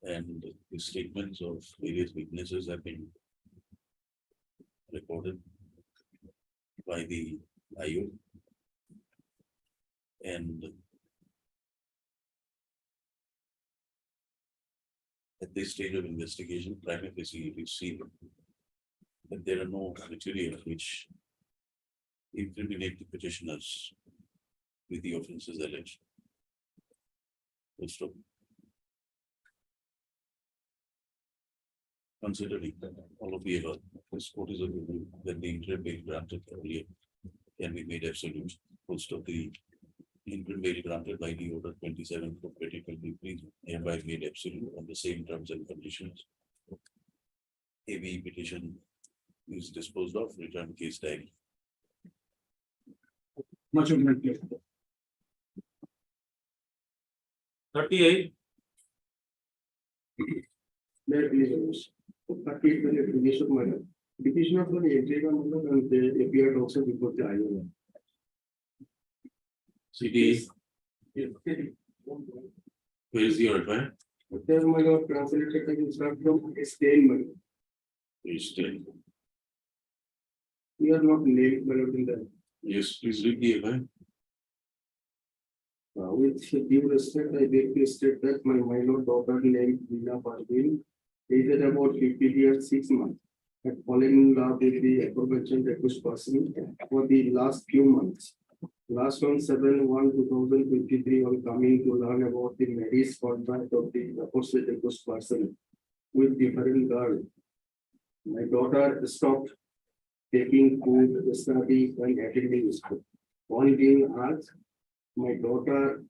and the statements of various witnesses have been recorded by the IO. And at this stage of investigation, prima facie, we see that there are no criteria which incriminate the petitioners with the offences alleged. Full stop. Considering all of the above, this court is agreeing that the interim bail granted earlier can be made absolute. Full stop. The interim bail granted by the order 27 for 2023 hereby made absolute on the same terms and conditions. AB petition is disposed of, return case tag. Much obliged. 38. There is petitioner for the entry and they appeared also before the IOM. CD, where is your advice? There, my lord, translated I can start from statement. Please tell. We are not named, my lord, in that. Yes, please read the advice. With due respect, I beg to state that my minor daughter named Veena Parveen, aged about 50 years, 6 months, had fallen in love with the aforementioned accused person for the last few months. Last on 7/1/2023, on coming to learn about the marriage contract of the aforesaid accused person with different girl, my daughter stopped taking food, study, and attending school. On being asked, my daughter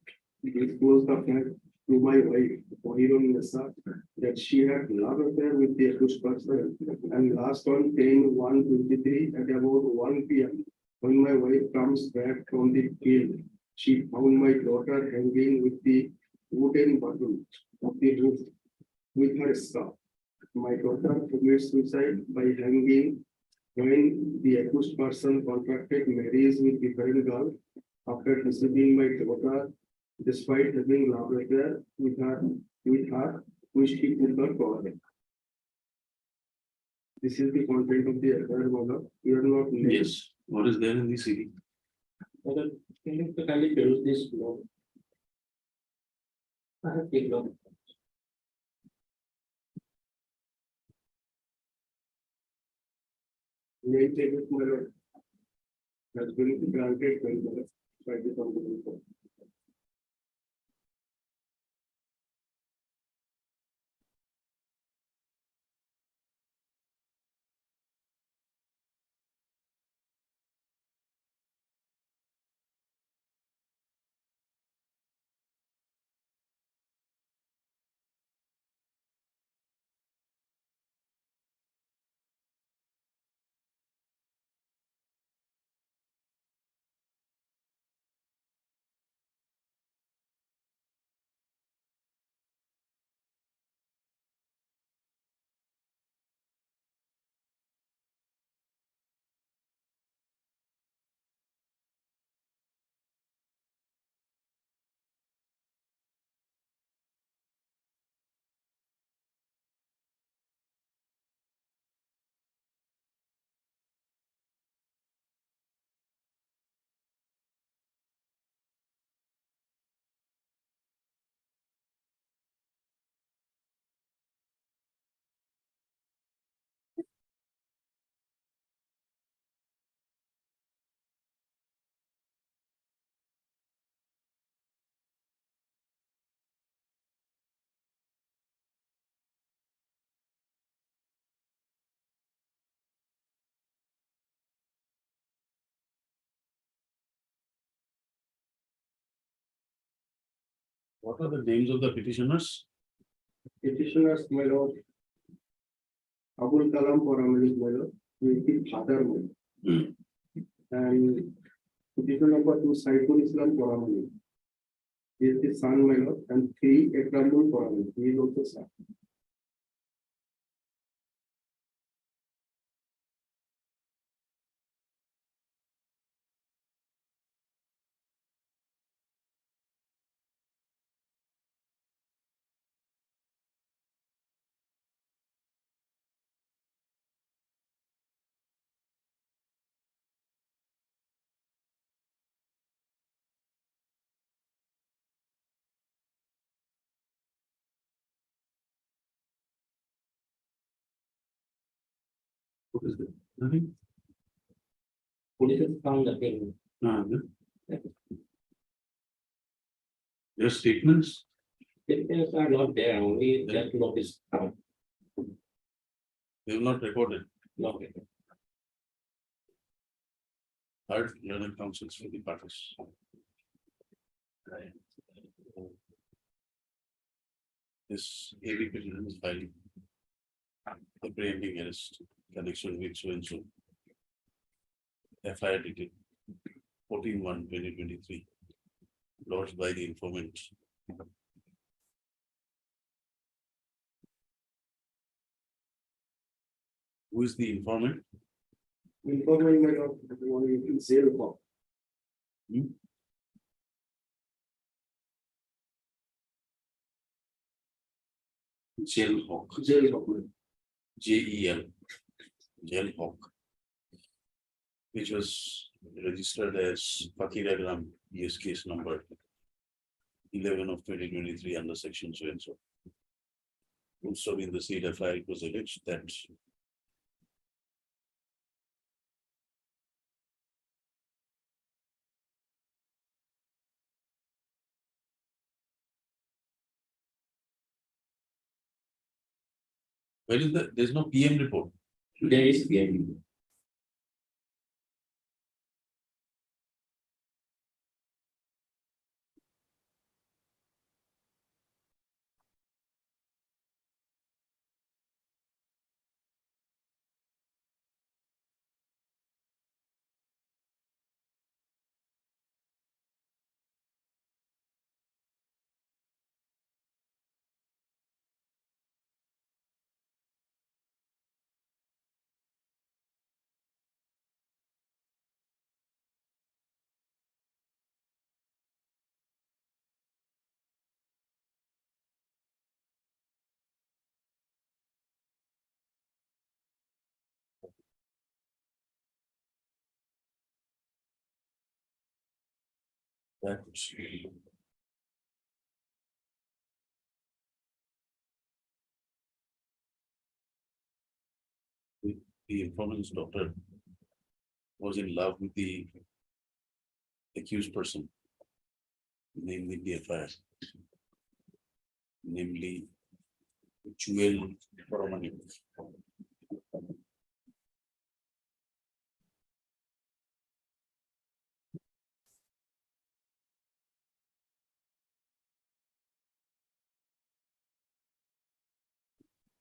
disclosed the fact to my wife, Pohirun Nessa, that she had love affair with the accused person. And last on 10/1/23 at about 1 p.m., when my wife comes back from the field, she found my daughter hanging with the wooden bottom of the roof with her scarf. My daughter commits suicide by hanging when the accused person contracted marriage with different girl after receiving my daughter, despite having love affair with her, which he could not tolerate. This is the content of the affair, mother. You are not named. Yes, what is there in the CD? Mother, can you kindly tell this law? I have taken law. Name table, my lord. Has been granted by the company. What are the names of the petitioners? Petitioners, my lord. Abul Kalam Paramedic, my lord, with the father, my lord. And petition number 2, Saiful Islam Paramedic. He is the son, my lord, and 3, Ekramul Paramedic. He is also son. What is that? Nothing? Police has found again. Just statements? Details are not there, only that notice. They have not recorded. Not Heard learned counsels for the parties. This AV petition is filing. Apprehending arrest connection with so and so. FIR dated 14/1/2023. Lodged by the informant. Who is the informant? Informant might not want to say the call. Jail Hawk. Jail document. JEL. Jail Hawk. Which was registered as Fakiragram PS case number 11 of 2023 under section so and so. Also in the said FIR, it was alleged that where is the, there's no PM report. There is PM. That the informant's daughter was in love with the accused person, namely the FIR, namely Jewel Paramani.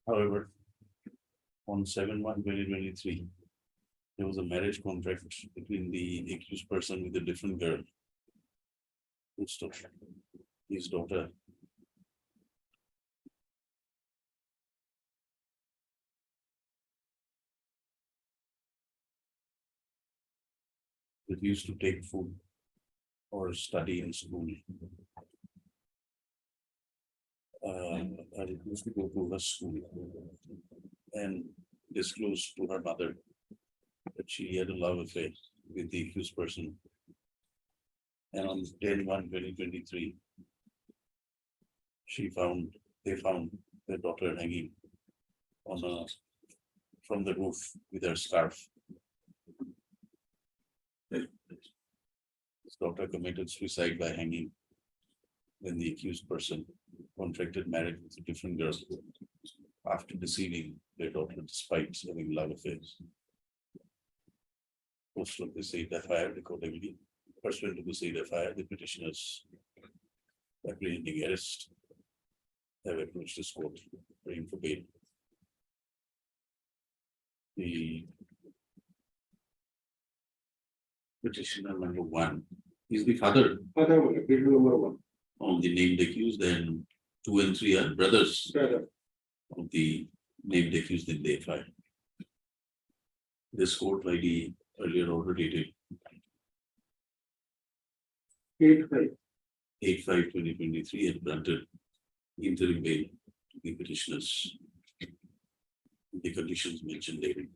However, on 7/1/2023, there was a marriage contract between the accused person with a different girl. His daughter. Refused to take food or study in school. I refused to go to her school and disclosed to her mother that she had a love affair with the accused person. And on 10/1/2023, they found their daughter hanging on from the roof with her scarf. His daughter committed suicide by hanging when the accused person contracted marriage with a different girl after deceiving their daughter despite having love affairs. Most of the said FIR accordingly, pursuant to the said FIR, the petitioners apprehending arrest have approached this court praying for bail. The petitioner number 1 is the father Other one, petition number 1. of the named accused, and 2 and 3 are brothers Brother. of the named accused in the FIR. This court by the earlier order dated 8-5. 8/5/2023 and granted interim bail to the petitioners. The conditions mentioned there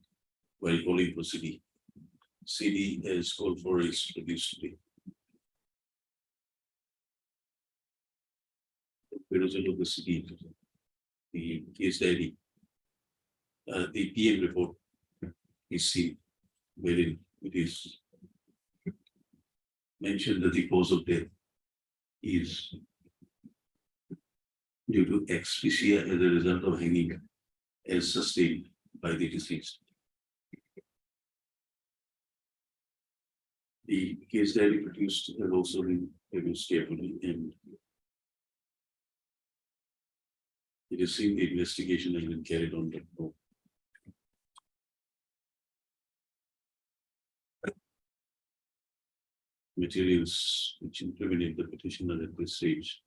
while calling for CD. CD as called for is produced today. Perusal of the CD, the case diary, the PM report is seen, wherein it is mentioned that the cause of death is due to asphyxia as a result of hanging as sustained by the deceased. The case diary produced has also been produced carefully, and it is seen the investigation has been carried on. Materials which incriminate the petitioner at this stage.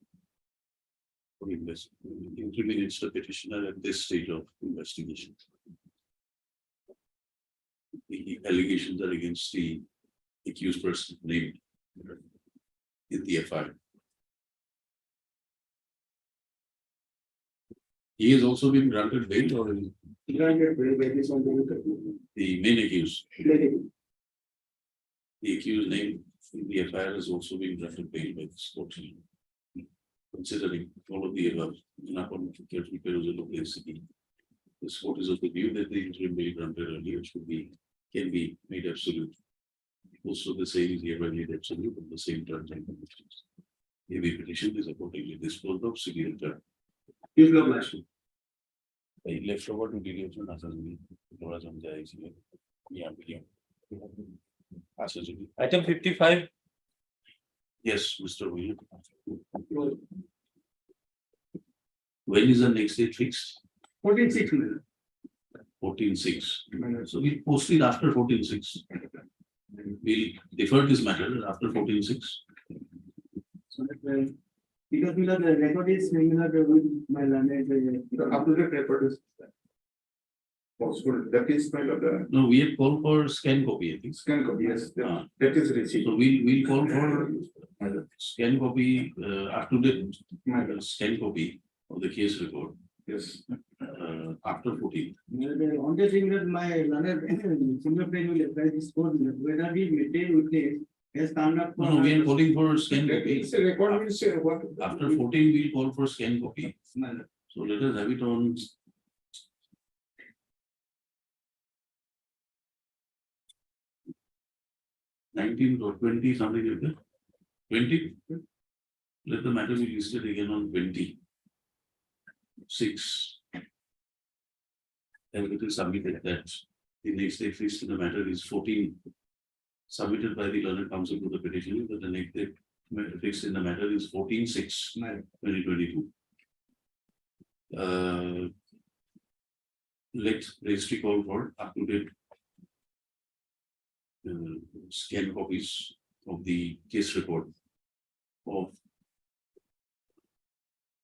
Incriminates the petitioner at this stage of investigation. The allegations are against the accused person named in the FIR. He has also been granted bail, or Granted bail based on the main accused. the The accused name in the FIR has also been granted bail by this court. Considering all of the above, in accordance with careful perusal of the ACP, this court is of the view that the interim bail granted earlier can be made absolute. Also, the same is hereby made absolute on the same terms and conditions. If the petition is accordingly disposed of, severe term. Please love last. I left over to mediation as a Item 55. Yes, Mr. William. When is the next date fixed? 14/6. 14/6. So we post it after 14/6. We'll defer this matter after 14/6. So that, because the record is similar with my learned. Up to the record is possible, that is my lord, No, we have called for scan copy, I think. scan copy, yes, Ah. that is received. So we'll call for scan copy, up to date My lord, scan copy of the case record, yes. after 14. The only thing that my learned similar plane will apply this code, whether we maintain witness has turned up. No, we are calling for scan copy. It's a record, will say what. After 14, we'll call for scan copy. So let us have it on. 19 or 20, something like that. 20. Let the matter be listed again on 26. And it is submitted that the next day fixed in the matter is 14. Submitted by the learned counsel to the petitioner, but the next day fixed in the matter is 14/6/2022. Let registry call for up to date scan copies of the case record of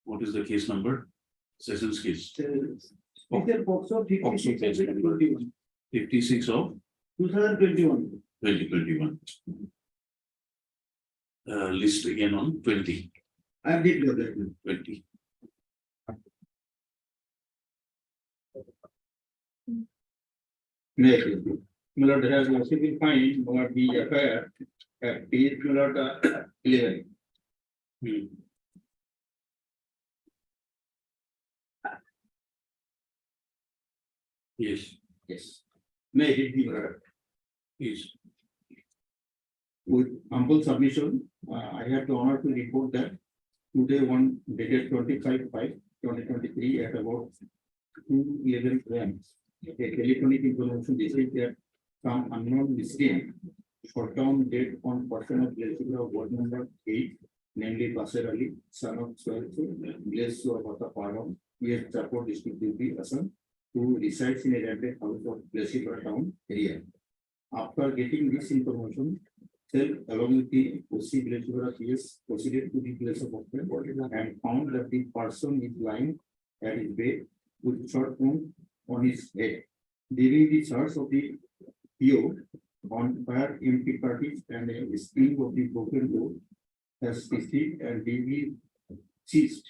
what is the case number? Sessions case. POCSO 56 of 2021. 56 of 2021. 2021. List again on 20. I did know that. 20. My lord, has also been fined for the affair at page 11. Yes, Yes. May it be heard. yes. With humble submission, I have the honor to report that today one dated 25/5/2023 at about 2:11 p.m. A telephonic information received that some unknown miscreant shot down dead on person of ward number 8, namely Basir Ali, son of Blaise Suabata Padon, PS Chapor district UP, Assam, who resides in a rented house of Blessing town area. After getting this information, self along with the OC Blessing PS proceeded to the place of offense and found that the person is lying at his bed with short wound on his head. During the search of the PO on fire empty parties and a screen of the broken door has received and deeply seized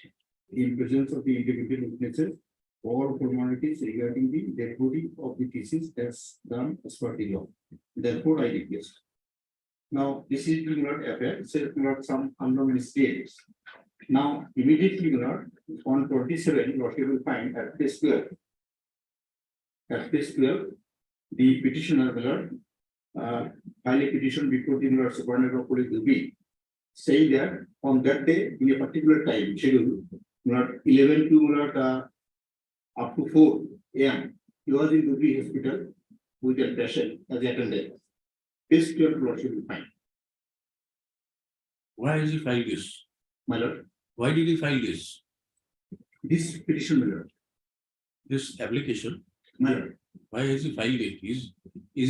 in presence of the individual witnesses. All formalities regarding the dead body of the deceased as done as per the law. Therefore, I request. Now, this is not affair, it's not some unknown mistakes. Now, immediately not on 27, what you will find at this 12. At this 12, the petitioner, my lord, file a petition before the superintendent of police will be saying that on that day, in a particular time schedule, not 11 to not up to 4 a.m. He was in Dubai hospital with a patient as attendant. This your lordship will find, Why has he filed this? my lord. Why did he file this? This petition, my lord, This application? my lord, Why has he filed it? Is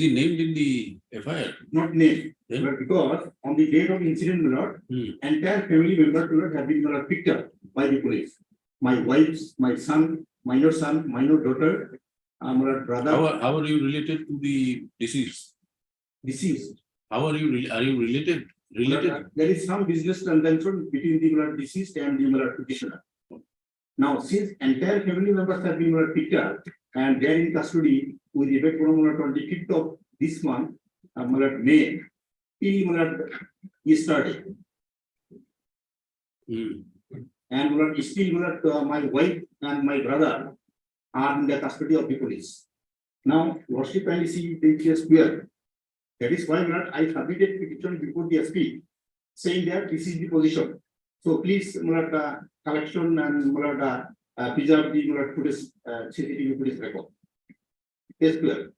he named in the FIR? not name, Then? but because on the date of incident, my lord, entire family members have been picked up by the police. My wife's, my son, minor daughter, my brother, How are you related to the deceased? deceased. How are you related? There is some business transaction between the deceased and the petitioner. Now, since entire family members have been picked up and they are in custody with effect from 25th of this month, May, till yesterday. And still my wife and my brother are in the custody of the police. Now, lordship and see the case clear. That is why I submitted petition before the SP, saying that this is the position. So please, collection and preserve the footage, CCTV footage record. Yes, clear.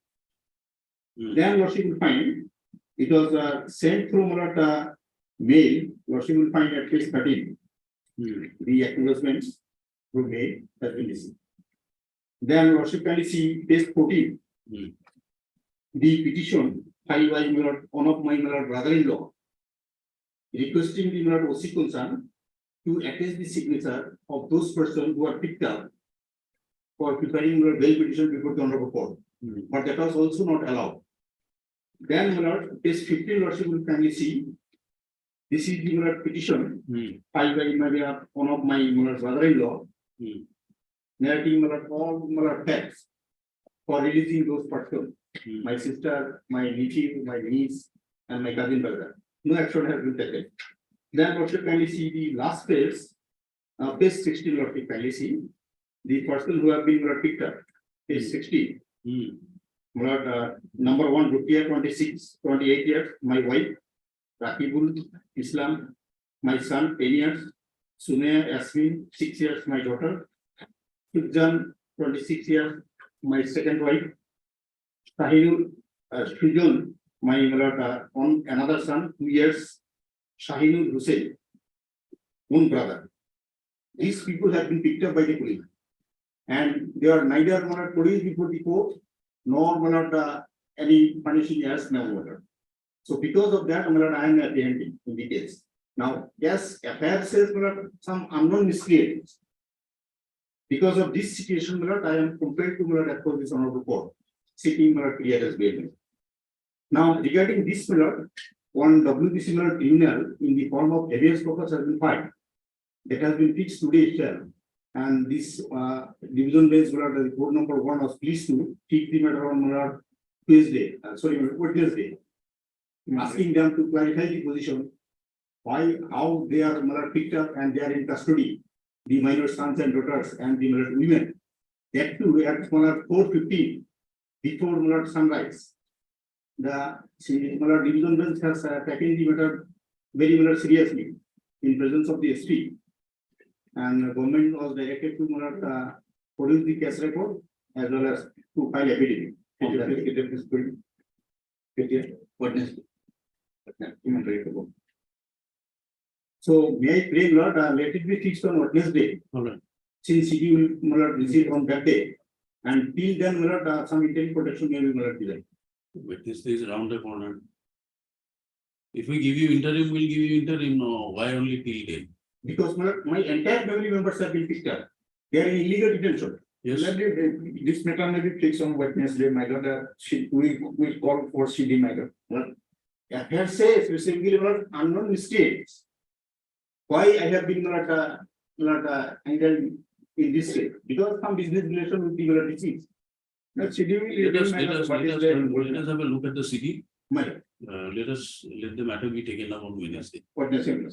Then lordship will find it was sent through mail. Lordship will find at page 13. The acknowledgements through mail has been received. Then lordship can see page 14. The petition filed by one of my brother-in-law requesting the OC concern to attach the signature of those persons who are picked up for preparing bail petition before the honorable court. But that was also not allowed. Then page 15 lordship will kindly see. This is the petition filed by one of my brother-in-law, narrating all facts for releasing those persons. My sister, my nephew, my niece, and my cousin brother. No action has been taken. Then lordship kindly see the last page, page 16 lordship kindly see the person who have been picked up, page 16. Number 1, Rukia 28 years, my wife, Rakibul Islam, my son 10 years, Sunaya Yasmin 6 years, my daughter, Sujjan 26 years, my second wife, Shahidul Shujan, my on another son, 2 years, Shahidul Hussein, one brother. These people have been picked up by the police, and they are neither produced before the court nor any punishing as no. So because of that, I am apprehending in the case. Now, yes, FIR says some unknown miscreants. Because of this situation, I am compelled to approach this honorable court, seeking clearance bail. Now, regarding this one WBC criminal in the form of Hebeas corpus has been filed. That has been fixed today itself. And this division based report number 1 was pleased to take the matter on Tuesday, Wednesday, asking them to clarify the position, why, how they are picked up and they are in custody, the minor sons and daughters and the women. That too at 4:15 before sunrise. The division bench has taken the matter very seriously in presence of the SP. And the government was directed to produce the case report as well as to file affidavit. So may I pray, Lord, let it be fixed on Wednesday. Since CD will receive on that day, and till then, some interim protection may be given. Wednesday is around the corner. If we give you interim, we'll give you interim. No, why only till day? Because my entire family members have been picked up. They are in illegal detention. Yes. This matter may be fixed on Wednesday, my God. We call for CD, my God. FIR says specifically unknown mistakes. Why I have been not handled in this way? Because some business relation with the disease. Let us have a look at the CD. Let the matter be taken up on Wednesday. Whatever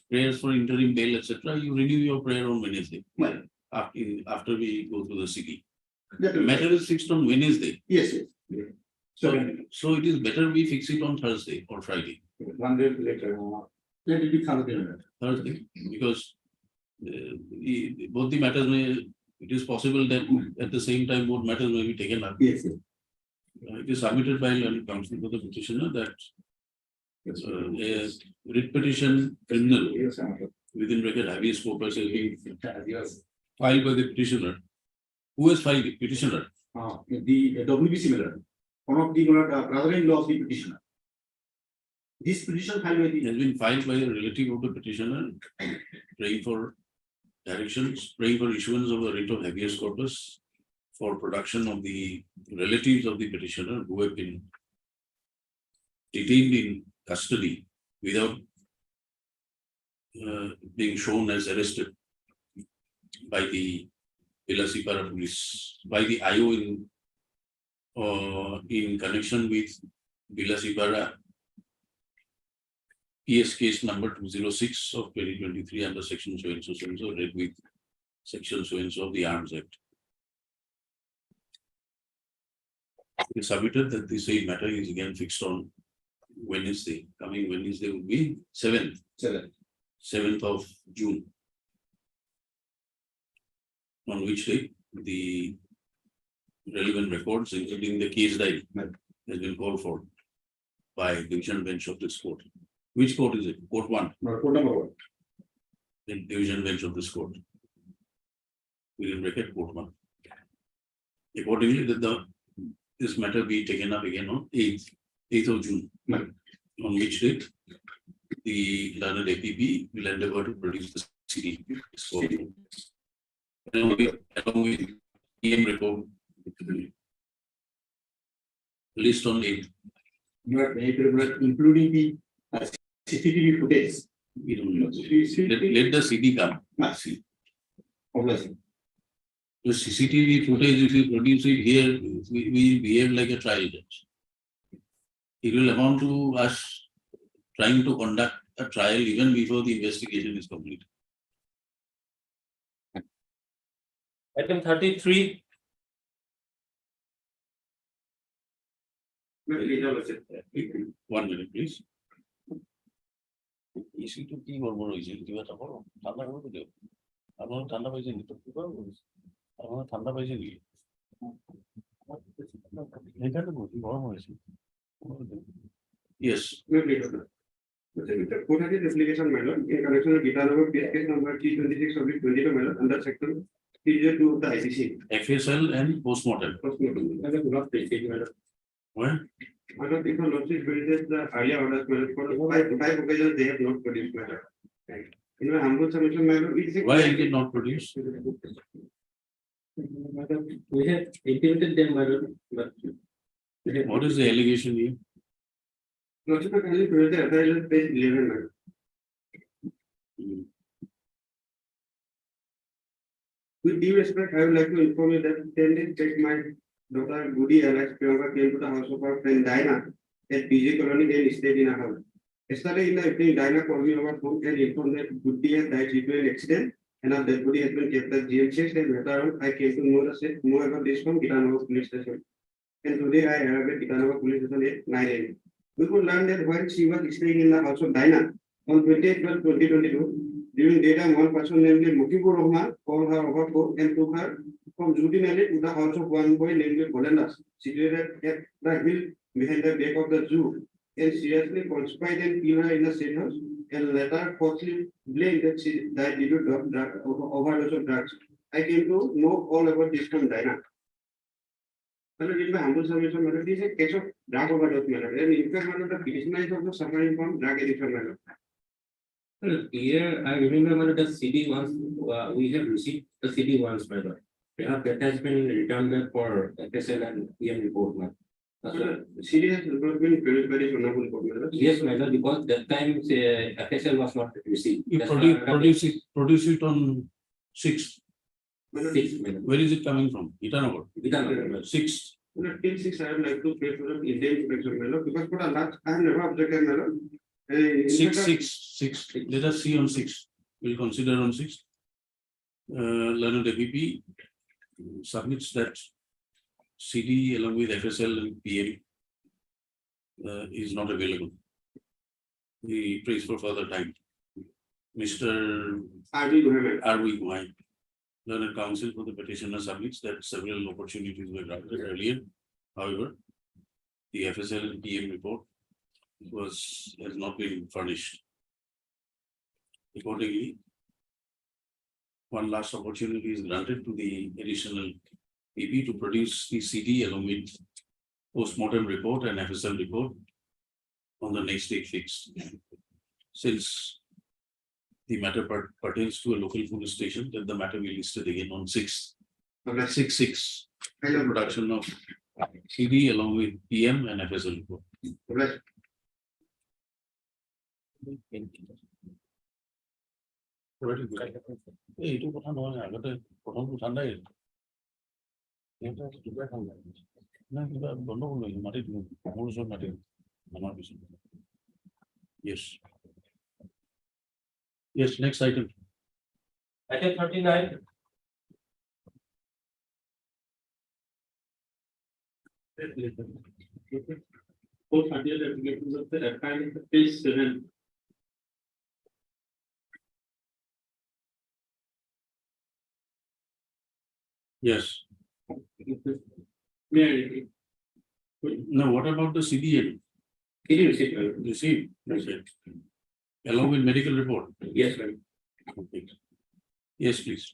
prayers for interim bail, etc., you renew your prayer on Wednesday. After we go to the CD. The matter is fixed on Wednesday. Yes, yes. So it is better we fix it on Thursday or Friday. 1 day later. Let it be Thursday. Thursday, because both the matters may, it is possible that at the same time both matters may be taken up. Yes, yes. It is submitted by learned counsel for the petitioner that a writ petition criminal Yes, within bracket habeas corpus has been filed by the petitioner. Who has filed the petitioner? the WBC matter, one of the brother-in-law of the petitioner. This petition filed by the Has been filed by a relative of the petitioner, praying for directions, praying for issuance of a writ of habeas corpus for production of the relatives of the petitioner who have been detained in custody without being shown as arrested by the Bilasipara police, by the IO in connection with Bilasipara PS case number 206 of 2023 under section so and so read with section so and so of the Arms Act. It is submitted that the same matter is again fixed on Wednesday. Coming Wednesday will be 7th of June. On which day the relevant records, including the case diary, has been called for by division bench of this court. Which court is it? Court 1. Court number 1. The division bench of this court. We will bracket court 1. Accordingly, this matter be taken up again on 8th of June. On which date the learned APP will endeavor to produce the CD. Along with EM report list on 8th. Including the CCTV footage. We don't know. Let the CD come. See. Obviously. The CCTV footage, if you produce it here, we behave like a trial judge. It will amount to us trying to conduct a trial even before the investigation is complete. Item 33. One minute, please. Issue to কি বলবো রয়েছে জিজ্ঞাসা করো ঠান্ডা করে দিও আপনারা ঠান্ডা পাইছে নি তো কি করবো আপনারা ঠান্ডা পাইছে নি এখানে বসি গরম হয়েছে yes The court has a application matter in connection with Gitanova case number T26 of 22 matter under section 302 of the ICC. FSL and postmortem. As a gross case matter. When? I don't think the lawsuit builds the earlier orders matter for 5 occasions they have not produced matter. In my humble submission matter, Why I did not produce? We have intimated them, but What is the allegation here? lawsuit can only produce the FIL page 11 matter. With due respect, I would like to inform you that 10 days back, my daughter Goody Alex Priyanka came to the house of our friend Diana at PG Colony and stayed in a house. Yesterday in the evening, Diana called me over phone and informed that Goody has died due to an accident and her dead body has been kept at GM6 and later on I came to know about this from Gitanova police station. And today I arrived at Gitanova police station at 9 AM. We could learn that while she was staying in the house of Diana on 28/12/2022, during daytime, one person named Mukibur Rahman called her over phone and took her from Judy Nelly to the house of one boy named Golandas, situated at the hill behind the back of the zoo, and seriously conspired and killed her in the same house, and later falsely blamed that she died due to overdose of drugs. I came to know all about this from Diana. Hello, in my humble submission matter, this is a case of drug overdose matter, and in fact, the petitioner is also suffering from drug addiction matter. here I remember the CD once we have received the CD once, brother. That has been returned back for FSL and PM report. CD has not been produced by the honorable court. Yes, brother, because that time FSL was not received. You produce it on 6th. 6th, brother. Where is it coming from? Itanagor. 6th. Till 6, I would like to pay for the Indian inspection matter because for the last I have never objected matter. 6. Let us see on 6th. We'll consider on 6th. Learned APP submits that CD along with FSL and PM is not available. He prays for further time. Mr. R.V. Gohain, learned counsel for the petitioner submits that several opportunities were granted earlier. However, the FSL and PM report has not been furnished. Accordingly, one last opportunity is granted to the additional PP to produce the CD along with post-mortem report and FSL report on the next date fixed. Since the matter pertains to a local police station, then the matter will be listed again on 6th. 6/6. Production of CD along with PM and FSL report. এইটো কথা নহয় আগতে প্ৰথমটো ঠাণ্ডাই না কিবা গণ্ডগোল নহয় মাটি মোৰ ওচৰত মাটি আমাৰ পিছত yes next item. Item 39. Four 30 applications of the FIL page 7. Yes. Now what about the CDL? Did you receive? Received. Along with medical report. Yes, sir. Okay. Yes, please.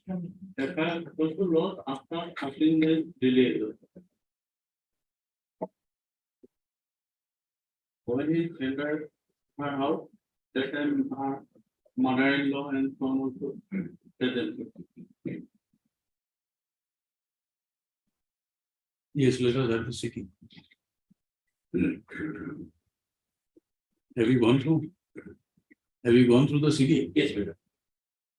The FIL supposed to loss after 13 days delay. When he entered her house, that time her mother-in-law and son also present. Yes, let us have the city. Have you gone through? Have you gone through the CD? Yes, madam.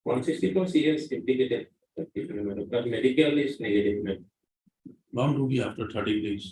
164 CS indicated, but medical is negative, madam. Bound to be after 13 days.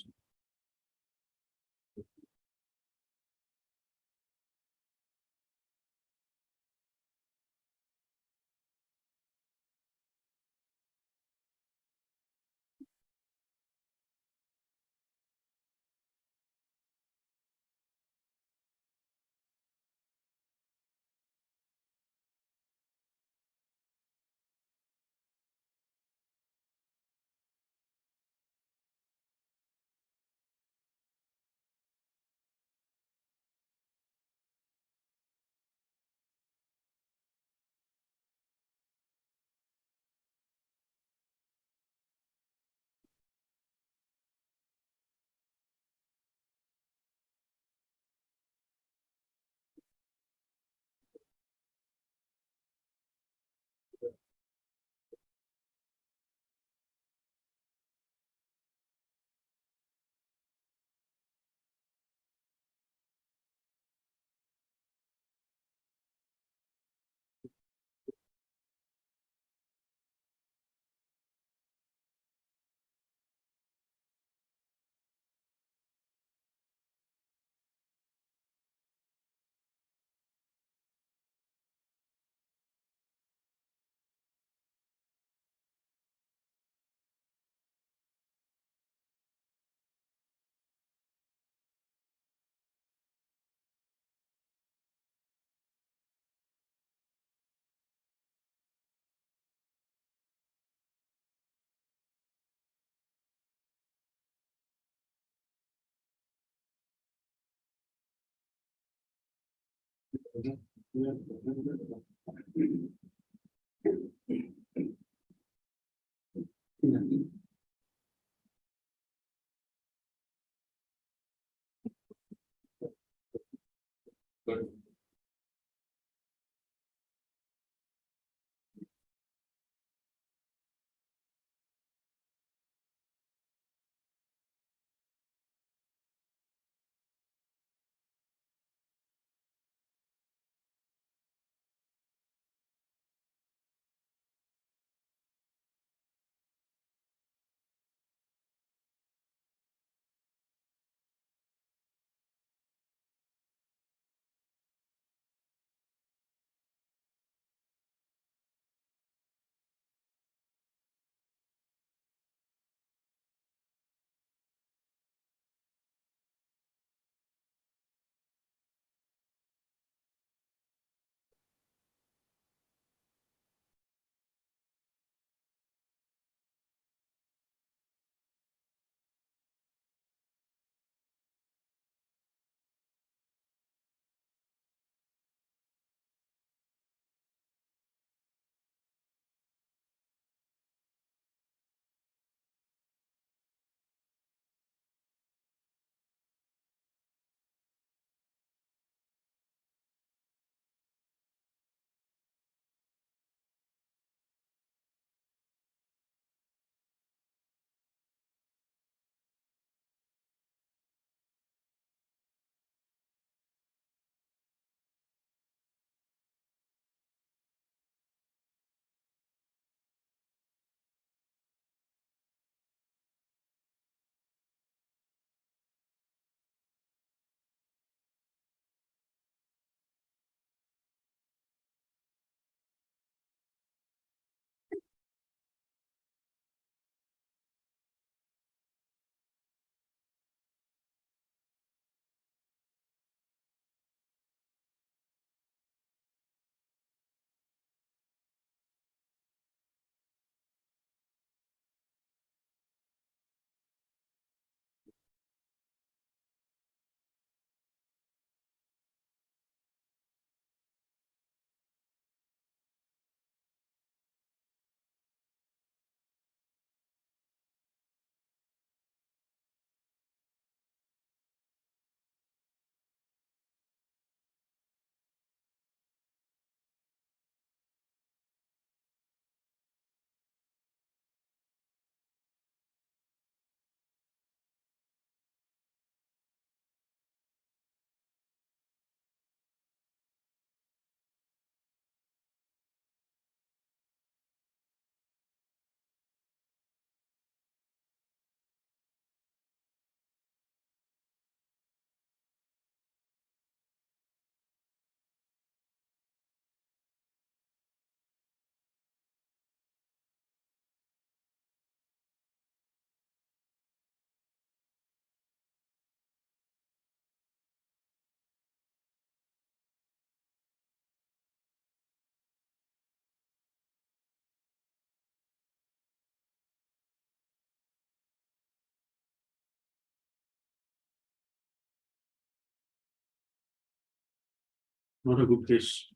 Not a good case.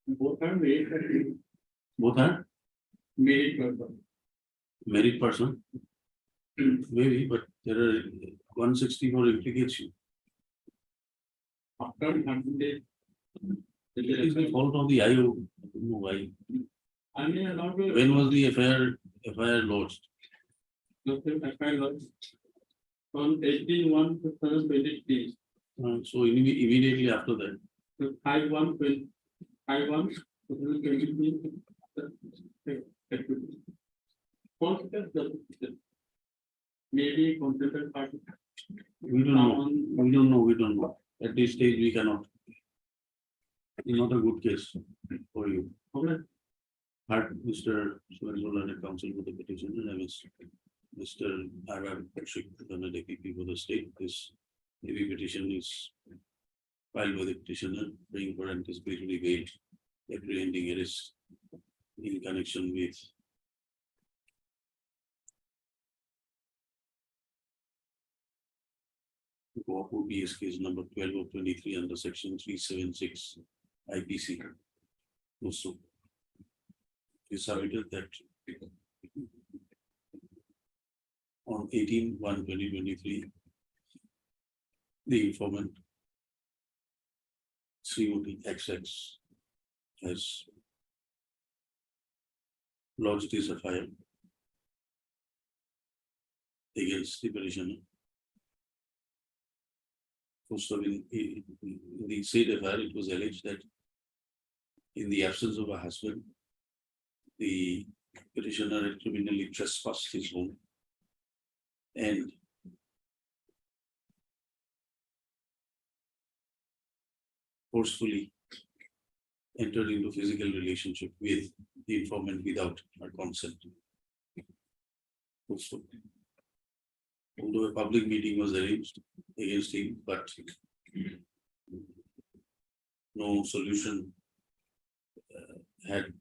Both are married, Both are married person. married person. Maybe, but there are 164 implicates you. After 100 days. It is the fault of the IO. I don't know why. I mean, a lot of. When was the FIR lodged? FIR lodged on 18/1/2023. So immediately after that. 5/1/2023. Maybe considered party. We don't know. We don't know. We don't know. At this stage, we cannot. Not a good case for you. Okay. Had Mr. Suarez a counsel for the petition, and I was Mr. R.R. Kaushik, the DPP for the state. This heavy petition is filed by the petitioner, praying for anticipatory bail, apprehending arrest in connection with OPS case number 12 of 23 under section 376 IPC. Also, he submitted that on 18/1/2023, the informant Srimati XX has lodged his FIR against the petitioner. First of all, in the said FIR, it was alleged that in the absence of a husband, the petitioner had criminally trespassed his home and forcefully entered into physical relationship with the informant without her consent. Also, although a public meeting was arranged against him, but no solution had.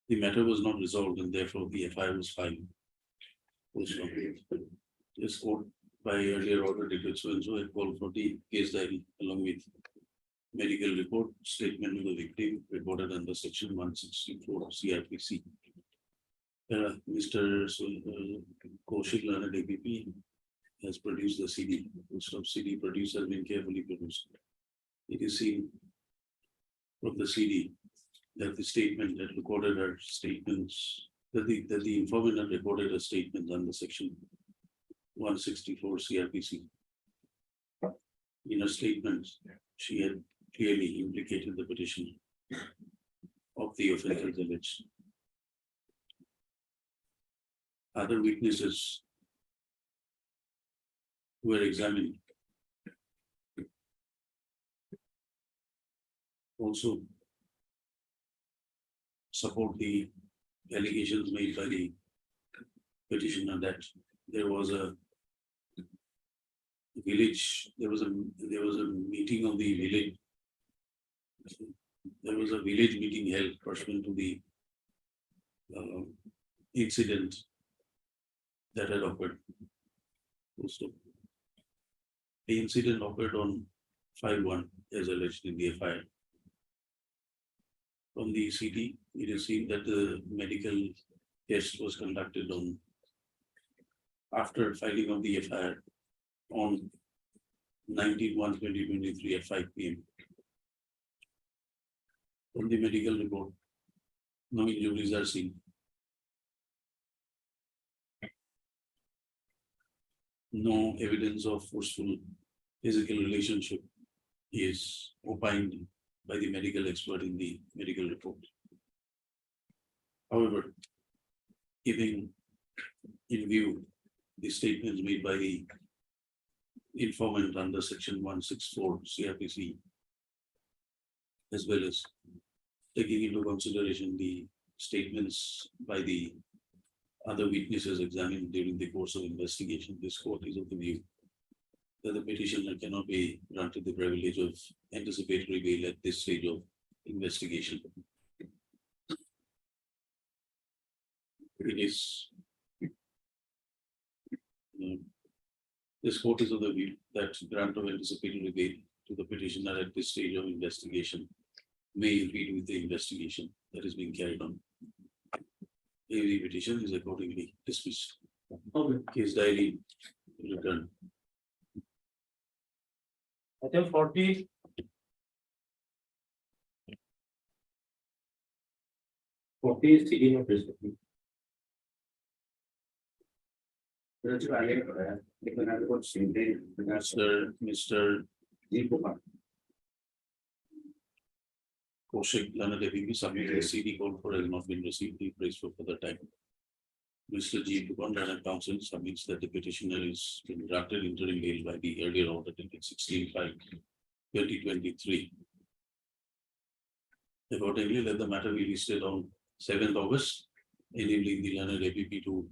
The matter was not resolved, and therefore the FIR was filed. Also, this court, by earlier order dated so and so, had called for the case diary along with medical report, statement of the victim reported under section 164 of CRPC. Mr. Kaushik Learned APP has produced the CD. Most of CD produced has been carefully produced. It is seen from the CD that the statement that recorded her statements, that the informant had recorded her statements under section 164 CRPC. In her statements, she had clearly implicated the petitioner of the offences alleged. Other witnesses were examined. Also support the allegations made by the petitioner that there was a village, there was a meeting of the village. There was a village meeting held pursuant to the incident that had occurred. Also, the incident occurred on 5/1 as alleged in the FIR. From the CD, it is seen that the medical test was conducted on after filing of the FIR on 19/1/2023 at 5 p.m. From the medical report, no injuries are seen. No evidence of forceful physical relationship is opined by the medical expert in the medical report. However, keeping in view the statements made by the informant under section 164 CRPC, as well as taking into consideration the statements by the other witnesses examined during the course of investigation, this court is of the view that the petitioner cannot be granted the privilege of anticipatory bail at this stage of investigation. It is This court is of the view that grant of anticipatory bail to the petitioner at this stage of investigation may impede with the investigation that is being carried on. The petition is accordingly dismissed. Okay. Case diary returned. Item 40. 40 is taking of this. Mr. Kaushik Leonard ABB submitted a CD call for has not been received. He prays for further time. Mr. G. Dupont and counsel submits that the petitioner is been granted interim bail by the earlier order dated 16/5/2023. Accordingly, let the matter be listed on 7th August, enabling the Leonard ABB to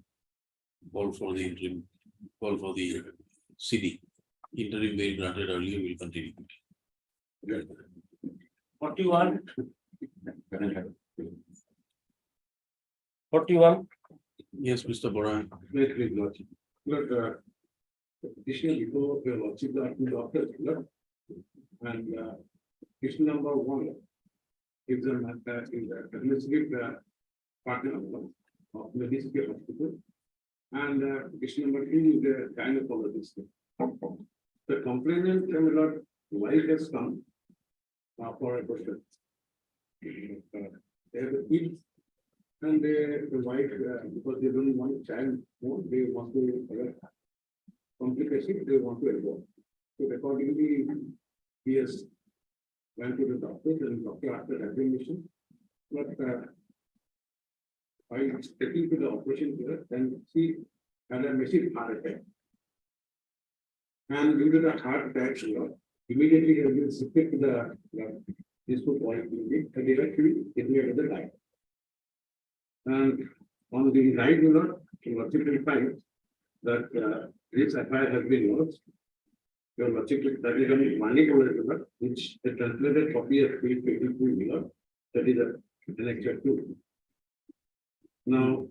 call for the CD. Interim bail granted earlier will continue. 41. 41. Yes, Mr. Boran. Very clear, Lordship. But, petition before your Lordship, the doctor, and, petition number 1 is a matter in the administrative partner of the district hospital. And, petition number 2 is the gynecologist. The complainant, wife has come for a question. They have a kid. And the wife, because they don't want a child more, they want to complication, they want to abort. So accordingly, he has went to the doctor and doctor after examination. But by stepping to the operation here, then she had a massive heart attack. And due to the heart attack, immediately he has been shifted to the this point, and eventually it may have died. And on the right, you will find that this FIR has been lodged. Your logic that is a money which the translated copy of 352 that is an extra 2. Now,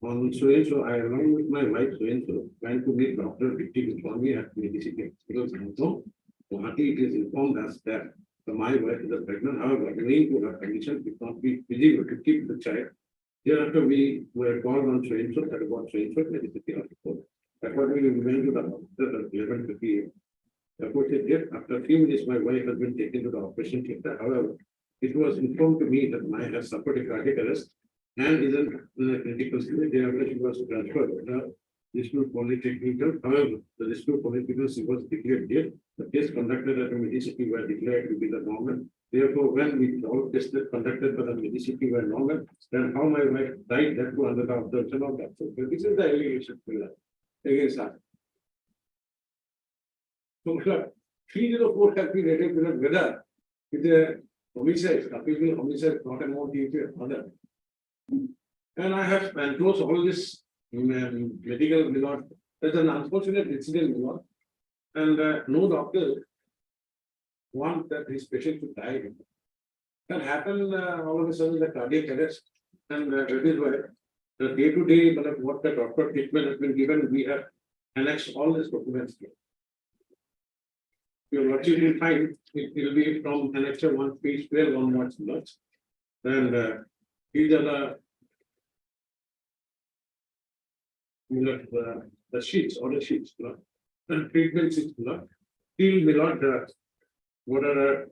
on so I along with my wife went to meet Dr. Vitti for me at Mediation because Guwahati it is informed us that my wife is pregnant, however, agreeing to her condition, it not be feasible to keep the child. Thereafter, we were called on so that about Medication report. Accordingly, we went to the hospital at 11:50 AM. Therefore, after a few minutes, my wife has been taken to the operation theater. However, it was informed to me that my has suffered a cardiac arrest and is in a critical state. Thereafter, she was transferred to the district polytechnical. However, the district polytechnical was declared dead. The tests conducted at the Mediation were declared to be the normal. Therefore, when we all tests conducted by the Mediation were normal, then how my wife died, that was under the observation of that. So this is the allegation against her. So, 304 has been rated whether it's a homicide, appealing homicide, not a motive other. And I have enclosed all this medical record. There's an unfortunate incident, and no doctor wants that his patient to die. That happened all of a sudden, the cardiac arrest, and that is why the day-to-day, what the doctor treatment has been given, we have annexed all these documents here. Your Lordship will find it will be from annexure 1 page 12 onwards, and these are the sheets, all the sheets, and treatment sheets, till Milord, what are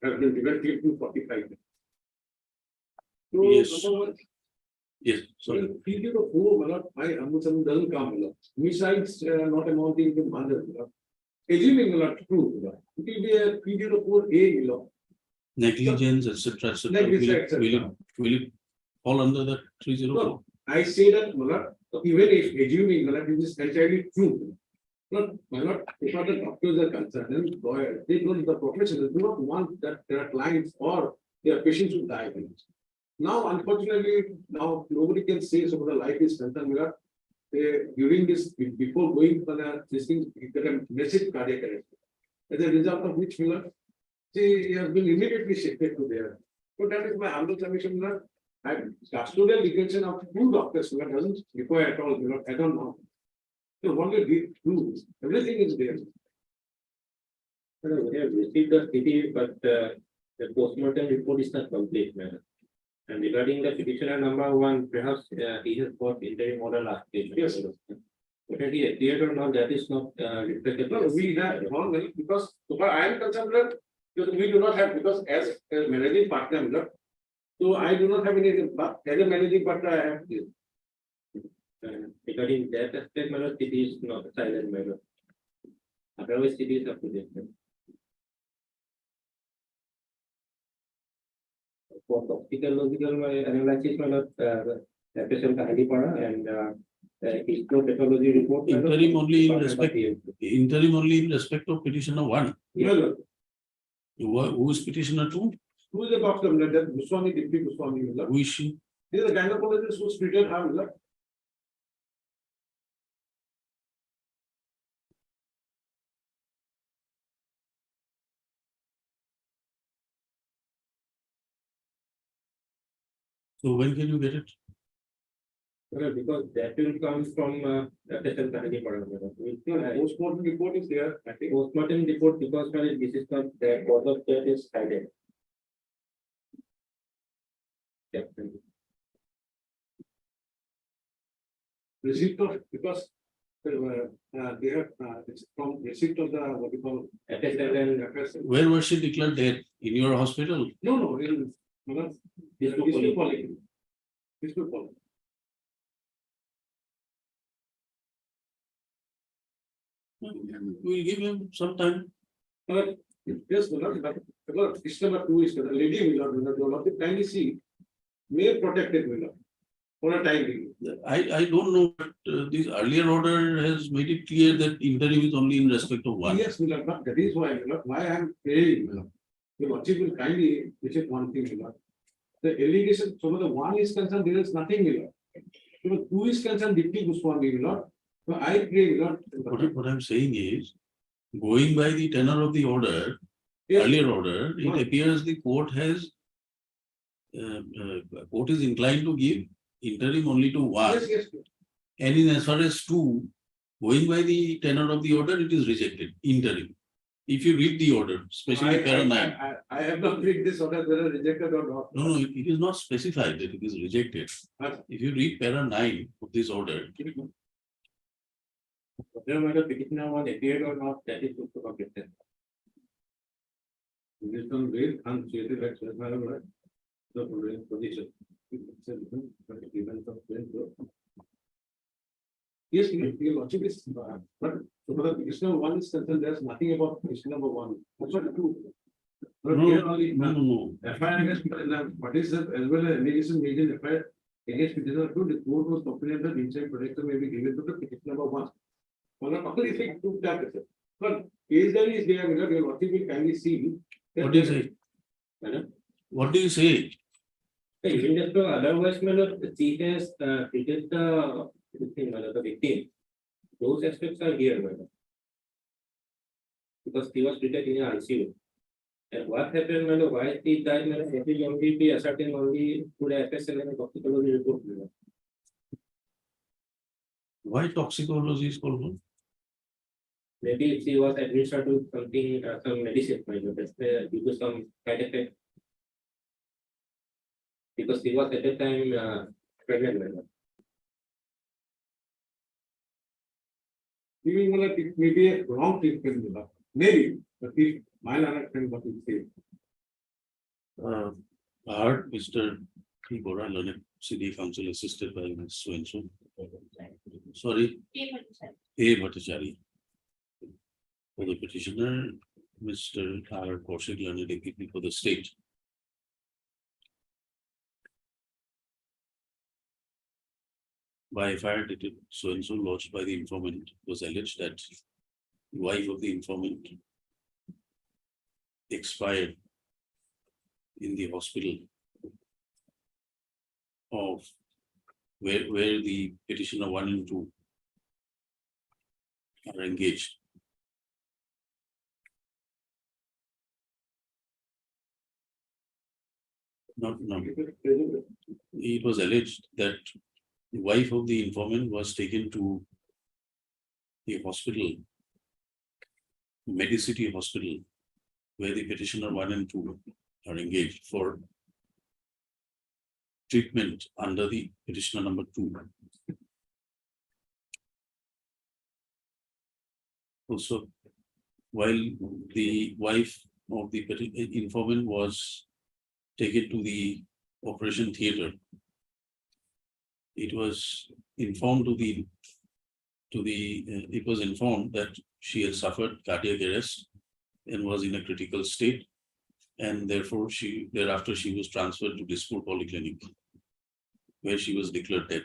have been given till 245. So, Yes. Yes, sorry. 304, my Amusan doesn't come. Besides, not amounting to mother. Assuming true, it will be a 304A law. Negligence, etc. Will it fall under the 304? No, I say that even if assuming it is entirely true, not because the doctors are concerned, lawyers, they don't, the professionals do not want that their clients or their patients to die. Now, unfortunately, now nobody can say so the life is concerned. During this, before going for this thing, get a massive cardiac arrest. As a result of which, she has been immediately shifted to there. So that is my humble submission. I custodial detention of 2 doctors doesn't require at all. I don't know. So what we do, everything is there. We have received the city, but the postmortem report is not complete, madam. And regarding the petitioner number one, perhaps he has got interim order last day. Yes. Whether he appeared or not, that is not reflected. No, we have wrong, because so far I am concerned that because we do not have, because as a managing partner, so I do not have anything, but as a managing partner, I have this. Regarding that aspect, madam, it is not silent, madam. Otherwise, it is up to them. For toxicological analysis, madam, the patient highly para and histopathology report. Interim only in respect of petitioner one. No, Who is petitioner two? who is the doctor, that Goswami, Deputy Goswami, Who is she? he is a gynecologist who treated her, So when can you get it? Because that will come from patient highly para. postmortem report is there, I think. Postmortem report, because this is not the cause of death is hidden. Yeah. Receipt of, because they have, it's from receipt of the, what you call. FSL and FSL. Where was she declared dead? In your hospital? No, in, This to Polyclinic. This to Polyclinic. We'll give him some time. Yes, because this number two is the lady will not, kindly see, may protected will not, for a time being. I don't know, but this earlier order has made it clear that interim is only in respect of one. Yes, but that is why I am saying, the logic will kindly, which is one thing, the allegation, so the one is concerned, there is nothing, so two is concerned, Deputy Goswami, so I pray, What I'm saying is, going by the tenor of the order, Yes. earlier order, it appears the court has, court is inclined to give interim only to one. yes. And in as far as two, going by the tenor of the order, it is rejected, interim. If you read the order, especially para 9. I have not read this order, whether rejected or not. No, it is not specified that it is rejected. If you read para 9 of this order, whether petitioner was appeared or not, that is also completed. This one very unshared, like, the position. Yes, your logic is, but so for the petitioner one is concerned, there's nothing about petitioner number one. That's what two. But here only, no. FIR against, what is that, as well as allegation made in FIR against petitioner two, the court was confident that inside protection may be given to the petitioner number one. Well, not only think two tablets, but case there is there, your logic will kindly see. What do you say? Madam? What do you say? Even just otherwise, madam, the chief has treated the victim. Those aspects are here, madam. Because he was treated in an ICU. And what happened, madam, why he died, madam, it will only be ascertained only through the FSL and toxicology report, madam. Why toxicology is called? Maybe if she was administered to something, some medicine, madam, that's due to some side effect. Because she was at that time pregnant, madam. Even it may be a wrong treatment, maybe, but if my understanding what you say. I heard Mr. P. Bora, learned city council assisted by Ms. So-and-so. Sorry, A. Bhattacharya. For the petitioner, Mr. R. Kaushik, learned APP for the state. By FIR dated so-and-so lodged by the informant was alleged that the wife of the informant expired in the hospital of where the petitioner 1 and 2 are engaged. No. It was alleged that the wife of the informant was taken to the hospital, Medicity Hospital, where the petitioner 1 and 2 are engaged for treatment under the petitioner number 2. Also, while the wife of the informant was taken to the operation theater, it was informed it was informed that she had suffered cardiac arrest and was in a critical state, and therefore thereafter she was transferred to Dispur Polyclinic, where she was declared dead.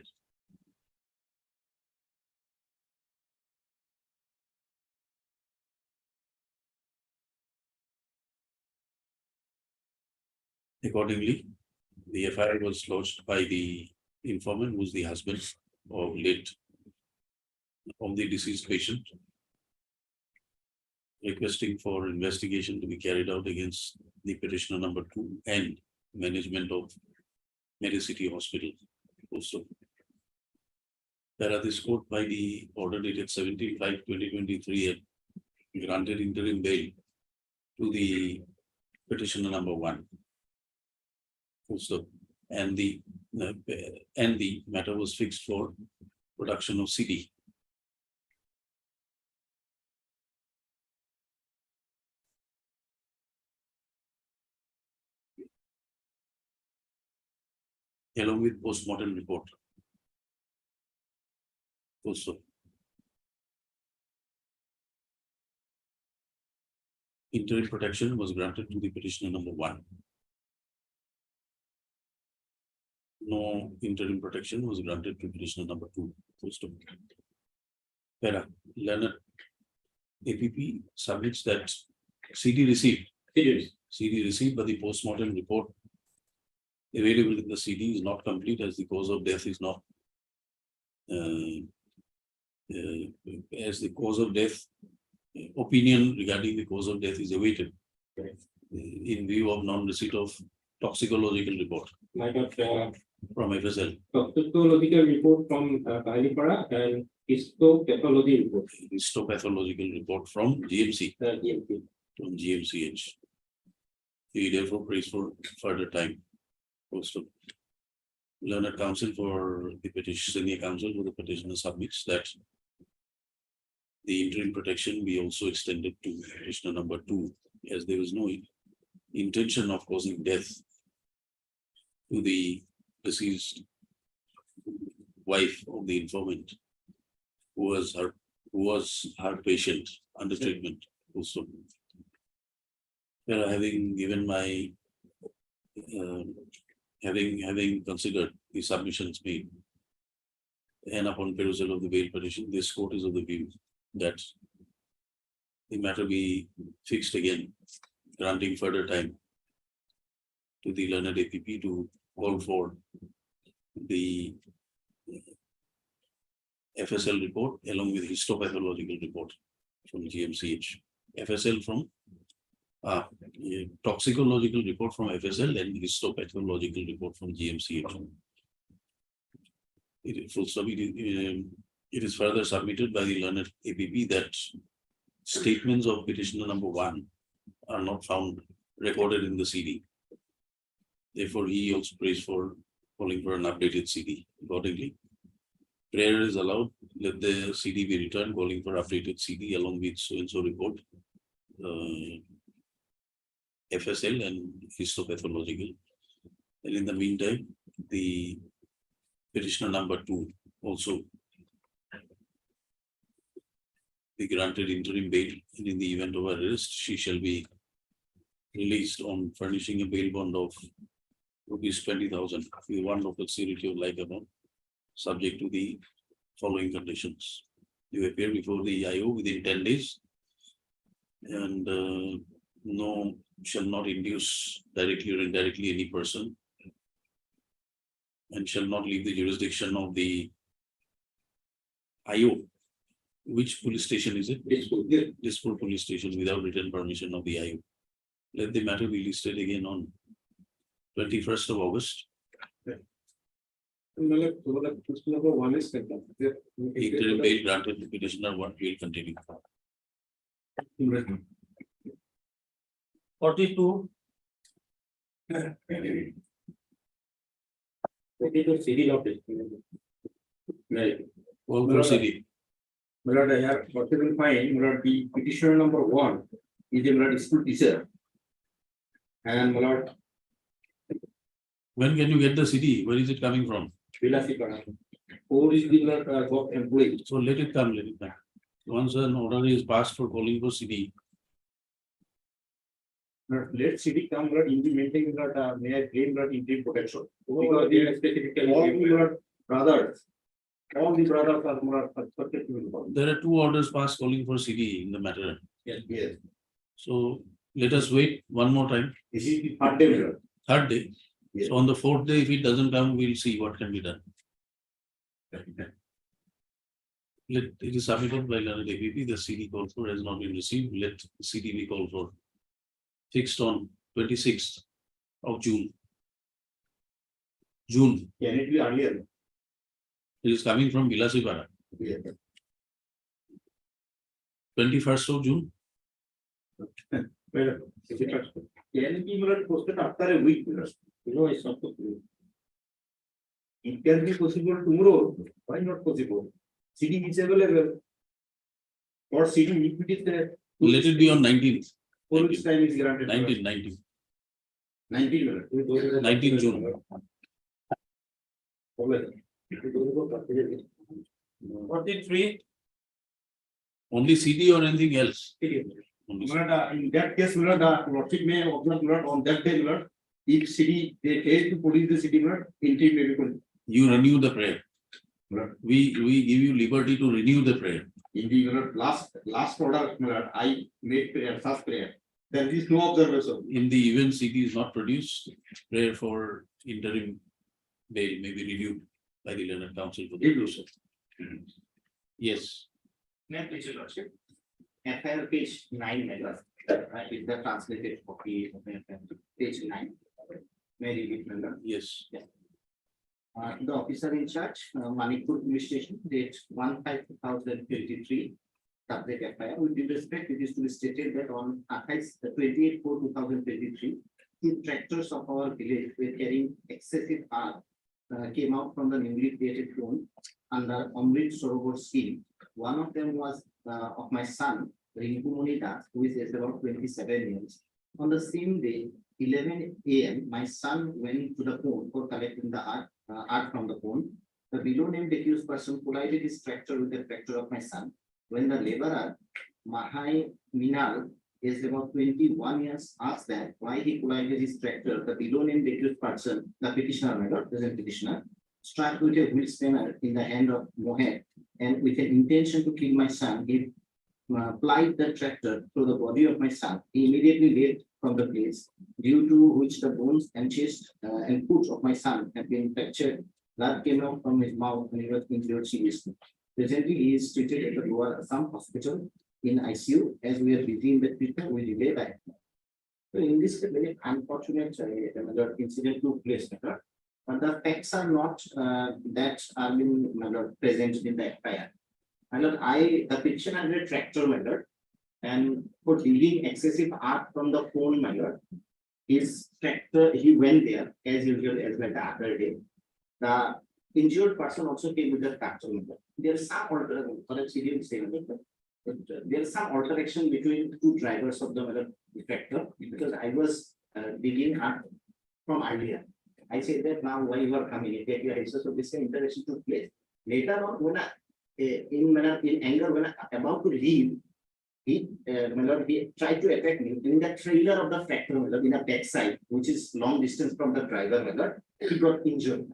Accordingly, the FIR was lodged by the informant, who was the husband of the deceased patient, requesting for investigation to be carried out against the petitioner number 2 and management of Medicity Hospital. Also, this court by the order dated 17/5/2023 had granted interim bail to the petitioner number 1. Also, and the matter was fixed for production of CD. Along with post-mortem report. Also, interim protection was granted to the petitioner number 1. No interim protection was granted to petitioner number 2. Learned APP submits that CD received. CD received, but the post-mortem report available in the CD is not complete, as the cause of death is not as the cause of death opinion regarding the cause of death is awaited in view of non-receipt of toxicological report from FSL. Toxicological report from Kalipara and histopathology report. Histopathological report from GMC. From GMCH. He therefore prays for further time. Also, learned counsel for the petition, senior counsel for the petitioner submits that the interim protection be also extended to petitioner number 2, as there was no intention of causing death to the deceased wife of the informant, who was her patient under treatment. Also, having given my having considered the submissions made, and upon perusal of the bail petition, this court is of the view that the matter be fixed again, granting further time to the learned APP to call for the FSL report along with histopathological report from GMCH. FSL from toxicological report from FSL and histopathological report from GMCH. It is further submitted by the learned APP that statements of petitioner number 1 are not found recorded in the CD. Therefore, he also prays for calling for an updated CD. Accordingly, prayer is allowed. Let the CD be returned, calling for updated CD along with so-and-so report, FSL and histopathological. And in the meantime, the petitioner number 2 also be granted interim bail, and in the event of arrest, she shall be released on furnishing a bail bond of ₹20,000 with one local security of like amount, subject to the following conditions. You appear before the IO within 10 days and shall not induce directly or indirectly any person, and shall not leave the jurisdiction of the IO. Which police station is it? Dispur police station, without written permission of the IO. Let the matter be listed again on 21st of August Number one is Interim bail granted to petitioner, what will continue. 42. CD of it. Right. All for CD. Milord, I have possible fine, Milord, the petitioner number one is a Milord school teacher. And Milord, When can you get the CD? Where is it coming from? Vilasipara. Four is the Milord got employee. So let it come, let it come. Once an order is passed for calling for CD, Milord, let CD come, Milord, implementing Milord, may I claim Milord interim protection? Because they are specifically all Milord brothers. All the brothers are Milord perfectly involved. there are two orders passed calling for CD in the matter. Yes, yes. So let us wait one more time, This is the third day, Milord. third day. Yes. So on the fourth day, if it doesn't come, we'll see what can be done. Let it is submitted by Learned APP, the CD call for has not been received, let CD be called for. Fixed on 26th of June. June, Can it be earlier? it is coming from Vilasipara, Yes. 21st of June. Well, if it was- can it be Milord posted after a week, Milord? It's not possible. It can be possible tomorrow. Why not possible? CD is available. Or CD if it is there. Let it be on 19th, 4 weeks time is granted. 19. 19 Milord. 19 June. 43. Only CD or anything else? Only CD. Milord, in that case, Milord, Lordship may observe Milord on that day, Milord. If CD, they fail to produce the CD, Milord, interim may be called. You renew the prayer. Milord. We give you liberty to renew the prayer. In the Milord, last order, Milord, I made prayer, first prayer. There is no observation. In the event CD is not produced, prayer for interim bail may be reviewed by the Learned Council for the It will. process. Yes, May I please, your Lordship? FIR page 9, Milord. Is the translated copy of FIR, page 9. May I read it, Milord? yes. The officer in charge, Manipur Police Station, date 1/5/2023. Subject FIR. With due respect, it is to be stated that on 28/4/2023, two tractors of our village were carrying excessive arm came out from the newly created zone under Amrit Sarovar scheme. One of them was of my son, Rinku Munita, who is aged about 27 years. On the same day, 11 a.m., my son went to the pond for collecting the art from the pond. The below named accused person collided his tractor with the tractor of my son. When the laborer, Mahai Minal, is about 21 years, asked that why he collided his tractor, the below named accused person, the petitioner, my lord, present petitioner, struck with a wheel spanner in the hand of Mohed, and with an intention to kill my son, he plied the tractor to the body of my son. He immediately left from the place, due to which the bones and chest and foot of my son have been fractured. Blood came out from his mouth and he was injured seriously. Presently, he is treated at the Lower Assam Hospital in ICU. As we are busy in the treatment, we delay that. So in this very unfortunate another incident took place, but the facts are not that are been present in the FIR. The petitioner had a tractor, my lord, and for dealing excessive art from the phone, my lord, his tractor, he went there as usual as well the other day. The injured person also came with the tractor. There is some there is some altercation between the two drivers of the tractor, because I was digging art from earlier. I said that now why you are coming, so this interaction took place. Later on, when in anger, when I about to leave, he tried to attack me in the trailer of the tractor, in a backside, which is long distance from the driver, he got injured.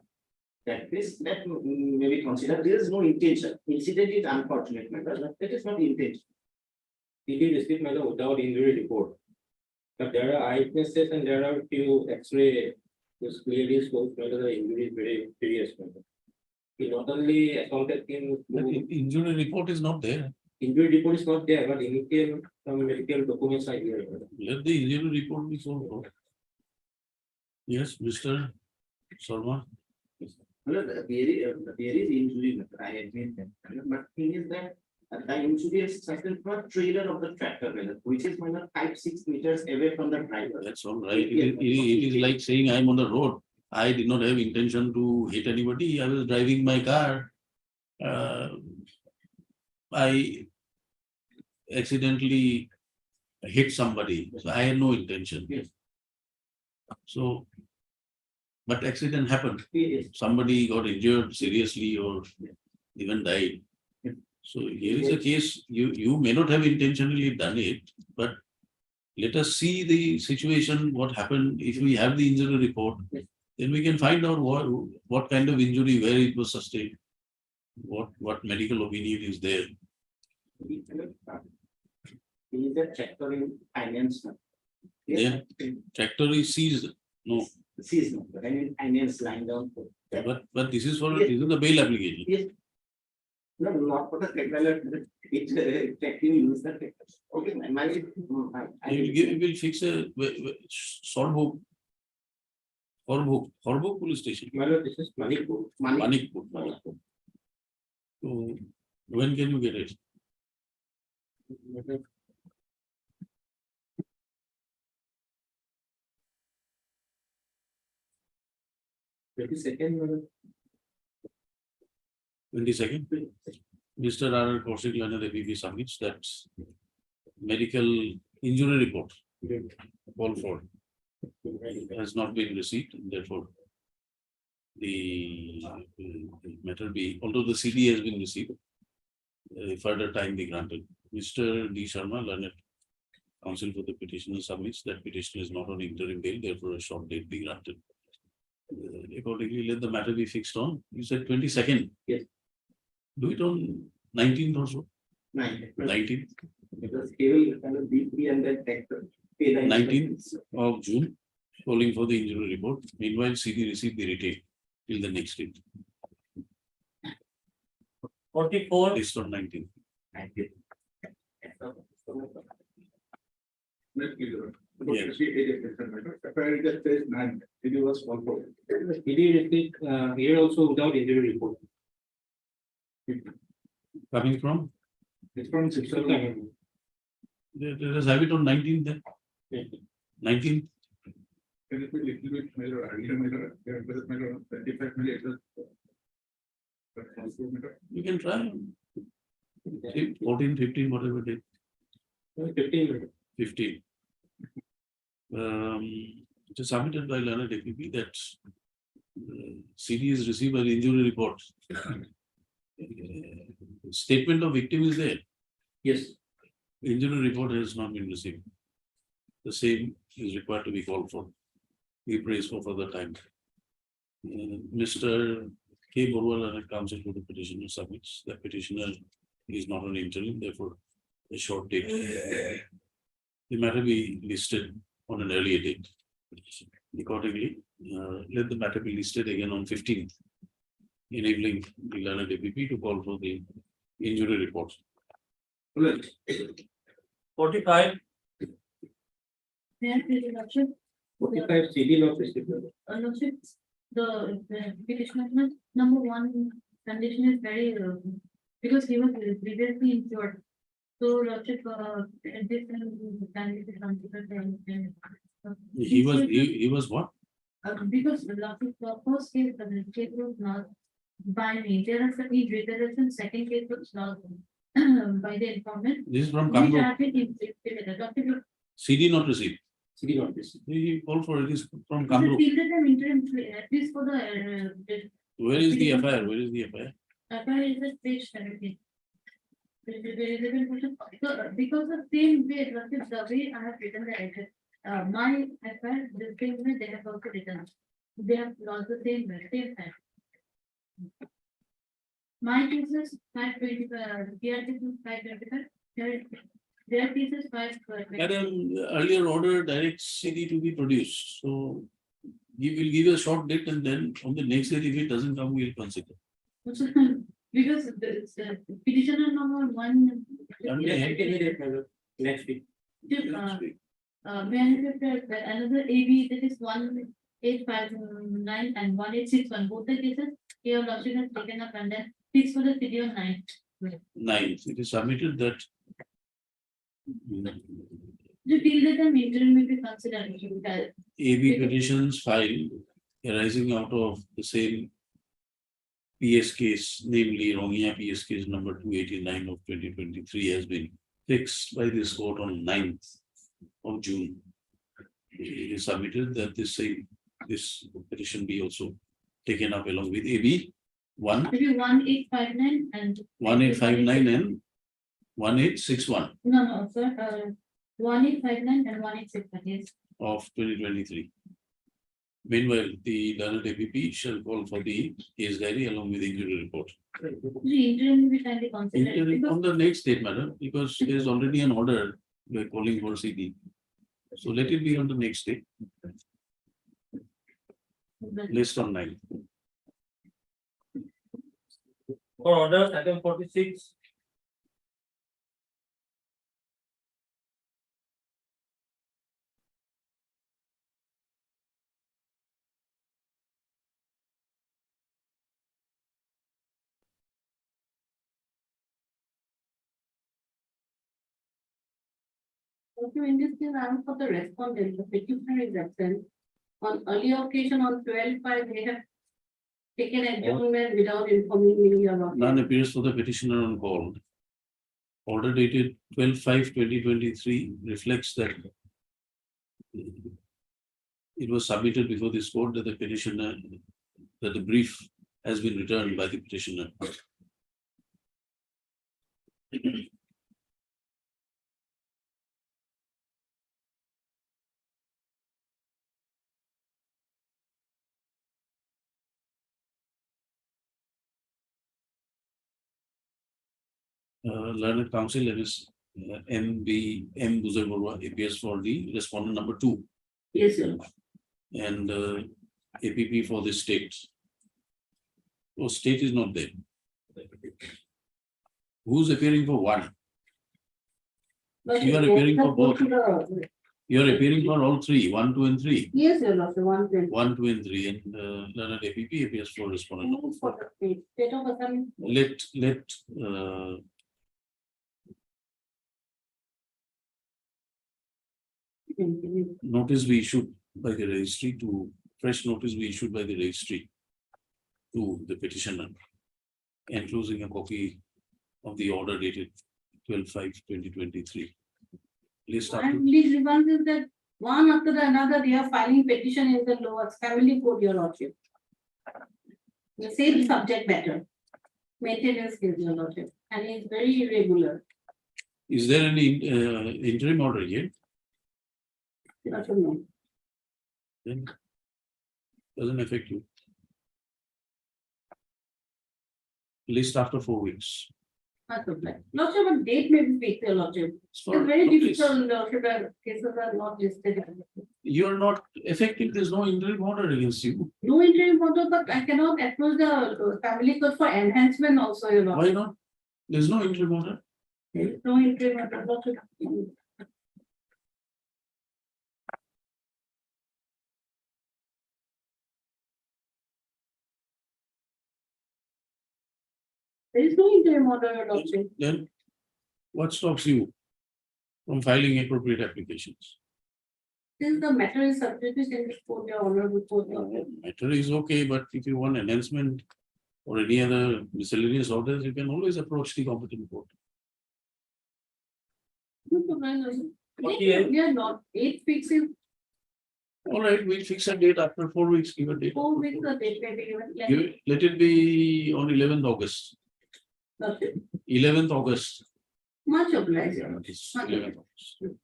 That may be considered. There is no intention. Incident is unfortunate, but that is not intention. He did receive without injury report. But there are eyewitnesses and there are few X-ray which clearly shows whether the injury is very serious. He not only assaulted him. But injury report is not there. Injury report is not there, but initial some medical documents are here. Let the injury report be sold. Yes, Mr. Sharma. Well, there is injury, I admit that, but thing is that the injury is sustained from a trailer of the tractor, which is 5-6 meters away from the driver. That's all right. It is like saying I'm on the road. I did not have intention to hit anybody. I was driving my car. I accidentally hit somebody. So I had no intention. Yes. So, but accident happened. Yes. Somebody got injured seriously or even died. Yes. So here is a case, you may not have intentionally done it, but let us see the situation, what happened. If we have the injury report, Yes. then we can find out what kind of injury, where it was sustained, what medical opinion is there. He is a tractor in finance. Then tractor is seized. No, Sees no, but I mean finance lying down. For that. but this is for Yes. this is the bail application. Yes. No, not for the tractor, it's tracking use the tractor. Okay, He will fix a Sorbuk police station. Well, this is Manipur. Manikpur. So when can you get it? 22nd. 22nd. Mr. R. Kaushik Lana Devi submits that medical injury report. Call for has not been received, and therefore the matter be, although the CD has been received, further time be granted. Mr. D. Sharma, learned counsel for the petitioner, submits that petition is not on interim bail, therefore a short date be granted. Accordingly, let the matter be fixed on. You said 22nd. Yes. Do it on 19th also. 19th. Because he will kind of deeply and then tractor. 19th of June, calling for the injury report. Meanwhile, CD received the retain till the next date. 44. Based on 19th. Yes. Here also without injury report. Coming from? It's from 6th. Let us have it on 19th then. 19th. Can it be little bit measure, earlier measure, 25 millimeters? You can try. 14, 15, whatever day. 15. 15. It is submitted by learned APP that CD is received by the injury report. Statement of victim is there. Yes. Injury report has not been received. The same is required to be called for. We praise for further time. Mr. K. Borwal and counsel for the petitioner submits. The petitioner is not on interim, therefore a short date. The matter be listed on an earlier date. Accordingly, let the matter be listed again on 15th, enabling the learned APP to call for the injury report. 45. May I please introduction? 45 CD law procedure. Lordship, the petitioner, number one condition is very, because he was previously insured. So Lordship, this can be considered. He was what? Because Lordship, the first case, the case was not by me. There are certain reiterations, second case was not by the informant. This is from Which Kamrup. have been implemented. Lordship, CD not received. CD law procedure. He called for it is from the Kamrup. period of interim, at least for the Where is the FIR? Where is the FIR? is the page 17. So, because of same way, the way I have written the address, my FIR, the same way they have also written. They have lost the same way, same time. My cases 525, their cases 525, their cases 525. Madam, earlier order directs CD to be produced. So we will give a short date and then on the next day, if it doesn't come, we will consider. Because the petitioner number one. Next week. May I have another AB, that is one 1859 and 1861, both the cases, your lordship has taken up and then fixed for the city on 9th. 9th, it is submitted that. You feel that the interim will be considered because AB petitions filed arising out of the same PS case, namely Romania PS case number 289 of 2023 has been fixed by this court on 9th of June. It is submitted that this petition be also taken up along with AB 1859 and 1859 and 1861 no, sir, 1859 and 1861, yes. of 2023. Meanwhile, the learned APP shall call for the case diary along with the injury report. The interim will be kindly considered Interim because on the next date, madam, because there is already an order, we are calling for CD. So let it be on the next day, list on 9. For orders, item 46. also in this case, I am for the respondent, the petitioner is absent. On earlier occasion on 12/5, they have taken adjournment without informing me or not. None appears for the petitioner on call. Order dated 12/5/2023 reflects that it was submitted before this court that the petitioner, that the brief has been returned by the petitioner. Learned counsel, that is M Buzarborwa appears for the respondent number 2 Yes, sir. and APP for the state. Oh, state is not there. Who's appearing for one? You are appearing for both. You are appearing for all three, 1, 2, and 3. Yes, sir, Lordship, 1, 2, 1, 2, and 3, and learned APP appears for respondent. number and for the state. State of Assam. Let notice be issued by the registry to fresh notice be issued by the registry to the petitioner, enclosing a copy of the order dated 12/5/2023. List after And please remember that one after another, they are filing petition in the lowest family court, your lordship. The same subject matter. Maintenance case, your lordship, and it's very irregular. Is there any interim order yet? Your lordship, no. Then doesn't affect you. List after 4 weeks. That's okay. Lordship, a date may be fixed, your lordship. It's It's very notice. difficult, lordship, and cases are not listed. You are not effective, there's no interim order against you. No interim order, but I cannot approach the family court for enhancement also, your Why lordship. not? There's no interim order. There is no interim order, lordship. There is no interim order, your lordship. Then what stops you from filing appropriate applications? Since the matter is subject to send before the honor before the. Matter is okay, but if you want enhancement or any other miscellaneous orders, you can always approach the competent court. We are not, 8 weeks is All right, we'll fix a date after 4 weeks, give a date. 4 weeks, the date may be given. Let it be on 11th August. Lordship. 11th August. Much obliged, your lordship. It's Much 11th obliged. August.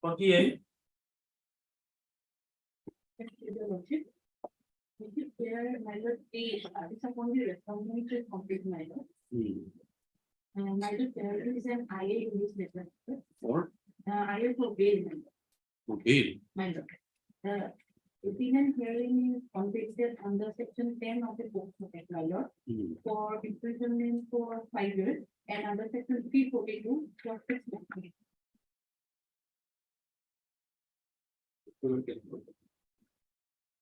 48. Thank you, your lordship. Thank you, Chair, my lord, this upon the respondent to complete my lord. My lord, there is an IA in this letter. Or, IA for bail, okay, my lord. The opinion hearing is convicted under section 10 of the Post Act, my lord, for imprisonment for 5 years, and under section 342 for 6 months.